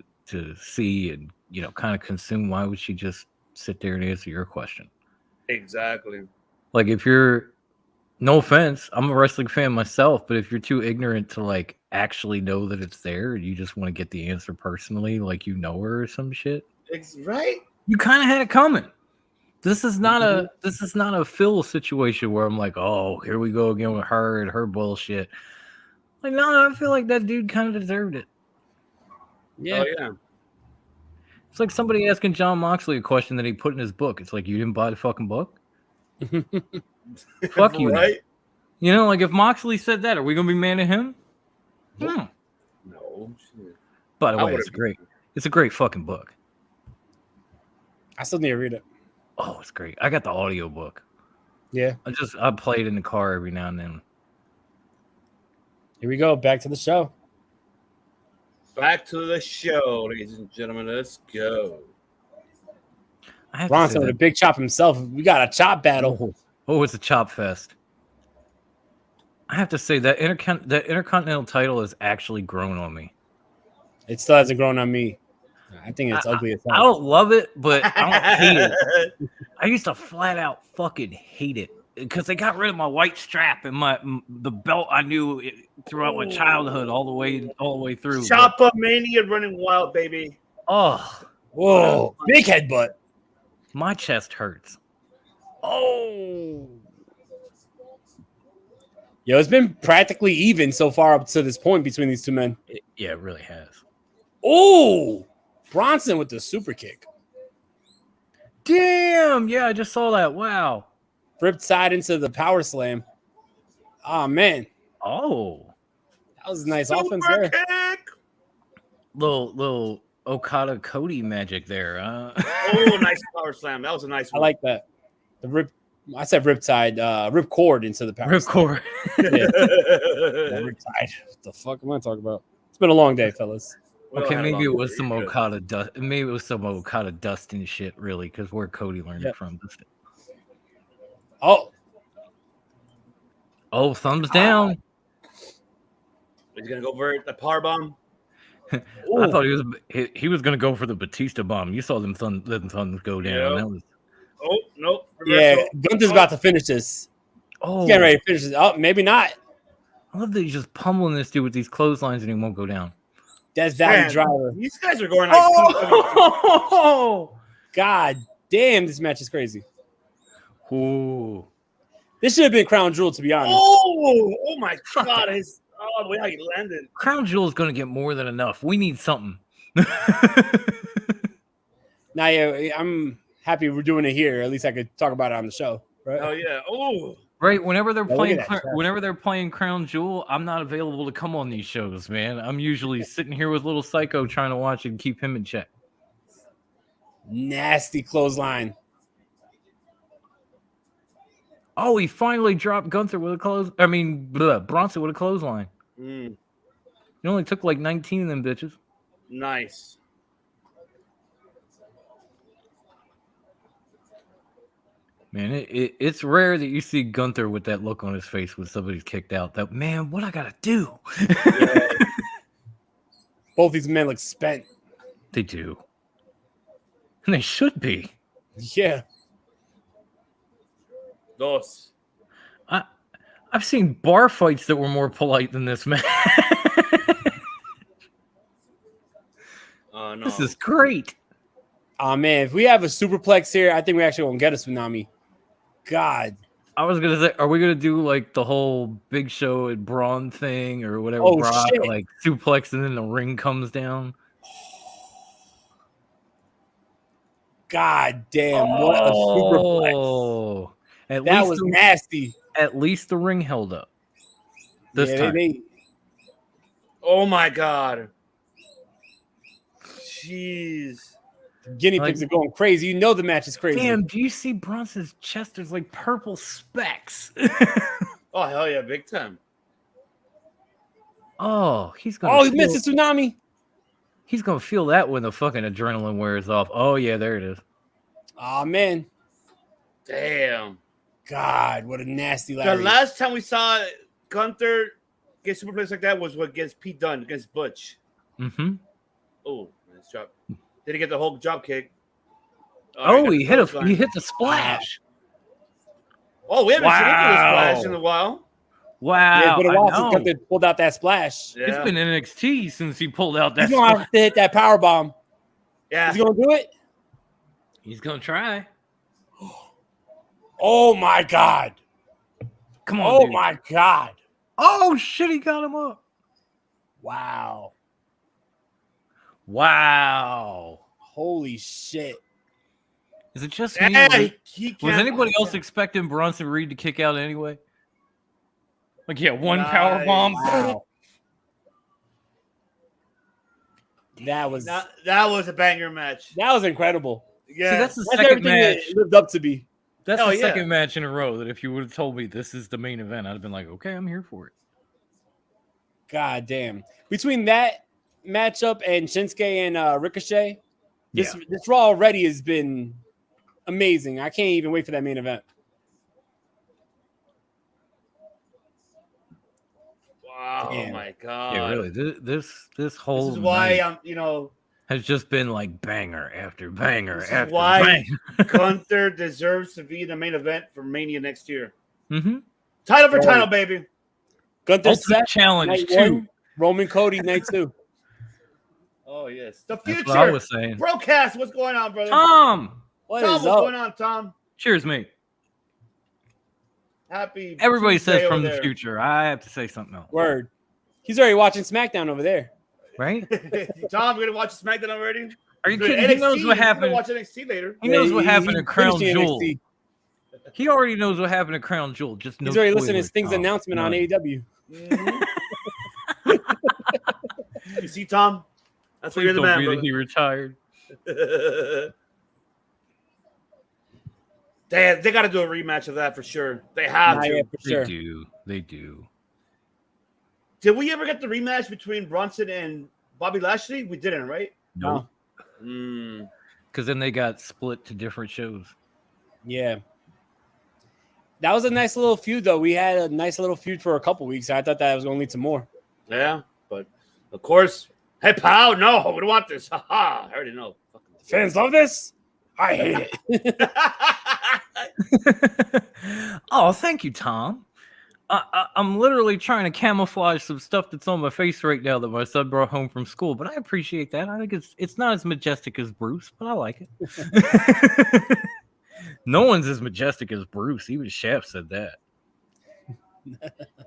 S3: see and, kind of consume. Why would she just sit there and answer your question?
S2: Exactly.
S3: Like, if you're, no offense, I'm a wrestling fan myself, but if you're too ignorant to, like, actually know that it's there and you just want to get the answer personally, like you know her or some shit.
S2: Right?
S3: You kind of had it coming. This is not a Phil situation where I'm like, oh, here we go again with her and her bullshit. Like, no, I feel like that dude kind of deserved it.
S1: Yeah.
S2: Oh yeah.
S3: It's like somebody asking John Moxley a question that he put in his book. It's like, you didn't buy the fucking book? Fuck you.
S2: Right?
S3: Like if Moxley said that, are we gonna be mad at him?
S2: Nope. No. Shit.
S3: By the way, it's great. It's a great fucking book.
S1: I still need to read it.
S3: Oh, it's great. I got the audio book.
S1: Yeah.
S3: I play it in the car every now and then.
S1: Here we go. Back to the show.
S2: Back to the show, ladies and gentlemen. Let's go.
S1: Bronson with a big chop himself. We got a chop battle.
S3: Oh, it's a chop fest. I have to say that Intercontinental title has actually grown on me.
S1: It still hasn't grown on me. I think it's ugly as hell.
S3: I don't love it, but I don't hate it. I used to flat out fucking hate it because they got rid of my white strap and the belt I knew throughout my childhood all the way through.
S2: Choppa Mania running wild, baby.
S3: Oh,
S1: whoa! Big headbutt.
S3: My chest hurts.
S1: Oh. Yo, it's been practically even so far up to this point between these two men.
S3: Yeah, it really has.
S1: Oh, Bronson with the super kick.
S3: Damn. Yeah, I just saw that. Wow.
S1: Ripped side into the power slam. Oh, man.
S3: Oh.
S1: That was a nice
S2: Super
S1: offense there.
S2: Kick.
S3: Little Okada Cody magic there.
S2: Oh, nice power slam. That was a nice one.
S1: I like that. The rip. I said rip side, rip cord into the power.
S3: Rip cord.
S1: Yeah. Rip side. What the fuck am I talking about? It's been a long day, fellas.
S3: Okay, maybe it was some Okada dust. Maybe it was some Okada dust and shit, really, because where Cody learned it from.
S1: Oh,
S3: thumbs down.
S2: He's gonna go for the power bomb.
S3: I thought he was gonna go for the Batista bomb. You saw them thumbs go down.
S2: Yep.
S3: That was.
S2: Oh nope.
S1: yeah. Gunther's about to finish this.
S3: Oh,
S1: He's getting ready to finish this. Oh, maybe not.
S3: I love that he's just pummeling this dude with these clotheslines and he won't go down.
S1: That's Valley Driver.
S2: These guys are going like.
S3: Oh,
S1: God damn, this match is crazy.
S3: ooh.
S1: This should have been Crown Jewel, to be honest.
S2: Oh my God! The way how he landed.
S3: Crown Jewel is going to get more than enough. We need something.
S1: Now, yeah, I'm happy we're doing it here. At least I could talk about it on the show, right?
S2: Oh yeah. Oh.
S3: Right, whenever they're
S1: look at
S3: playing Crown Jewel, I'm not available to come on these shows, man. I'm usually sitting here with little Psycho trying to watch and keep him in check.
S1: Nasty clothesline.
S3: Oh, he finally dropped Gunther with a Bronson with a clothesline.
S2: Mm,
S3: It only took like 19 of them bitches.
S2: nice.
S3: Man, it's rare that you see Gunther with that look on his face when somebody's kicked out. That, man, what I gotta do?
S2: Yeah.
S1: Both these men look spent.
S3: They do. And they should be.
S1: Yeah.
S2: Dos.
S3: I've seen bar fights that were more polite than this, man.
S2: No.
S3: This is great.
S1: Oh, man. If we have a superplex here, I think we actually won't get a tsunami. God.
S3: I was gonna say, are we gonna do like the whole Big Show and Braun thing or whatever?
S1: Oh,
S3: Brock,
S1: shit.
S3: like suplex and then the ring comes down.
S1: God damn. What a superplex.
S3: Oh,
S1: That was nasty.
S3: At least the ring held up. This time.
S2: Oh my God. Jeez.
S1: Guinea pigs are going crazy. You know the match is crazy.
S3: Damn, do you see Bronson's chest? There's like purple specks.
S2: Oh, hell yeah. Big time.
S3: Oh, he's gonna.
S1: Oh, he missed a tsunami.
S3: He's gonna feel that when the fucking adrenaline wears off. Oh yeah, there it is.
S1: Oh, man.
S2: Damn.
S1: God, what a nasty
S2: The
S1: lariat.
S2: last time we saw Gunther get superplex like that was against Pete Dunne, against Butch.
S3: Mm-hmm.
S2: Oh, nice job. Did he get the whole drop kick?
S3: He hit the splash.
S2: Oh, we haven't seen him do a splash in a while.
S3: Wow.
S1: Yeah, it's been a while since Gunther pulled out that splash.
S2: Yeah.
S3: It's been NXT since he pulled out that
S1: He's going to have to hit that power bomb.
S2: Yeah.
S1: Is he going to do it?
S3: He's gonna try.
S1: Oh, my God.
S3: Come on.
S1: Oh,
S3: dude.
S1: my God.
S3: Oh shit, he got him up.
S1: Wow.
S3: Wow.
S1: Holy shit.
S3: Is it just me?
S2: Yeah,
S3: Was anybody else expecting Bronson Reed to kick out anyway? Like, yeah, one power bomb.
S1: Wow. That was
S2: that was a banger match.
S1: that was incredible.
S2: Yeah.
S3: See, that's the
S1: That's
S3: second
S1: everything
S3: match.
S1: it lived up to be.
S3: That's
S2: Hell
S3: the
S2: yeah.
S3: second match in a row that if you would have told me this is the main event, I'd have been like, okay, I'm here for it.
S1: God damn. Between that matchup and Shinsuke and Ricochet, this Raw already has been amazing. I can't even wait for that main event.
S2: Wow.
S1: Damn.
S2: Oh my God.
S3: Yeah, really. This whole
S2: This is why
S3: night has just been like banger after banger
S2: This
S3: after
S2: is why
S3: banger.
S2: Gunther deserves to be in the main event for Mania next year.
S3: Mm-hmm.
S2: Title for title, baby.
S1: Gunther
S3: Ultimate
S1: Seth,
S3: Challenge
S1: night
S3: 2.
S1: one. Roman Cody, night 2.
S2: Oh yes, the
S3: That's
S2: future.
S3: what I was saying.
S2: Broadcast. What's going on, brother?
S3: Tom,
S1: What
S2: Tom,
S1: is
S2: what's
S1: up?
S2: going on, Tom?
S3: cheers, mate.
S2: Happy.
S3: Everybody
S2: Tuesday
S3: says
S2: over
S3: from the
S2: there.
S3: future. I have to say something else,
S1: Word. He's already watching SmackDown over there.
S3: right?
S2: Tom, we're gonna watch SmackDown already.
S3: Are you
S2: Good.
S3: kidding? He
S2: NXT,
S3: knows what
S2: we're gonna
S3: happened.
S2: Watch NXT later.
S3: He knows what
S1: He-
S3: happened
S1: he
S3: at Crown
S1: finished
S3: Jewel.
S1: NXT.
S3: He already knows what happened at Crown Jewel. Just no
S1: He's already listening to
S3: spoilers,
S1: Sting's
S3: Tom.
S1: announcement on
S3: None.
S1: AEW.
S2: Mhm. You see, Tom? That's why
S3: Please
S2: you're the
S3: don't
S2: man,
S3: be that
S2: brother.
S3: he retired.
S2: They got to do a rematch of that for sure. They have
S1: Nah,
S2: to.
S1: yeah, for sure.
S3: They do. They do.
S2: Did we ever get the rematch between Bronson and Bobby Lashley? We didn't, right?
S3: No,
S2: Mm.
S3: because then they got split to different shows.
S1: Yeah. That was a nice little feud, though. We had a nice little feud for a couple weeks. I thought that was going to lead to more.
S2: Yeah, but of course, hey, pal, no, we don't want this. Haha, I already know.
S1: Fans love this. I hate it.
S3: Oh, thank you, Tom. I'm literally trying to camouflage some stuff that's on my face right now that my son brought home from school, but I appreciate that. I think it's not as majestic as Bruce, but I like it. No one's as majestic as Bruce. Even Chef said that.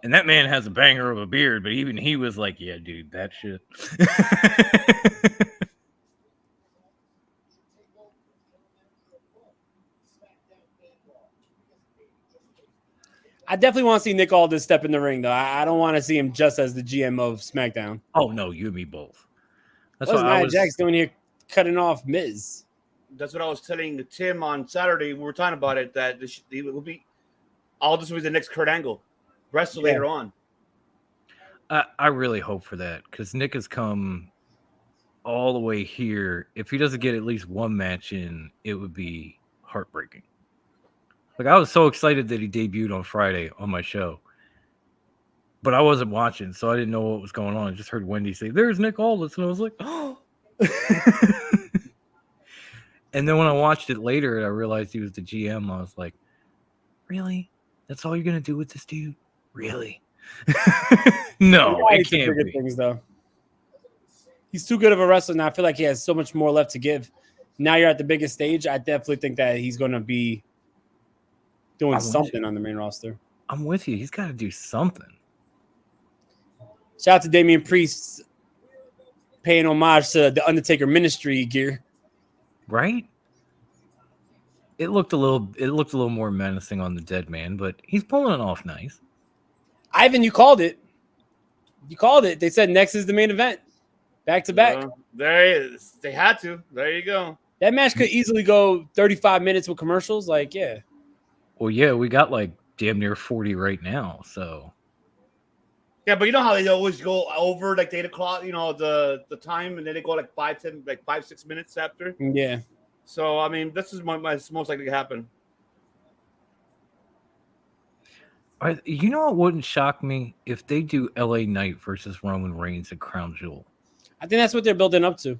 S3: And that man has a banger of a beard, but even he was like, yeah, dude, that shit.
S1: I definitely want to see Nick Aldis step in the ring, though. I don't want to see him just as the GM of SmackDown.
S3: Oh, no, you and me both. That's
S1: What's
S3: why I
S1: Nia
S3: was...
S1: Jax doing here cutting off Miz?
S2: that's what I was telling Tim on Saturday. We were talking about it that it will be all this will be the next Kurt Angle wrestle later on.
S3: I really hope for that because Nick has come all the way here. If he doesn't get at least one match in, it would be heartbreaking. Like I was so excited that he debuted on Friday on my show, but I wasn't watching, so I didn't know what was going on. I just heard Wendy say, "There's Nick Aldis," and I was like, "Oh." And then when I watched it later and I realized he was the GM, I was like, "Really? That's all you're gonna do with this dude? Really?" No, it can't be.
S1: Things, though. He's too good of a wrestler, and I feel like he has so much more left to give. Now you're at the biggest stage. I definitely think that he's going to be doing something on the main roster.
S3: I'm with you. He's got to do something.
S1: Shout out to Damien Priest paying homage to the Undertaker Ministry gear.
S3: Right? It looked a little more menacing on the dead man, but he's pulling it off nice.
S1: Ivan, you called it. You called it. They said next is the main event. Back to back.
S2: There it is. They had to. There you go.
S1: That match could easily go 35 minutes with commercials. Like, yeah.
S3: Well, yeah, we got like damn near 40 right now. So.
S2: Yeah, but you know how they always go over like 8 o'clock, the time, and then they go like 5-6 minutes after.
S1: Yeah.
S2: So I mean, this is most likely to happen.
S3: You know what wouldn't shock me if they do LA Knight versus Roman Reigns at Crown Jewel.
S1: I think that's what they're building up to,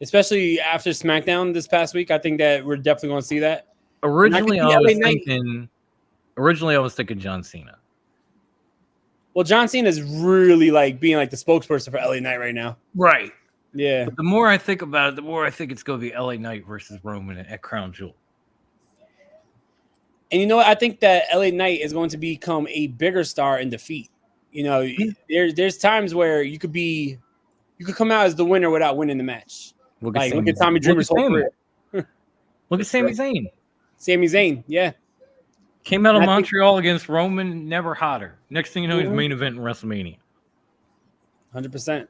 S1: especially after SmackDown this past week. I think that we're definitely going to see that.
S3: Originally, I was thinking John Cena.
S1: Well, John Cena is really like being like the spokesperson for LA Knight right now.
S3: Right.
S1: Yeah.
S3: But the more I think about it, the more I think it's going to be LA Knight versus Roman at Crown Jewel.
S1: And you know what? I think that LA Knight is going to become a bigger star in defeat. There's times where you could come out as the winner without winning the match. Look at Tommy Dreamer's whole career.
S3: Look at Sami Zayn.
S1: Sami Zayn, yeah.
S3: Came out of Montreal against Roman, never hotter. Next thing you know, he's main event in WrestleMania.
S1: 100%.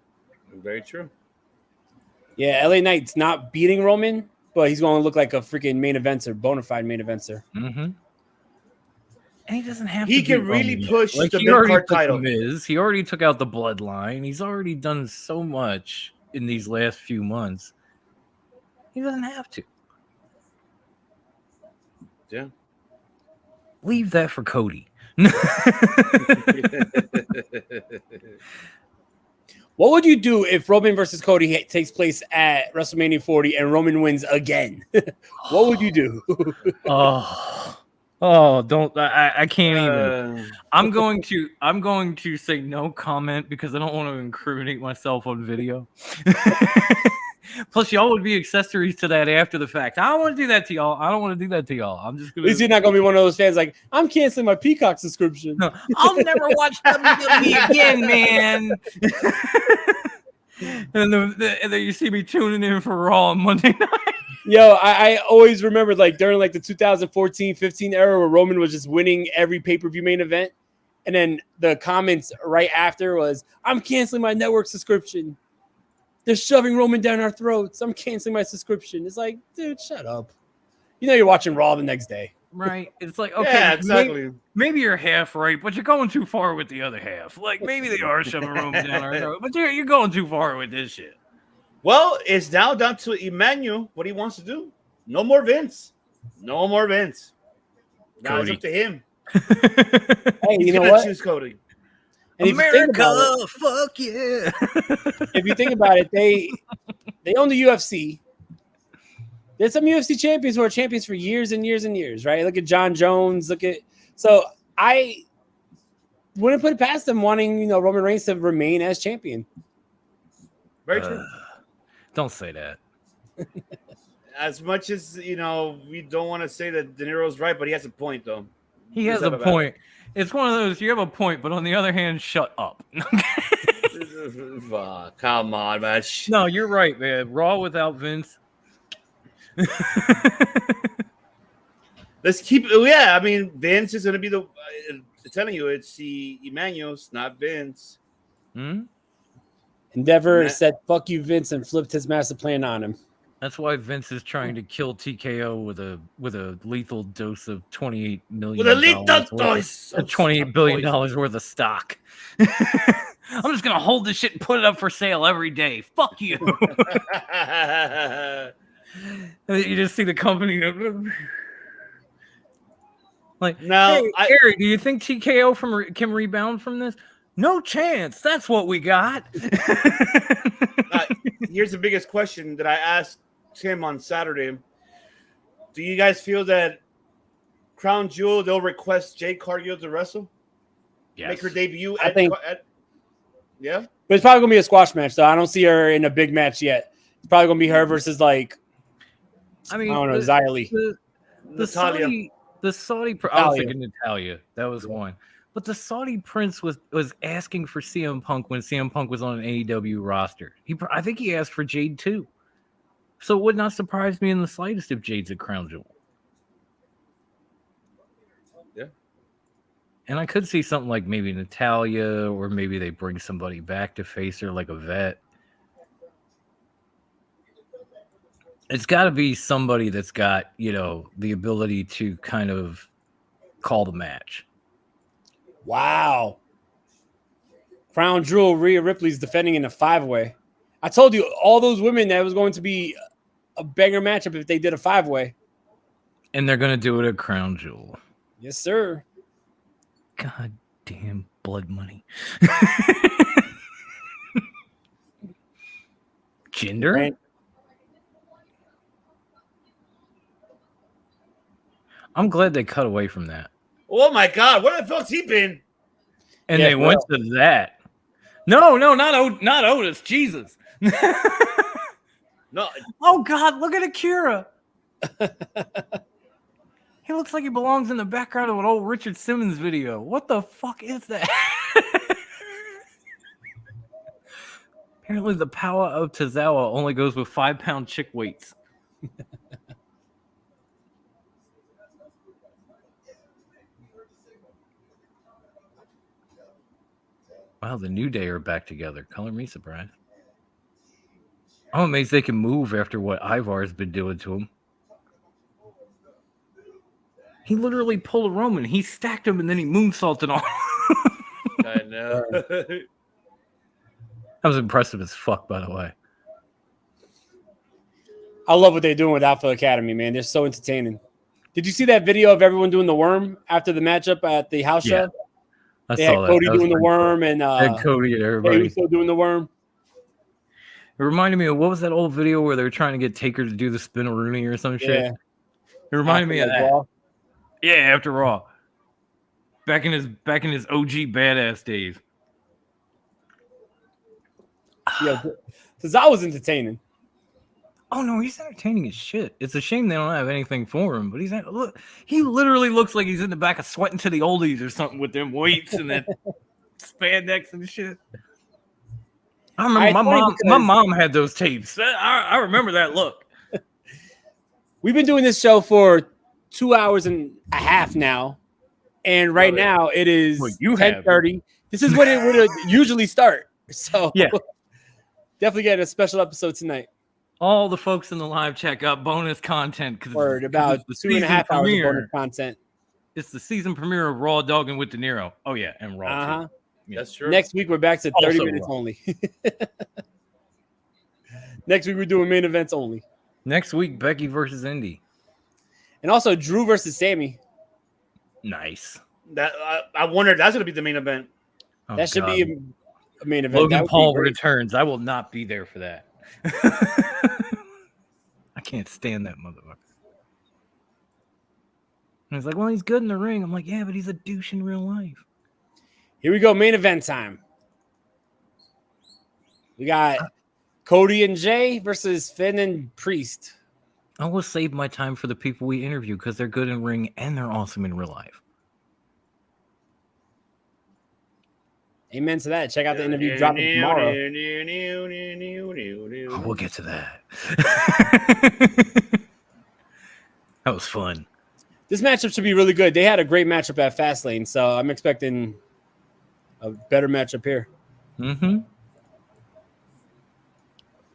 S2: Very true.
S1: Yeah, LA Knight's not beating Roman, but he's going to look like a freaking main eventer, bona fide main eventer.
S3: Mm-hmm. And he doesn't have
S2: He
S3: to.
S2: Can really push
S3: like
S2: the
S3: mid-card
S2: title.
S3: He already took out the bloodline. He's already done so much in these last few months. He doesn't have to.
S2: Yeah.
S3: Leave that for Cody.
S1: What would you do if Roman versus Cody takes place at WrestleMania 40 and Roman wins again? What would you do?
S3: Don't I can't even. I'm going to say no comment because I don't want to incriminate myself on video. Plus, y'all would be accessories to that after the fact. I don't want to do that to y'all. I'm just gonna.
S1: At least you're not gonna be one of those fans like, I'm canceling my Peacock subscription.
S3: No, I'll never watch WWE again, man. and then you see me tuning in for Raw on Monday night.
S1: Yo, I always remembered like during like the 2014-15 era where Roman was just winning every pay-per-view main event. And then the comments right after was, I'm canceling my network subscription. They're shoving Roman down our throats. I'm canceling my subscription. It's like, dude, shut up. You're watching Raw the next day.
S3: Right. It's like, okay,
S2: yeah, exactly.
S3: Maybe you're half right, but you're going too far with the other half. Like maybe they are shoving Roman down our throat, but you're going too far with this shit.
S2: Well, it's now down to Emmanuel what he wants to do. No more Vince. Now
S3: Cody.
S2: it's up to him.
S1: Hey,
S2: He's
S1: you know
S2: gonna
S1: what?
S2: choose Cody.
S1: And
S3: America, fuck yeah.
S1: If you think about it, they own the UFC. There's some UFC champions who are champions for years and years and years, right? Look at John Jones. So I wouldn't put it past them wanting, Roman Reigns to remain as champion.
S2: Very true.
S3: Don't say that.
S2: As much as, we don't want to say that De Niro's right, but he has a point, though.
S3: He has a point. It's one of those, you have a point, but on the other hand, shut up.
S2: Come on, man.
S3: No, you're right, man. Raw without Vince.
S2: Let's keep it. Yeah, I mean, Vince is going to be I'm telling you, it's the Emmanuel's, not Vince.
S1: Endeavor said, fuck you, Vince, and flipped his master plan on him.
S3: That's why Vince is trying to kill TKO with a lethal dose of $28 million.
S2: With a lethal dose of
S3: $28 billion worth of stock. I'm just gonna hold this shit and put it up for sale every day. Fuck you. And you just see the company like,
S2: now,
S3: hey, Gary, do you think TKO can rebound from this? No chance. That's what we got.
S2: Here's the biggest question that I asked Tim on Saturday. Do you guys feel that Crown Jewel, they'll request Jade Cargill to wrestle?
S3: Yes.
S2: Make her debut?
S1: I think.
S2: Yeah?
S1: But it's probably going to be a squash match, though. I don't see her in a big match yet. It's probably going to be her versus, like, I don't know, Xylee.
S2: The
S3: Saudi I was thinking Natalia. That was one. But the Saudi Prince was asking for CM Punk when CM Punk was on an AEW roster. I think he asked for Jade too. So it would not surprise me in the slightest if Jade's a Crown Jewel.
S2: Yeah.
S3: And I could see something like maybe Natalia, or maybe they bring somebody back to face her like a vet. It's got to be somebody that's got, the ability to kind of call the match.
S1: Wow. Crown Jewel, Rhea Ripley's defending in a 5-way. I told you all those women that was going to be a banger matchup if they did a 5-way.
S3: And they're going to do it at Crown Jewel.
S1: Yes, sir.
S3: God damn blood money. Gender?
S1: Right.
S3: I'm glad they cut away from that.
S2: Oh my God, where the fuck's he been?
S3: And they went to that. No, not Otis. Jesus.
S2: No.
S3: Oh God, look at Akira. He looks like he belongs in the background of an old Richard Simmons video. What the fuck is that? Apparently the power of Tozawa only goes with 5-pound chick weights. Wow, the New Day are back together. Color me surprised. I'm amazed they can move after what Ivar's been doing to him. He literally pulled a Roman. He stacked him and then he moonsaulted on him.
S2: I know.
S3: That was impressive as fuck, by the way.
S1: I love what they're doing with Alpha Academy, man. They're so entertaining. Did you see that video of everyone doing the worm after the matchup at the house show?
S3: I
S1: they had
S3: saw
S1: Cody
S3: that.
S1: doing the worm and
S3: Cody and everybody
S1: still doing the worm.
S3: It reminded me of, what was that old video where they were trying to get Taker to do the spin-a-rooney or some shit? It reminded me of that. Raw. Yeah, after Raw. Back in his OG badass days.
S1: Yeah, Tozawa was entertaining.
S3: Oh no, he's entertaining as shit. It's a shame they don't have anything for him, but look, he literally looks like he's in the back of Sweating to the Oldies or something with them weights and that spandex and shit. I remember my mom had those tapes. I remember that look.
S1: We've been doing this show for 2 hours and a half now, and right now it is 10:30. This is when it would usually start. So
S3: yeah,
S1: definitely get a special episode tonight.
S3: All the folks in the live chat got bonus content.
S1: About 2.5 hours of bonus content.
S3: It's the season premiere of Raw Doggin With Dinero. Oh yeah, and Raw. Too.
S2: Yeah. That's true.
S1: Next week we're back to 30 minutes only. Next week we're doing main events only.
S3: Next week, Becky versus Indy.
S1: And also Drew versus Sammy.
S3: Nice.
S2: That I wonder, that's going to be the main event.
S3: Oh,
S1: that should be a main event.
S3: Logan Paul returns. I will not be there for that. I can't stand that motherfucker. And he's like, well, he's good in the ring. I'm like, yeah, but he's a douche in real life.
S1: Here we go, main event time. We got Cody and Jay versus Finn and Priest.
S3: I will save my time for the people we interview because they're good in ring and they're awesome in real life.
S1: Amen to that. Check out the interview dropping tomorrow.
S3: Oh, we'll get to that. That was fun.
S1: This matchup should be really good. They had a great matchup at Fastlane, so I'm expecting a better matchup here.
S3: Mm-hmm.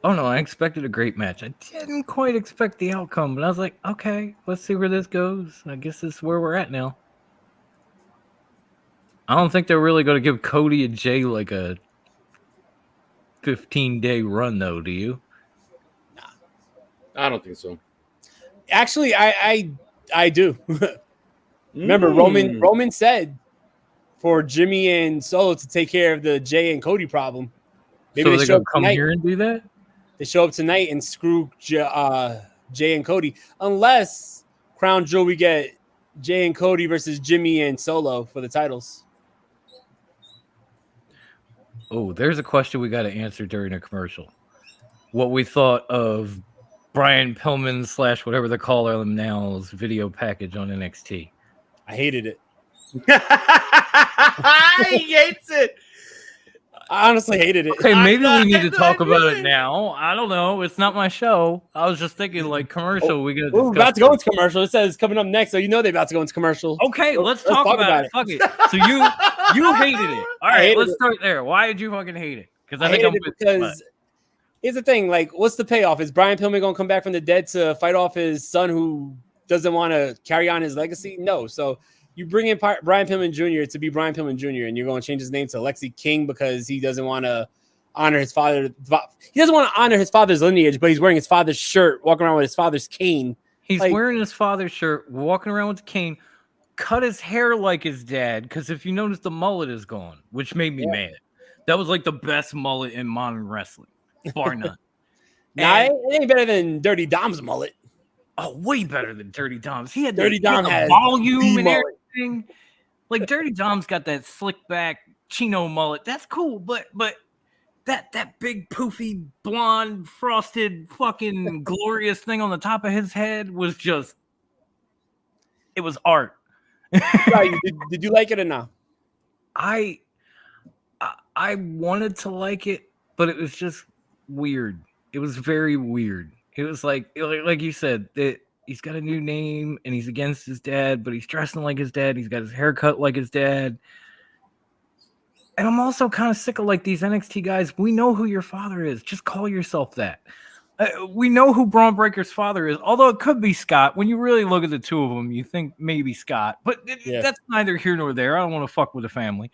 S3: Oh no, I expected a great match. I didn't quite expect the outcome, but I was like, okay, let's see where this goes. I guess this is where we're at now. I don't think they're really going to give Cody and Jay like a 15-day run, though. Do you?
S2: I don't think so.
S1: Actually, I do. Remember, Roman said for Jimmy and Solo to take care of the Jay and Cody problem.
S3: Maybe so they're going to come here and do that?
S1: They show up tonight and screw Jay and Cody. Unless Crown Jewel, we get Jay and Cody versus Jimmy and Solo for the titles.
S3: Oh, there's a question we got to answer during a commercial. What we thought of Brian Pillman / whatever they call him now's video package on NXT.
S1: I hated it.
S2: He hates it.
S1: I honestly hated it.
S3: Okay, maybe we need to talk about it now. I don't know. It's not my show. I was just thinking, like, commercial. We're
S1: about to go into commercial. It says coming up next, so you know they're about to go into commercial.
S3: Okay, let's talk about it. Fuck it. So you hated it. All right, let's start there. Why did you fucking hate it? Because I think
S1: because here's the thing. Like, what's the payoff? Is Brian Pillman going to come back from the dead to fight off his son who doesn't want to carry on his legacy? No. So you bring in Brian Pillman Jr. to be Brian Pillman Jr. and you're going to change his name to Lexi King because he doesn't want to honor his father. He doesn't want to honor his father's lineage, but he's wearing his father's shirt, walking around with his father's cane.
S3: He's wearing his father's shirt, walking around with the cane, cut his hair like his dad, because if you notice, the mullet is gone, which made me mad. That was like the best mullet in modern wrestling, bar none.
S1: Nah, it ain't better than Dirty Dom's mullet.
S3: Oh, way better than Dirty Dom's. He had
S1: Dirty Dom has
S3: volume and everything. Like Dirty Dom's got that slick back chino mullet. That's cool, but that big poofy blonde frosted fucking glorious thing on the top of his head was just it was art.
S1: Did you like it or not?
S3: I wanted to like it, but it was just weird. It was very weird. It was like you said, that he's got a new name and he's against his dad, but he's dressing like his dad. He's got his haircut like his dad. And I'm also kind of sick of like these NXT guys. We know who your father is. Just call yourself that. We know who Braun Breaker's father is, although it could be Scott. When you really look at the two of them, you think maybe Scott. But that's neither here nor there. I don't want to fuck with the family.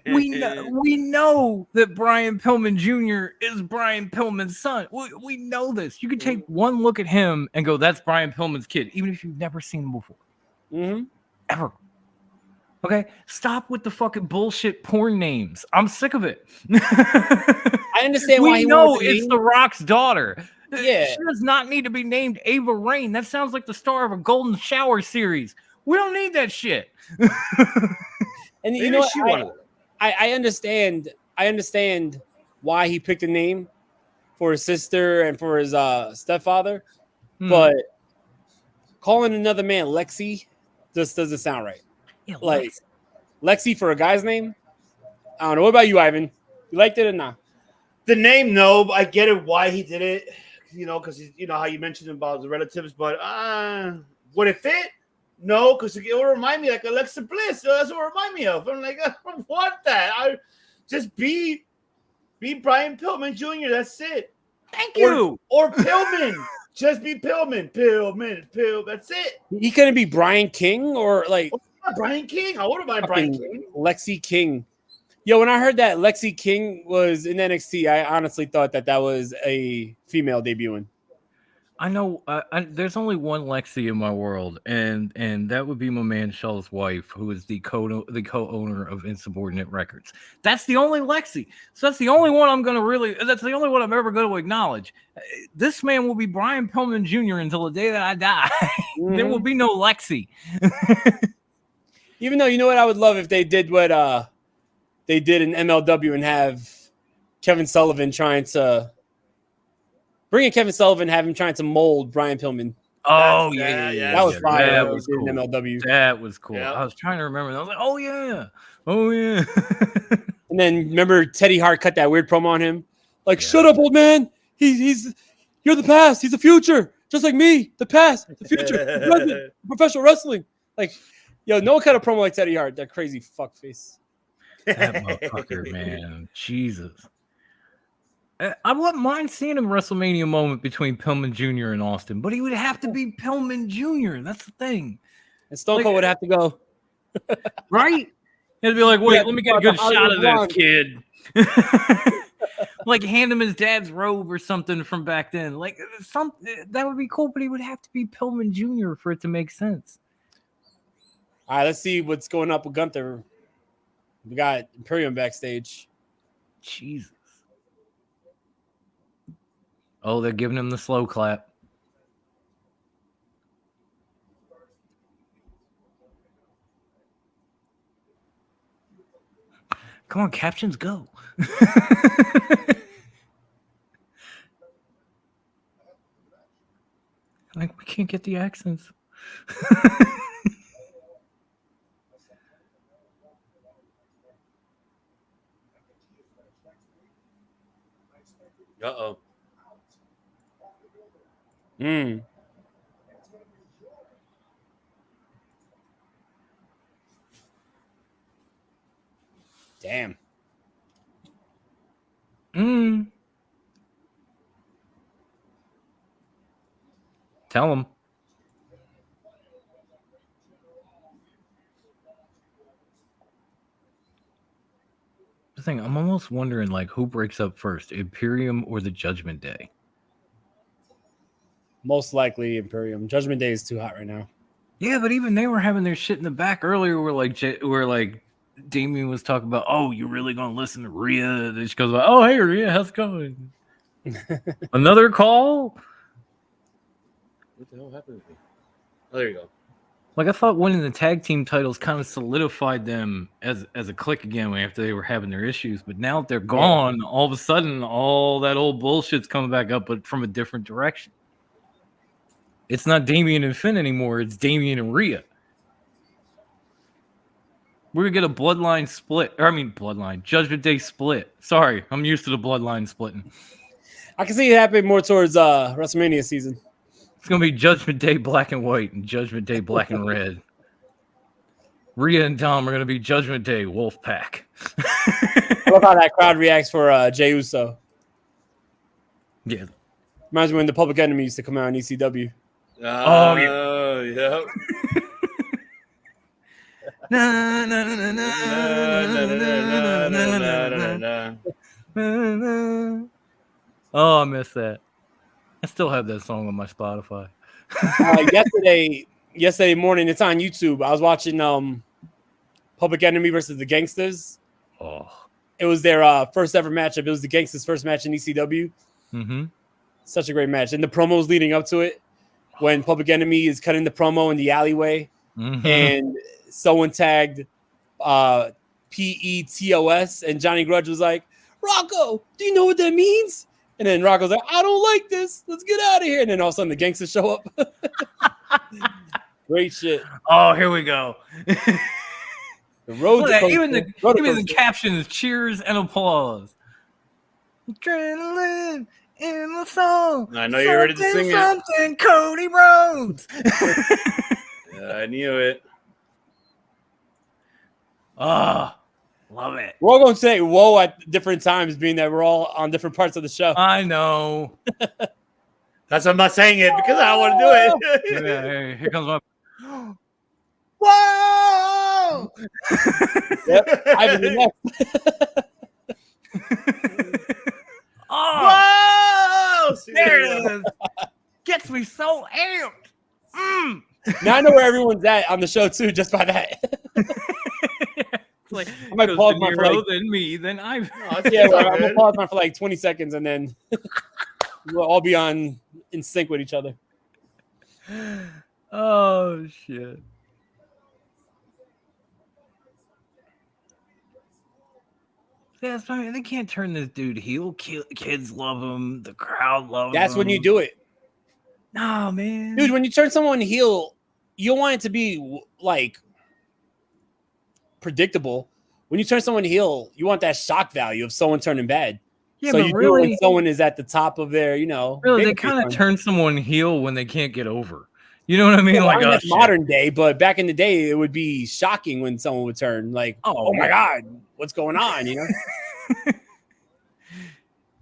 S3: We know that Brian Pillman Jr. is Brian Pillman's son. We know this. You could take one look at him and go, that's Brian Pillman's kid, even if you've never seen him before.
S1: Mm-hmm.
S3: Ever. Okay? Stop with the fucking bullshit porn names. I'm sick of it.
S1: I understand why
S3: we know it's The Rock's daughter.
S1: Yeah.
S3: She does not need to be named Ava Rain. That sounds like the star of a Golden Shower series. We don't need that shit.
S1: And you know what? I understand why he picked a name for his sister and for his stepfather, but calling another man Lexi just doesn't sound right.
S3: Yeah,
S1: like Lexi for a guy's name? I don't know. What about you, Ivan? You liked it or not?
S2: The name, no, but I get it why he did it. You know, because you know how you mentioned about the relatives, but would it fit? No, because it will remind me like Alexa Bliss. So that's what it remind me of. I'm like, I don't want that. I just be Brian Pillman Jr. That's it.
S3: Thank you.
S2: Or Pillman. Just be Pillman. Pillman. That's it.
S1: He couldn't be Brian King or like
S2: Brian King. I would have been Brian King.
S1: Lexi King. Yo, when I heard that Lexi King was in NXT, I honestly thought that was a female debuting.
S3: I know there's only one Lexi in my world, and that would be my man Shell's wife, who is the co-owner of Insubordinate Records. That's the only Lexi. So that's the only one that's the only one I'm ever going to acknowledge. This man will be Brian Pillman Jr. until the day that I die. Mm-hmm. There will be no Lexi.
S1: Even though, you know what, I would love if they did what they did in MLW and have Kevin Sullivan trying to bring in Kevin Sullivan, have him trying to mold Brian Pillman.
S3: Oh, yeah.
S1: That was fire.
S3: That was cool.
S1: In MLW.
S3: That was cool.
S2: Yeah.
S3: I was trying to remember. I was like, oh, yeah.
S1: And then remember Teddy Hart cut that weird promo on him? Like, shut up, old man. You're the past. He's the future. Just like me. The past, the future, the present, professional wrestling. Like, yo, no one cut a promo like Teddy Hart. That crazy fuckface.
S3: That motherfucker, man. Jesus. I wouldn't mind seeing a WrestleMania moment between Pillman Jr. and Austin, but he would have to be Pillman Jr. That's the thing.
S1: And Stone Cold would have to go.
S3: Right? He'd be like, wait, let me get a good shot of this kid. Like hand him his dad's robe or something from back then. Like that would be cool, but he would have to be Pillman Jr. for it to make sense.
S1: All right, let's see what's going up with Gunther. We got Imperium backstage.
S3: Jesus. Oh, they're giving him the slow clap. Come on, captions, go. Like, we can't get the accents.
S2: Uh-oh.
S1: Damn.
S3: Tell him. The thing, I'm almost wondering, like, who breaks up first, Imperium or the Judgment Day?
S1: Most likely Imperium. Judgment Day is too hot right now.
S3: Yeah, but even they were having their shit in the back earlier where Damien was talking about, oh, you're really going to listen to Rhea? And she goes, oh, hey, Rhea, how's it going? Another call?
S2: What the hell happened to me? Oh, there you go.
S3: Like, I thought winning the tag team titles kind of solidified them as a clique again after they were having their issues. But now that they're gone, all of a sudden, all that old bullshit's coming back up, but from a different direction. It's not Damien and Finn anymore. It's Damien and Rhea. We're going to get a bloodline split. Judgment Day split. Sorry, I'm used to the bloodline splitting.
S1: I can see it happening more towards WrestleMania season.
S3: It's going to be Judgment Day black and white and Judgment Day black and red. Rhea and Dom are going to be Judgment Day Wolf Pack.
S1: I love how that crowd reacts for Jey Uso.
S3: Yeah.
S1: Reminds me when the Public Enemy used to come out on ECW.
S2: Oh, yeah.
S3: Oh, I miss that. I still have that song on my Spotify.
S1: Yesterday morning, it's on YouTube. I was watching Public Enemy versus the Gangsters.
S3: Oh,
S1: it was their first ever matchup. It was the Gangsters' first match in ECW.
S3: Mm-hmm.
S1: Such a great match, and the promos leading up to it. When Public Enemy is cutting the promo in the alleyway, and someone tagged PETOS, and Johnny Grudge was like, Rocco, do you know what that means? And then Rocco's like, I don't like this. Let's get out of here. And then all of a sudden the gangsters show up. Great shit.
S3: Oh, here we go.
S1: The Rhodes.
S3: Even the captions, cheers and applause. Adrenaline in the song.
S2: I know you're ready to sing
S3: something, Cody Rhodes.
S2: Yeah, I knew it.
S3: Oh, love it.
S1: We're all going to say whoa at different times, being that we're all on different parts of the show.
S3: I know.
S2: That's why I'm not saying it, because I don't want to do it.
S3: Yeah, here comes my.
S1: Whoa! Yep, I've been
S3: Oh! Whoa! There it is. Gets me so amped.
S1: Now I know where everyone's at on the show too, just by that.
S3: It's like
S1: I might pause mine for like,
S3: then me, then I.
S1: Yeah, well, I'm gonna pause mine for like 20 seconds, and then we'll all be in sync with each other.
S3: Oh shit! Yeah, that's funny. They can't turn this dude heel. Kids love him. The crowd loves him.
S1: That's when you do it.
S3: No, man.
S1: Dude, when you turn someone heel, you want it to be like predictable. When you turn someone heel, you want that shock value of someone turning bad.
S3: Yeah,
S1: so
S3: but
S1: you
S3: really,
S1: do when someone is at the top of their,
S3: Really, they kind of turn someone heel when they can't get over. You know what I mean?
S1: Yeah,
S3: like
S1: that's modern day, but back in the day, it would be shocking when someone would turn like, oh my God, what's going on?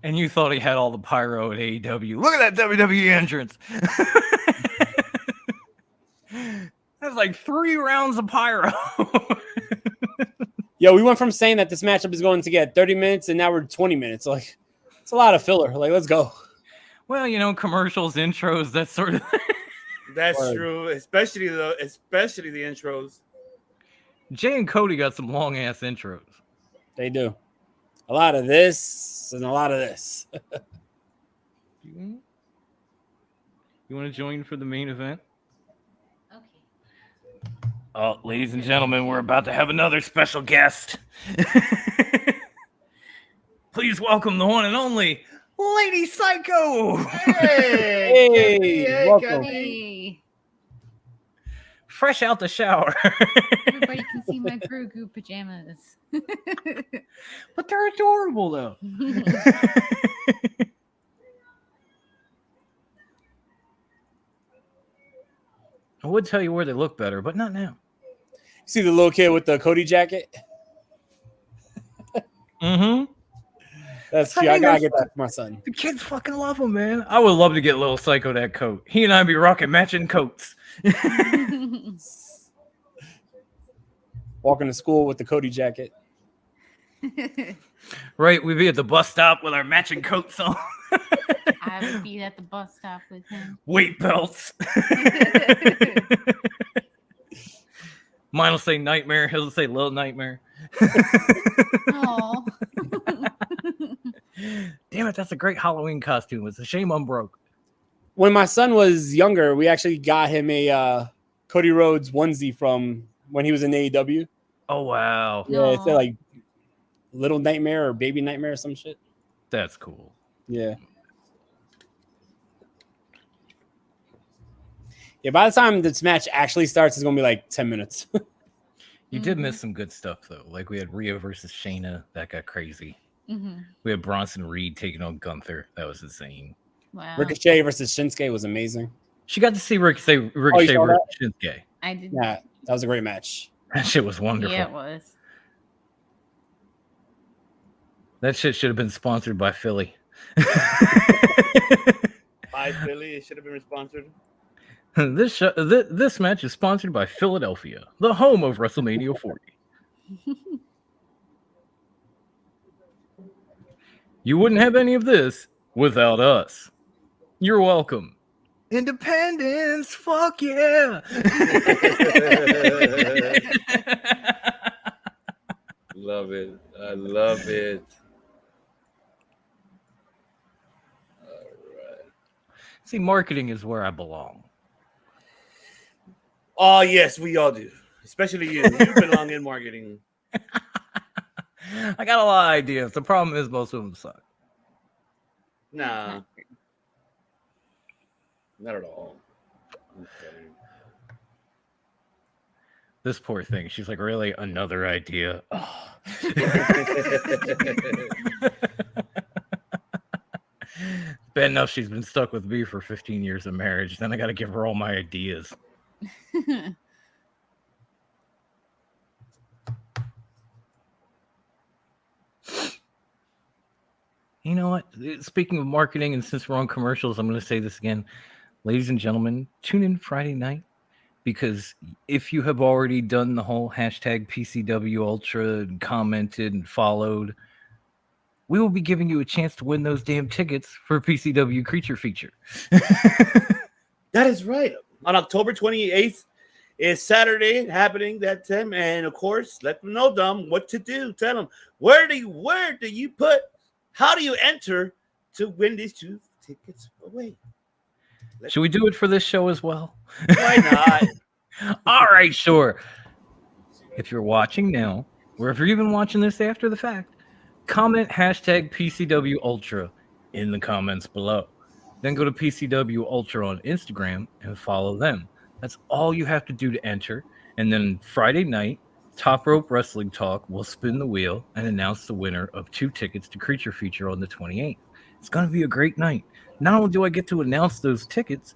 S3: And you thought he had all the pyro at AEW. Look at that WWE entrance. That's like 3 rounds of pyro.
S1: Yo, we went from saying that this matchup is going to get 30 minutes, and now we're 20 minutes. Like, it's a lot of filler. Like, let's go.
S3: Well, you know, commercials, intros, that sort of thing.
S2: That's true, especially the intros.
S3: Jay and Cody got some long ass intros.
S1: They do. A lot of this and a lot of this.
S3: You want to join for the main event?
S4: Okay.
S3: Oh, ladies and gentlemen, we're about to have another special guest. Please welcome the one and only Lady Psycho.
S1: Hey, welcome.
S4: Hey,
S3: Fresh out the shower.
S4: everybody can see my Grogu pajamas.
S3: But they're adorable, though. I would tell you where they look better, but not now.
S1: See the little kid with the Cody jacket?
S3: Mm-hmm.
S1: That's cute. I gotta get that for my son.
S3: The kids fucking love him, man. I would love to get Little Psycho that coat. He and I be rocking matching coats.
S1: Walking to school with the Cody jacket.
S3: Right, we'd be at the bus stop with our matching coats on.
S4: I would be at the bus stop with him.
S3: Weight belts. Mine will say Nightmare. He'll say Little Nightmare.
S4: Oh.
S3: Damn it, that's a great Halloween costume. It's a shame I'm broke.
S1: When my son was younger, we actually got him a Cody Rhodes onesie from when he was in AEW.
S3: Oh, wow.
S1: Yeah, it said like Little Nightmare or Baby Nightmare or some shit.
S3: That's cool.
S1: Yeah. Yeah, by the time this match actually starts, it's going to be like 10 minutes.
S3: You did miss some good stuff, though. Like we had Rhea versus Shayna. That got crazy.
S4: Mm-hmm.
S3: We had Bronson Reed taking on Gunther. That was insane.
S4: Wow.
S1: Ricochet versus Shinsuke was amazing.
S3: She got to see Ricochet
S1: saw
S3: versus
S1: that?
S3: Shinsuke.
S4: I did.
S1: Yeah, that was a great match.
S3: That shit was wonderful.
S4: Yeah, it was.
S3: That shit should have been sponsored by Philly.
S2: By Philly, it should have been sponsored.
S3: This match is sponsored by Philadelphia, the home of WrestleMania 40. You wouldn't have any of this without us. You're welcome. Independence, fuck yeah.
S2: Love it. I love it. All right.
S3: See, marketing is where I belong.
S2: Oh, yes, we all do. Especially you. You belong in marketing.
S3: I got a lot of ideas. The problem is most of them suck.
S2: Nah. Not at all. Okay.
S3: This poor thing. She's like, really? Another idea? Oh. Bad enough she's been stuck with me for 15 years of marriage. Then I got to give her all my ideas. You know what? Speaking of marketing, and since we're on commercials, I'm going to say this again. Ladies and gentlemen, tune in Friday night, because if you have already done the whole hashtag PCW Ultra and commented and followed, we will be giving you a chance to win those damn tickets for PCW Creature Feature.
S2: That is right. On October 28th is Saturday happening that time. And of course, let them know, Dom, what to do. Tell them, where do you put, how do you enter to win these 2 tickets away?
S3: Should we do it for this show as well?
S2: Why not?
S3: All right, sure. If you're watching now, or if you're even watching this after the fact, comment hashtag PCW Ultra in the comments below. Then go to PCW Ultra on Instagram and follow them. That's all you have to do to enter. And then Friday night, Top Rope Wrestling Talk will spin the wheel and announce the winner of 2 tickets to Creature Feature on the 28th. It's going to be a great night. Not only do I get to announce those tickets,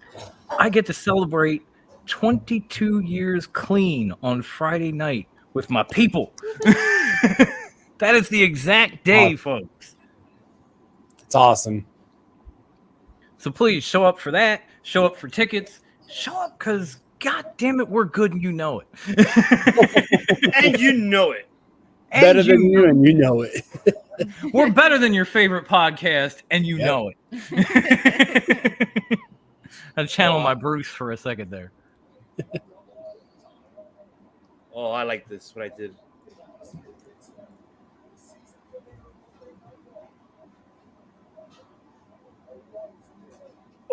S3: I get to celebrate 22 years clean on Friday night with my people. That is the exact day, folks.
S1: It's awesome.
S3: So please show up for that. Show up for tickets. Show up because, God damn it, we're good and you know it.
S2: And you know it.
S3: And
S1: Better than you, and you know it.
S3: We're better than your favorite podcast, and you know it. I channel my Bruce for a second there.
S2: Oh, I like this. What I did.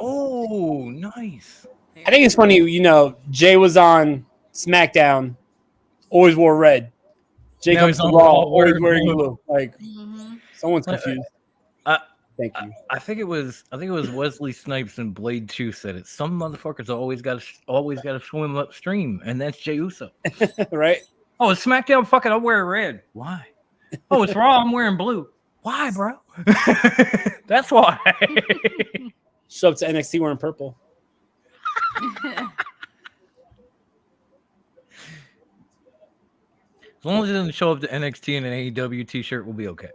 S3: Oh, nice.
S1: I think it's funny, you know, Jay was on SmackDown, always wore red. Jay
S3: Now
S1: comes
S3: he's
S1: to
S3: on
S1: Raw,
S3: Raw
S1: always
S3: wearing
S1: wearing
S3: blue.
S1: blue. Like,
S4: Mm-hmm.
S1: someone's confused. Thank you.
S3: I think it was Wesley Snipes in Blade 2 said it. Some motherfuckers always got to swim upstream, and that's Jey Uso.
S1: Right?
S3: Oh, it's SmackDown. Fucking, I'm wearing red. Why? Oh, it's Raw. I'm wearing blue. Why, bro? That's why.
S1: Show up to NXT wearing purple.
S3: As long as it doesn't show up to NXT in an AEW t-shirt, we'll be okay.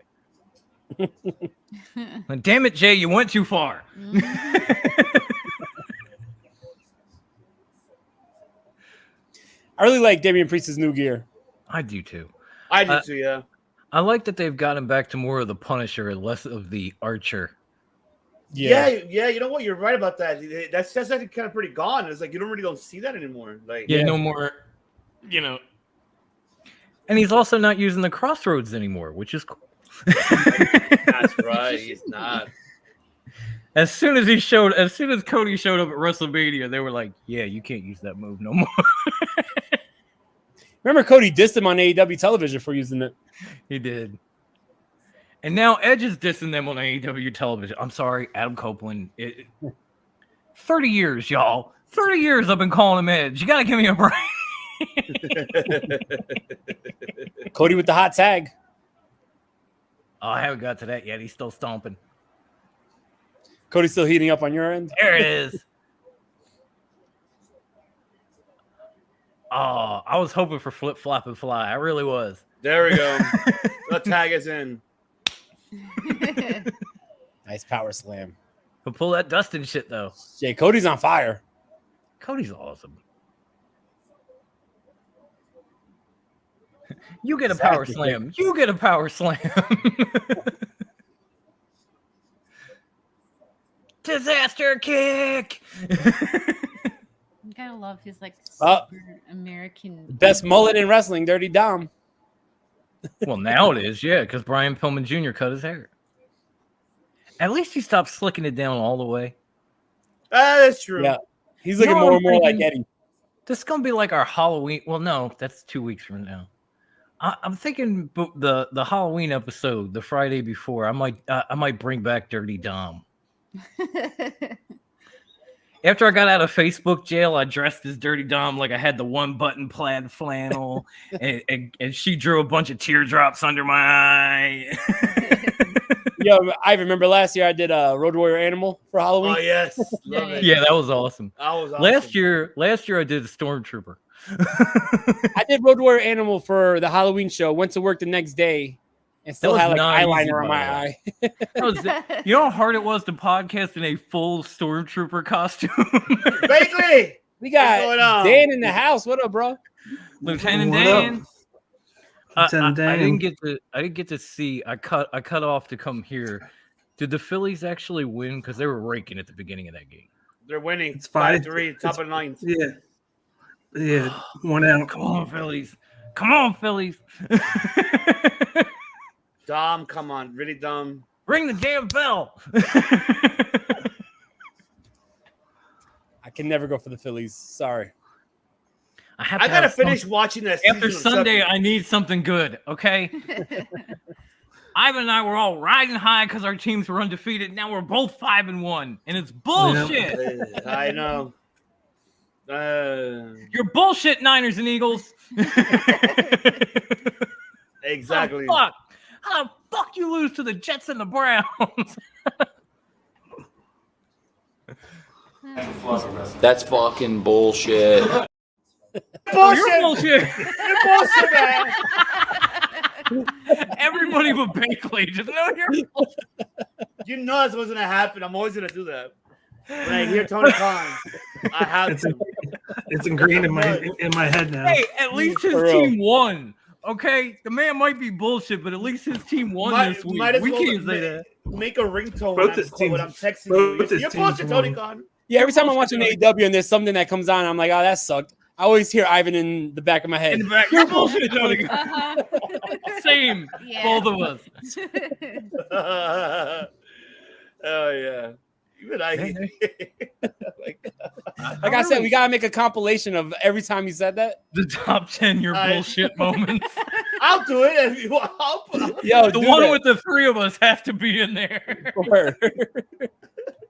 S3: Damn it, Jay, you went too far.
S1: I really like Damien Priest's new gear.
S3: I do too.
S2: I do too, yeah.
S3: I like that they've gotten back to more of the Punisher and less of the Archer.
S2: Yeah. You know what? You're right about that. That's actually kind of pretty gone. It's like you don't see that anymore. Like,
S3: No more, you know. And he's also not using the Crossroads anymore, which is cool.
S2: That's right. He's not.
S3: As soon as Cody showed up at WrestleMania, they were like, "Yeah, you can't use that move no more."
S1: Remember, Cody dissed him on AEW television for using it.
S3: He did. And now Edge is dissing them on AEW television. I'm sorry, Adam Copeland. 30 years, y'all. 30 years I've been calling him Edge. You got to give me a break.
S1: Cody with the hot tag.
S3: Oh, I haven't got to that yet. He's still stomping.
S1: Cody's still heating up on your end.
S3: There it is. Oh, I was hoping for flip, flop, and fly. I really was.
S2: There we go. The tag is in.
S1: Nice power slam.
S3: He'll pull that Dustin shit, though.
S1: Jay, Cody's on fire.
S3: Cody's awesome. You get a power slam. You get a power slam. Disaster kick.
S4: You gotta love his like super American.
S1: Best mullet in wrestling, Dirty Dom.
S3: Well, now it is, yeah, because Brian Pillman Jr. cut his hair. At least he stopped slicking it down all the way.
S2: That's true.
S1: Yeah, he's looking more and more like Eddie.
S3: This is gonna be like our Halloween. Well, no, that's 2 weeks from now. I'm thinking the Halloween episode, the Friday before. I might bring back Dirty Dom. After I got out of Facebook jail, I dressed as Dirty Dom like I had the one button plaid flannel, and she drew a bunch of teardrops under my eye.
S1: Yo, I remember last year I did a Road Warrior Animal for Halloween.
S2: Oh yes, love it.
S3: Yeah, that was awesome.
S2: That was awesome.
S3: Last year I did a Stormtrooper.
S1: I did Road Warrior Animal for the Halloween show. Went to work the next day and still had like eyeliner on my eye.
S3: You know how hard it was to podcast in a full Stormtrooper costume?
S2: Vaguely.
S1: We got Dan in the house. What up, bro?
S3: Lieutenant
S5: What
S3: Dan.
S5: up? Lieutenant Dan.
S3: I didn't get to see. I cut off to come here. Did the Phillies actually win? Because they were raking at the beginning of that game.
S2: They're winning.
S5: It's fine.
S2: 5-3, top of the ninth.
S5: Yeah, one out.
S3: Come on, Phillies. Come on, Phillies.
S2: Dumb, come on, really dumb.
S3: Ring the damn bell.
S1: I can never go for the Phillies. Sorry.
S2: I gotta finish watching that.
S3: After Sunday, I need something good. Okay. Ivan and I were all riding high because our teams were undefeated. Now we're both 5-1, and it's bullshit.
S2: I know.
S3: You're bullshit, Niners and Eagles.
S2: Exactly.
S3: How the fuck you lose to the Jets and the Browns?
S6: That's fucking bullshit.
S2: Bullshit.
S3: You're bullshit.
S2: You're bullshit, man.
S3: Everybody but Bakley. Just know you're.
S2: You know that's what's gonna happen. I'm always gonna do that. When I hear Tony Khan, I have to.
S5: It's ingrained in my head now.
S3: Hey, at least his
S1: For real.
S3: team won. Okay, the man might be bullshit, but at least his team won this week.
S2: Might as
S3: We
S2: well
S3: can't say that.
S2: make a ringtone
S5: Both his
S2: when
S5: teams-
S2: I'm texting
S5: both
S2: you.
S5: his
S2: You're
S5: teams
S2: bullshit, Tony
S5: won.
S2: Khan.
S1: Yeah, every time I'm watching AEW and there's something that comes on, I'm like, oh, that sucked. I always hear Ivan in the back of my head.
S3: In the back, you're bullshit, Tony.
S4: Uh-huh.
S3: Same,
S4: Yeah.
S3: both of us.
S2: Oh yeah. Even I.
S1: Like I said, we gotta make a compilation of every time you said that.
S3: The top 10 your bullshit moments.
S2: I'll do it if you want.
S1: Yo,
S3: The
S1: do
S3: one
S1: that.
S3: with the three of us has to be in there.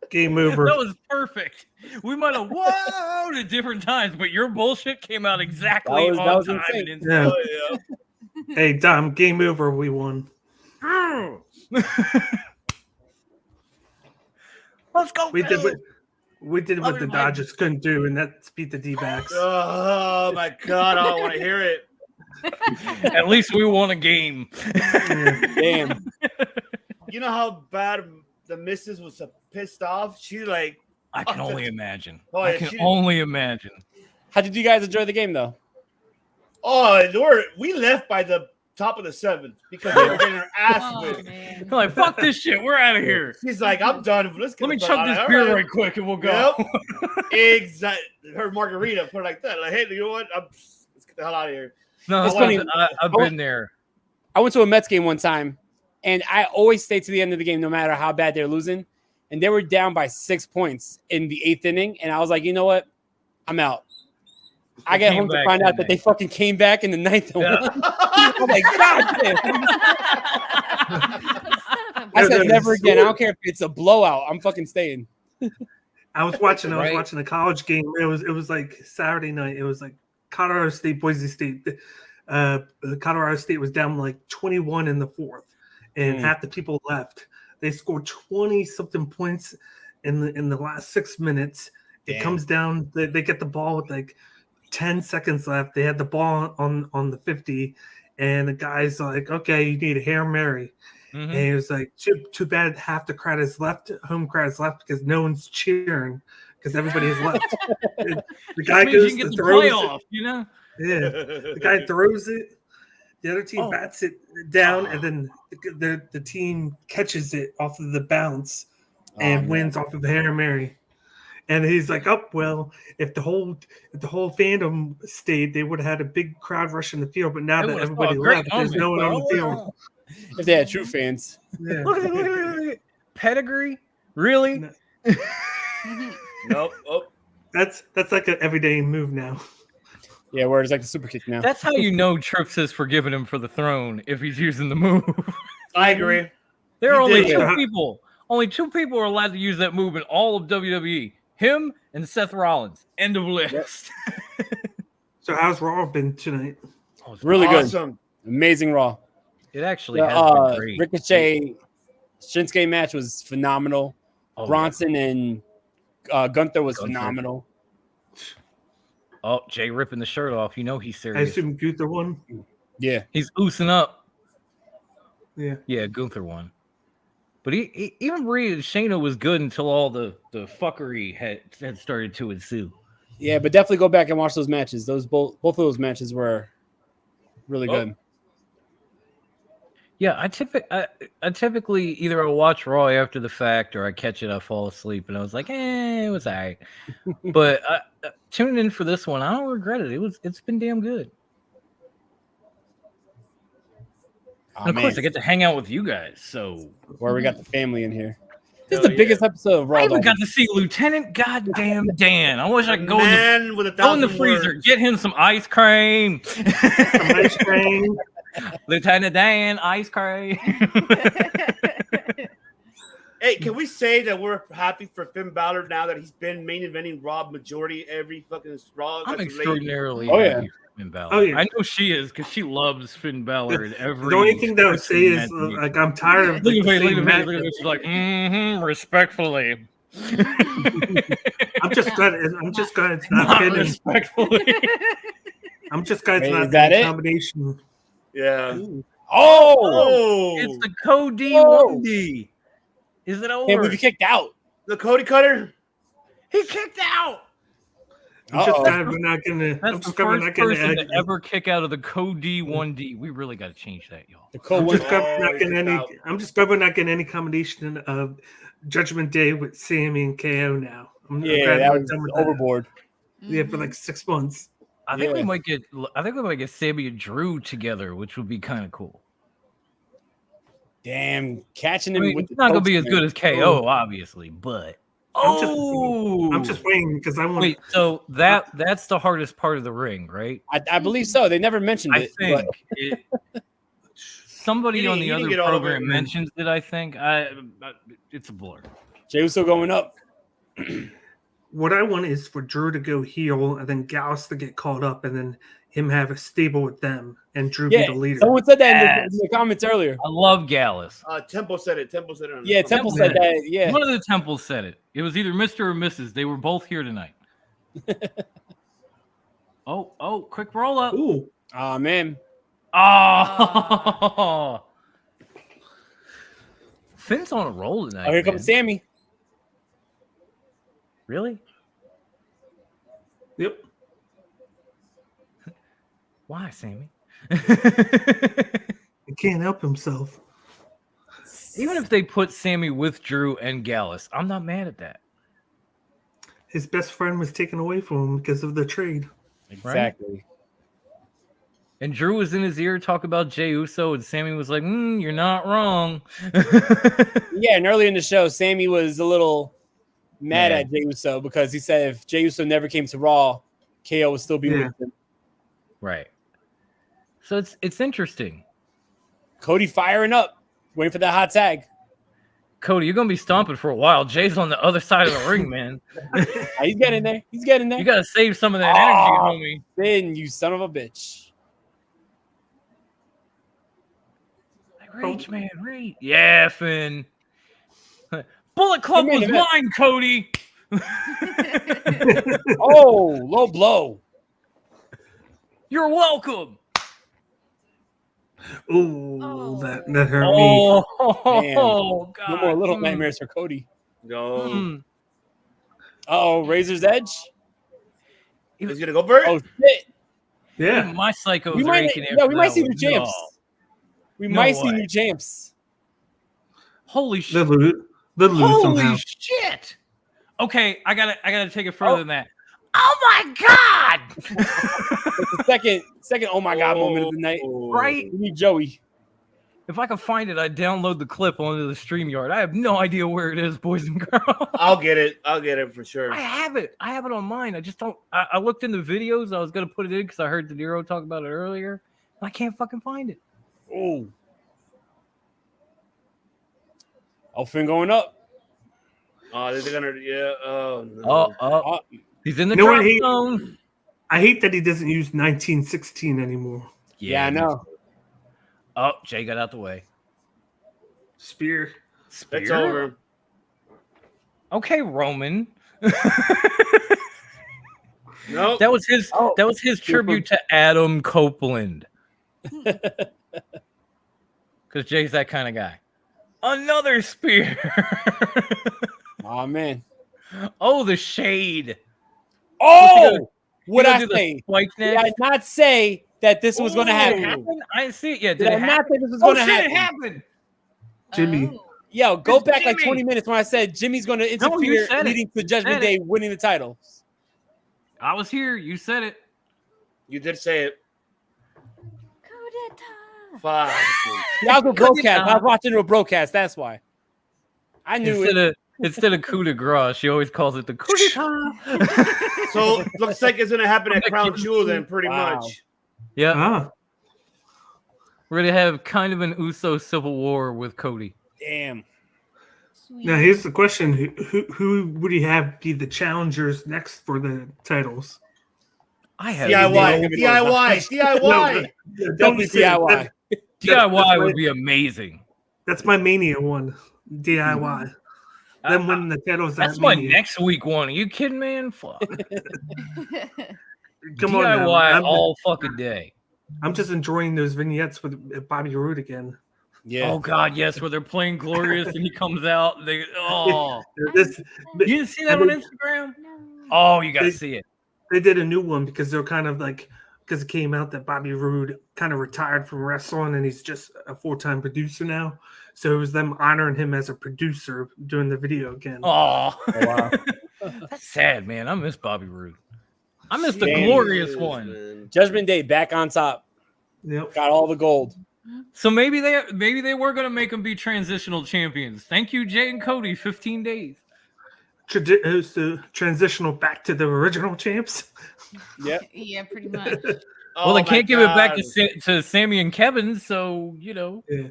S5: Game over.
S3: That was perfect. We might have whoa at different times, but your bullshit came out exactly
S1: That
S3: on
S1: was
S3: time.
S1: insane.
S3: And
S5: Yeah.
S2: Oh, yeah.
S5: Hey, Dom, game over. We won.
S3: Let's go.
S5: We did
S3: Phil.
S5: what the Dodgers couldn't do, and that's beat the D-backs.
S2: Oh my God! I don't want to hear it.
S3: At least we won a game.
S1: Damn.
S2: You know how bad the missus was pissed off? She like.
S3: I can only imagine.
S2: Oh,
S3: I
S2: yeah,
S3: can
S2: she-
S3: only imagine.
S1: How did you guys enjoy the game though?
S2: Oh, we left by the top of the seventh because they were getting her ass
S4: Oh,
S2: whipped.
S4: man.
S3: They're like, fuck this shit. We're out of here.
S2: She's like, I'm done. Let's get
S3: Let me
S2: the fuck
S3: chug
S2: out of
S3: this
S2: here.
S3: beer
S2: All
S3: right quick and we'll go.
S2: Yep. Exactly. Her margarita, put it like that. Like, hey, you know what? Let's get the hell out of here.
S3: No,
S1: It's
S3: it's
S1: funny.
S3: funny. I've been there.
S1: I went to a Mets game one time, and I always stay to the end of the game no matter how bad they're losing. And they were down by 6 points in the 8th inning, and I was like, you know what? I'm out. I get
S3: came
S1: home to
S3: back,
S1: find out
S3: didn't
S1: that
S3: they?
S1: they fucking came back in the 9th and
S3: Yeah.
S1: won. I'm like, God damn. I
S5: Yeah,
S1: said
S5: that
S1: never
S5: is-
S1: again. I don't care if it's a blowout. I'm fucking staying.
S5: I was watching
S3: Right.
S5: a college game. It was like Saturday night. It was like Colorado State, Boise State. Colorado State was down like 21 in the fourth, and half the people left. They scored 20 something points in the last 6 minutes. It
S1: Damn.
S5: comes down. They get the ball with like 10 seconds left. They had the ball on the 50, and the guy's like, "Okay, you need a Hail Mary."
S3: Mhm.
S5: And he was like, too bad half the crowd is left, home crowd is left because no one's cheering because everybody has left. The guy
S3: Means you
S5: goes
S3: can get
S5: to
S3: the
S5: throw
S3: playoff,
S5: it.
S3: you know?
S5: Yeah, the guy throws it. The other team bats it down, and then the team catches it off of the bounce and wins off of the Hail Mary. And he's like, "Oh well, if the whole fandom stayed, they would have had a big crowd rush in the field. But now
S3: They
S5: that
S3: would've
S5: everybody
S3: saw a great
S5: left, there's no one on the
S3: moment,
S5: field."
S1: If they had true fans.
S5: Yeah.
S3: Look at it. Pedigree? Really?
S5: No.
S2: Nope. Oh.
S5: That's like an everyday move now.
S1: Yeah, where it's like the super kick now.
S3: That's how you know Trips has forgiven him for the throne if he's using the move.
S2: I agree.
S3: There are
S2: He
S3: only
S2: did.
S3: two people. Only two people are allowed to use that move in all of WWE. Him and Seth Rollins. End of list.
S5: So how's Raw been tonight?
S1: Really good.
S2: Awesome.
S1: Amazing Raw.
S3: It actually
S1: The
S3: has been great.
S1: Ricochet Shinsuke match was phenomenal.
S3: Oh,
S1: Bronson and Gunther was
S3: Gunther.
S1: phenomenal.
S3: Oh, Jay ripping the shirt off. You know he's
S5: I
S3: serious.
S5: assume Gunther won.
S1: Yeah.
S3: He's oosing up.
S5: Yeah.
S3: Yeah, Gunther won. But he even Rhea and Shayna was good until all the fuckery had started to ensue.
S1: Yeah, but definitely go back and watch those matches. Those both of those matches were really good.
S3: Yeah, I typically either I'll watch Raw after the fact or I catch it, I fall asleep, and I was like, it was all right. But tuning in for this one, I don't regret it. It's been damn good.
S1: Oh,
S3: And of course,
S1: man.
S3: I get to hang out with you guys. So
S1: Where we got the family in here. This is
S2: Hell
S1: the biggest episode of Raw.
S3: I even
S1: Dog.
S3: got to see Lieutenant Goddamn Dan. I wish I could go in the
S2: Man with a
S3: Go in the
S2: thousand
S3: freezer,
S2: words.
S3: get him some ice cream.
S5: Some ice cream.
S3: Lieutenant Dan, ice cream.
S2: Hey, can we say that we're happy for Finn Balor now that he's been main eventing Raw majority every fucking Raw?
S3: I'm
S2: that's
S3: extraordinarily
S1: Oh,
S3: happy
S1: yeah.
S3: for Finn Balor.
S5: Oh, yeah.
S3: I know she is because she loves Finn Balor in every.
S5: The only thing that I would say is
S3: freaking match.
S5: like I'm tired of
S3: Look
S5: like,
S3: at
S5: the
S3: me, look
S5: same
S3: at me,
S5: match.
S3: look at me. She's like, respectfully.
S5: I'm just glad it's not
S3: Not
S5: fitting.
S3: respectfully.
S5: I'm just glad it's
S1: Wait,
S5: not
S1: is that
S5: the
S1: it?
S5: combination.
S2: Yeah.
S1: Oh,
S3: It's the Cody
S1: Oh.
S3: 1D. Is it
S1: can't
S3: over?
S1: believe he kicked out.
S2: The Cody Cutter.
S3: He kicked out.
S5: I'm just
S1: Uh-oh.
S5: glad we're not gonna. I'm
S3: That's the
S5: just glad we're
S3: first
S5: not gonna
S3: person to
S5: add.
S3: ever kick out of the Cody 1D. We really got to change that, y'all.
S1: The
S5: I'm
S1: code
S5: just
S1: one.
S5: glad we're not
S2: he's
S5: getting
S2: kicked
S5: any.
S2: out.
S5: I'm just glad we're not getting any combination of Judgment Day with Sammy and KO now. I'm
S1: Yeah,
S5: glad
S1: that
S5: we're
S1: was
S5: done with that.
S1: overboard.
S5: Yeah, for like 6 months.
S3: I think we
S1: Yeah.
S3: might get. I think we might get Sammy and Drew together, which would be kind of cool.
S1: Damn, catching
S3: I
S1: him
S3: mean,
S1: with
S3: it's
S1: the
S3: not gonna be
S1: toast,
S3: as
S1: man.
S3: good as KO, obviously, but
S5: I'm just waiting because I want.
S3: wait. So that's the hardest part of the ring, right?
S1: I believe so. They never mentioned
S3: I
S1: it.
S3: think
S1: but
S3: somebody
S2: He
S3: on
S2: didn't-
S3: the
S2: he didn't
S3: other
S2: get all of it.
S3: program mentions it. I think it's a blur.
S1: Jey Uso going up.
S5: What I want is for Drew to go heel and then Gallus to get called up and then him have a stable with them and Drew
S1: Yeah,
S5: be the leader.
S1: someone said that in
S3: Yes.
S1: the comments earlier.
S3: I love Gallus.
S2: Temple said it. Temple said it. On the
S1: Yeah,
S2: phone.
S1: Temple said that. Yeah.
S3: One of the temples said it. It was either Mr. or Mrs. They were both here tonight. Oh, quick roll up.
S5: Ooh,
S1: Oh man.
S3: Oh. Finn's on a roll tonight.
S1: Oh, here
S3: man.
S1: comes Sammy.
S3: Really?
S5: yep.
S3: Why, Sammy?
S5: He can't help himself.
S3: Even if they put Sammy with Drew and Gallus, I'm not mad at that.
S5: His best friend was taken away from him because of the trade.
S1: Exactly.
S3: And Drew was in his ear talk about Jey Uso, and Sammy was like, "You're not wrong."
S1: Yeah, and earlier in the show, Sammy was a little mad
S3: Yeah.
S1: at Jey Uso because he said if Jey Uso never came to Raw, KO would still be
S5: Yeah.
S1: with him.
S3: Right. So it's interesting.
S1: Cody firing up, waiting for that hot tag.
S3: Cody, you're gonna be stomping for a while. Jay's on the other side of the ring, man.
S1: He's getting there. He's getting there.
S3: You gotta save some of that energy,
S1: Oh.
S3: homie.
S1: Finn, you son of a bitch.
S3: Reach, man, reach. Yeah, Finn. Bullet Club
S1: Hey, man,
S3: was
S1: man.
S3: mine, Cody.
S1: Oh, low blow.
S3: You're welcome.
S5: Ooh,
S4: Oh.
S5: that hurt me.
S3: Oh, God.
S1: No more little nightmares for Cody.
S2: Go.
S3: Mm.
S1: Oh, Razor's Edge.
S2: He's gonna go for it.
S1: Oh shit.
S5: Yeah.
S3: My psychos
S1: We
S3: are
S1: might,
S3: aching
S1: yeah,
S3: after
S1: we might
S3: that
S1: see
S3: one.
S1: new champs.
S3: No.
S1: We
S3: No
S1: might see
S3: way.
S1: new champs.
S3: Holy
S5: They
S3: shit.
S5: lose. They lose somehow.
S3: Holy shit. Okay, I gotta take it further than that. Oh my God.
S1: It's the second oh my god moment of the night.
S3: Right?
S1: We need Joey.
S3: If I can find it, I'd download the clip onto the StreamYard. I have no idea where it is, boys and girls.
S2: I'll get it. I'll get it for sure.
S3: I have it. I have it on mine. I just don't. I looked in the videos. I was gonna put it in because I heard Dinero talk about it earlier. And I can't fucking find it.
S1: Oh. Oh, Finn going up.
S2: Oh, they're gonna. Yeah. Oh no.
S3: Oh, he's in the
S5: You know what,
S3: drop
S5: he-
S3: zone.
S5: I hate that he doesn't use 1916 anymore.
S1: Yeah, I know.
S3: Oh, Jay got out the way.
S5: Spear.
S2: That's
S3: Spear?
S2: over.
S3: Okay, Roman.
S2: Nope.
S3: That was his.
S1: Oh.
S3: That was his tribute to Adam Copeland. Because Jay's that kind of guy. Another spear.
S1: Oh man.
S3: Oh, the shade.
S1: Oh, would
S3: You
S1: I
S3: gonna do the
S1: say?
S3: spike
S1: Did
S3: next?
S1: I not say that this was going to
S3: Did it
S1: happen?
S3: happen? I didn't see it yet.
S1: Did
S3: Did
S1: I
S3: it
S1: not
S3: happen?
S1: say this was
S3: Oh
S1: going to
S3: shit!
S1: happen?
S3: It happened.
S5: Jimmy.
S4: Oh.
S1: Yo, go
S3: It's
S1: back like
S3: Jimmy.
S1: 20 minutes when I said Jimmy's going to
S3: No, you
S1: interfere,
S3: said it.
S1: leading to Judgment
S3: Said it.
S1: Day winning the title.
S3: I was here. You said it.
S2: You did say it.
S4: Kudeta.
S2: Fuck.
S1: Yeah, I was a broadcast. I was watching a broadcast. That's why. I knew it.
S3: Instead of coup de grace, she always calls it the coup d'etat.
S2: So looks like it's gonna happen at
S3: I'm
S2: Crown
S3: not
S2: Jewel then, pretty
S1: Wow.
S2: much.
S3: Yeah,
S5: Ah.
S3: we're gonna have kind of an Uso civil war with Cody.
S1: Damn.
S4: Sweet.
S5: Now here's the question: Who would he have be the challengers next for the titles?
S3: I have
S2: DIY.
S1: no-
S2: DIY. DIY.
S1: Definitely DIY.
S3: DIY would be amazing.
S5: That's my Mania one. DIY. Them winning the titles.
S3: That's
S5: at
S3: my
S5: Mania.
S3: next week one. Are you kidding, man? Fuck.
S5: Come on now.
S3: DIY all fucking day.
S5: I'm just enjoying those vignettes with Bobby Roode again.
S1: Yeah.
S3: Oh God, yes, where they're playing Glorious and he comes out. You didn't see that on Instagram?
S4: No.
S3: Oh, you gotta see it.
S5: They did a new one because they're kind of like, because it came out that Bobby Roode kind of retired from wrestling and he's just a full-time producer now. So it was them honoring him as a producer doing the video again.
S3: Oh,
S1: wow.
S3: That's sad, man. I miss Bobby Roode. I miss the
S2: Damn,
S3: glorious
S2: man.
S3: one.
S1: Judgment Day back on top.
S5: Yep.
S1: Got all the gold.
S3: So maybe they were gonna make him be transitional champions. Thank you, Jay and Cody. 15 days.
S5: It's the transitional back to the original champs.
S1: Yep.
S4: Yeah, pretty much.
S3: Well, they
S2: Oh,
S3: can't
S2: my
S3: give it back
S2: God.
S3: to Sammy and Kevin, so you know.
S5: Yeah.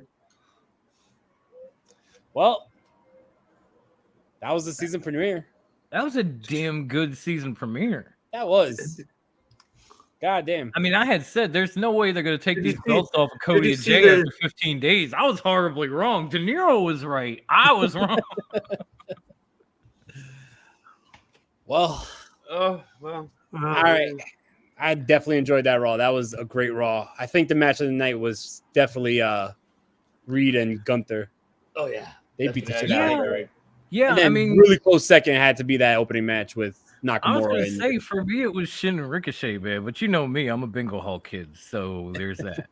S1: Well, that was the season premiere.
S3: That was a damn good season premiere.
S1: That was. God damn.
S3: I mean, I had said there's no way they're going to take
S5: Did
S3: these
S5: you see-
S3: belts off of
S5: did
S3: Cody
S5: you
S3: and
S5: see
S3: Jay
S5: the-
S3: after 15 days. I was horribly wrong. De Niro was right. I was wrong.
S1: Well,
S2: Oh, well.
S1: all right. I definitely enjoyed that Raw. That was a great Raw. I think the match of the night was definitely Reed and Gunther.
S2: Oh, yeah.
S1: They beat the shit
S2: Definitely.
S1: out of
S3: Yeah.
S1: each other.
S3: Yeah,
S1: And then
S3: I mean,
S1: really close second had to be that opening match with
S3: I was
S1: Nakamura.
S3: going to
S1: and-
S3: say, for me, it was Shin and Ricochet, man. But you know me, I'm a bingo hall kid, so there's that.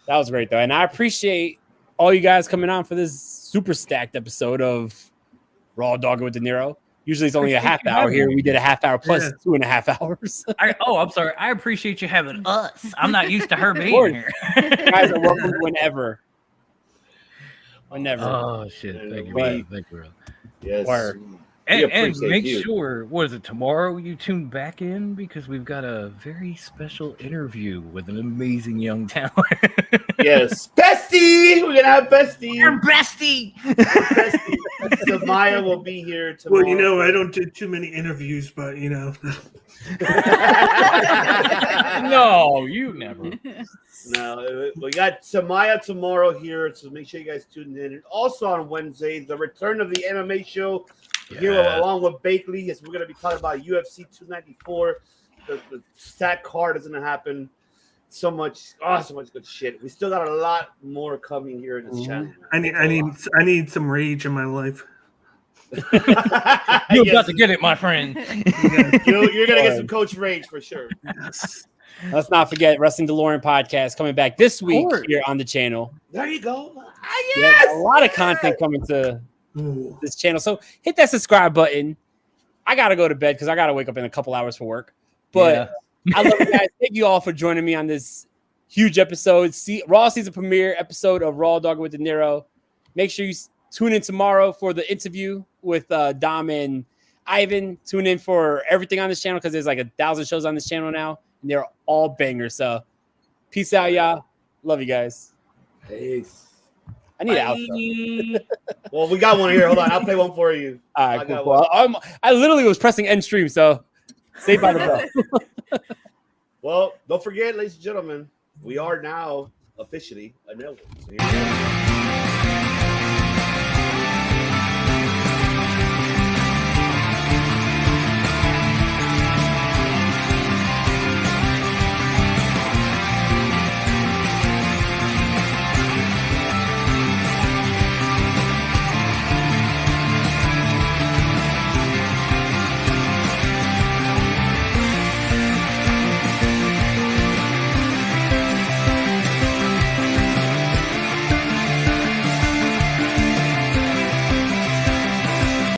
S1: That was great, though. And I appreciate all you guys coming on for this super stacked episode of Raw Doggin With Dinero. Usually it's only a half
S3: you
S1: hour.
S3: having
S1: Here
S3: me.
S1: we did a half hour plus
S5: Yeah.
S1: 2.5 hours.
S3: I'm sorry. I appreciate you having us. I'm not used to her
S1: course.
S3: being here.
S1: You guys are welcome whenever. Whenever.
S3: Oh, shit. Thank you,
S1: But-
S3: man. Thank you, bro.
S2: Yes.
S1: Word.
S2: We
S3: And
S2: appreciate
S3: make
S2: you.
S3: sure, what is it, tomorrow you tune back in because we've got a very special interview with an amazing young talent.
S2: Yes. Bestie! We're going to have Bestie.
S3: bestie!
S2: Bestie. Samaya will be here tomorrow.
S5: Well, you know, I don't do too many interviews, but you know.
S3: No, you never.
S2: No, we got Samaya tomorrow here, so make sure you guys tune in. And also on Wednesday, the return of the MMA show here
S3: Yeah.
S2: along with Bakley. Yes, we're going to be talking about UFC 294. The stat card is going to happen. So much good shit. We still got a lot more coming here in this channel.
S5: I need some rage in my life.
S3: You're about to get it, my friend.
S2: You're going to get some Coach Rage for sure.
S5: Yes.
S1: Let's not forget Wrestling DeLorean podcast coming back this week
S3: course.
S1: here on the channel.
S2: There you go.
S1: Yeah, a lot of content coming to
S5: Ooh.
S1: this channel. So hit that subscribe button. I got to go to bed because I got to wake up in a couple hours for work. But I love you guys. Thank you all for joining me on this huge episode. Raw season premiere episode of Raw Doggin With Dinero. Make sure you tune in tomorrow for the interview with Dom and Ivan. Tune in for everything on this channel because there's like 1,000 shows on this channel now, and they're all bangers. So peace out, y'all. Love you guys.
S2: Peace.
S1: I need an outro.
S2: Well, we got one here. Hold on. I'll play one for you.
S1: All
S2: I
S1: right,
S2: got
S1: cool. I literally was pressing end stream, so Saved by the Bell.
S2: Well, don't forget, ladies and gentlemen, we are now officially a network. So here we go.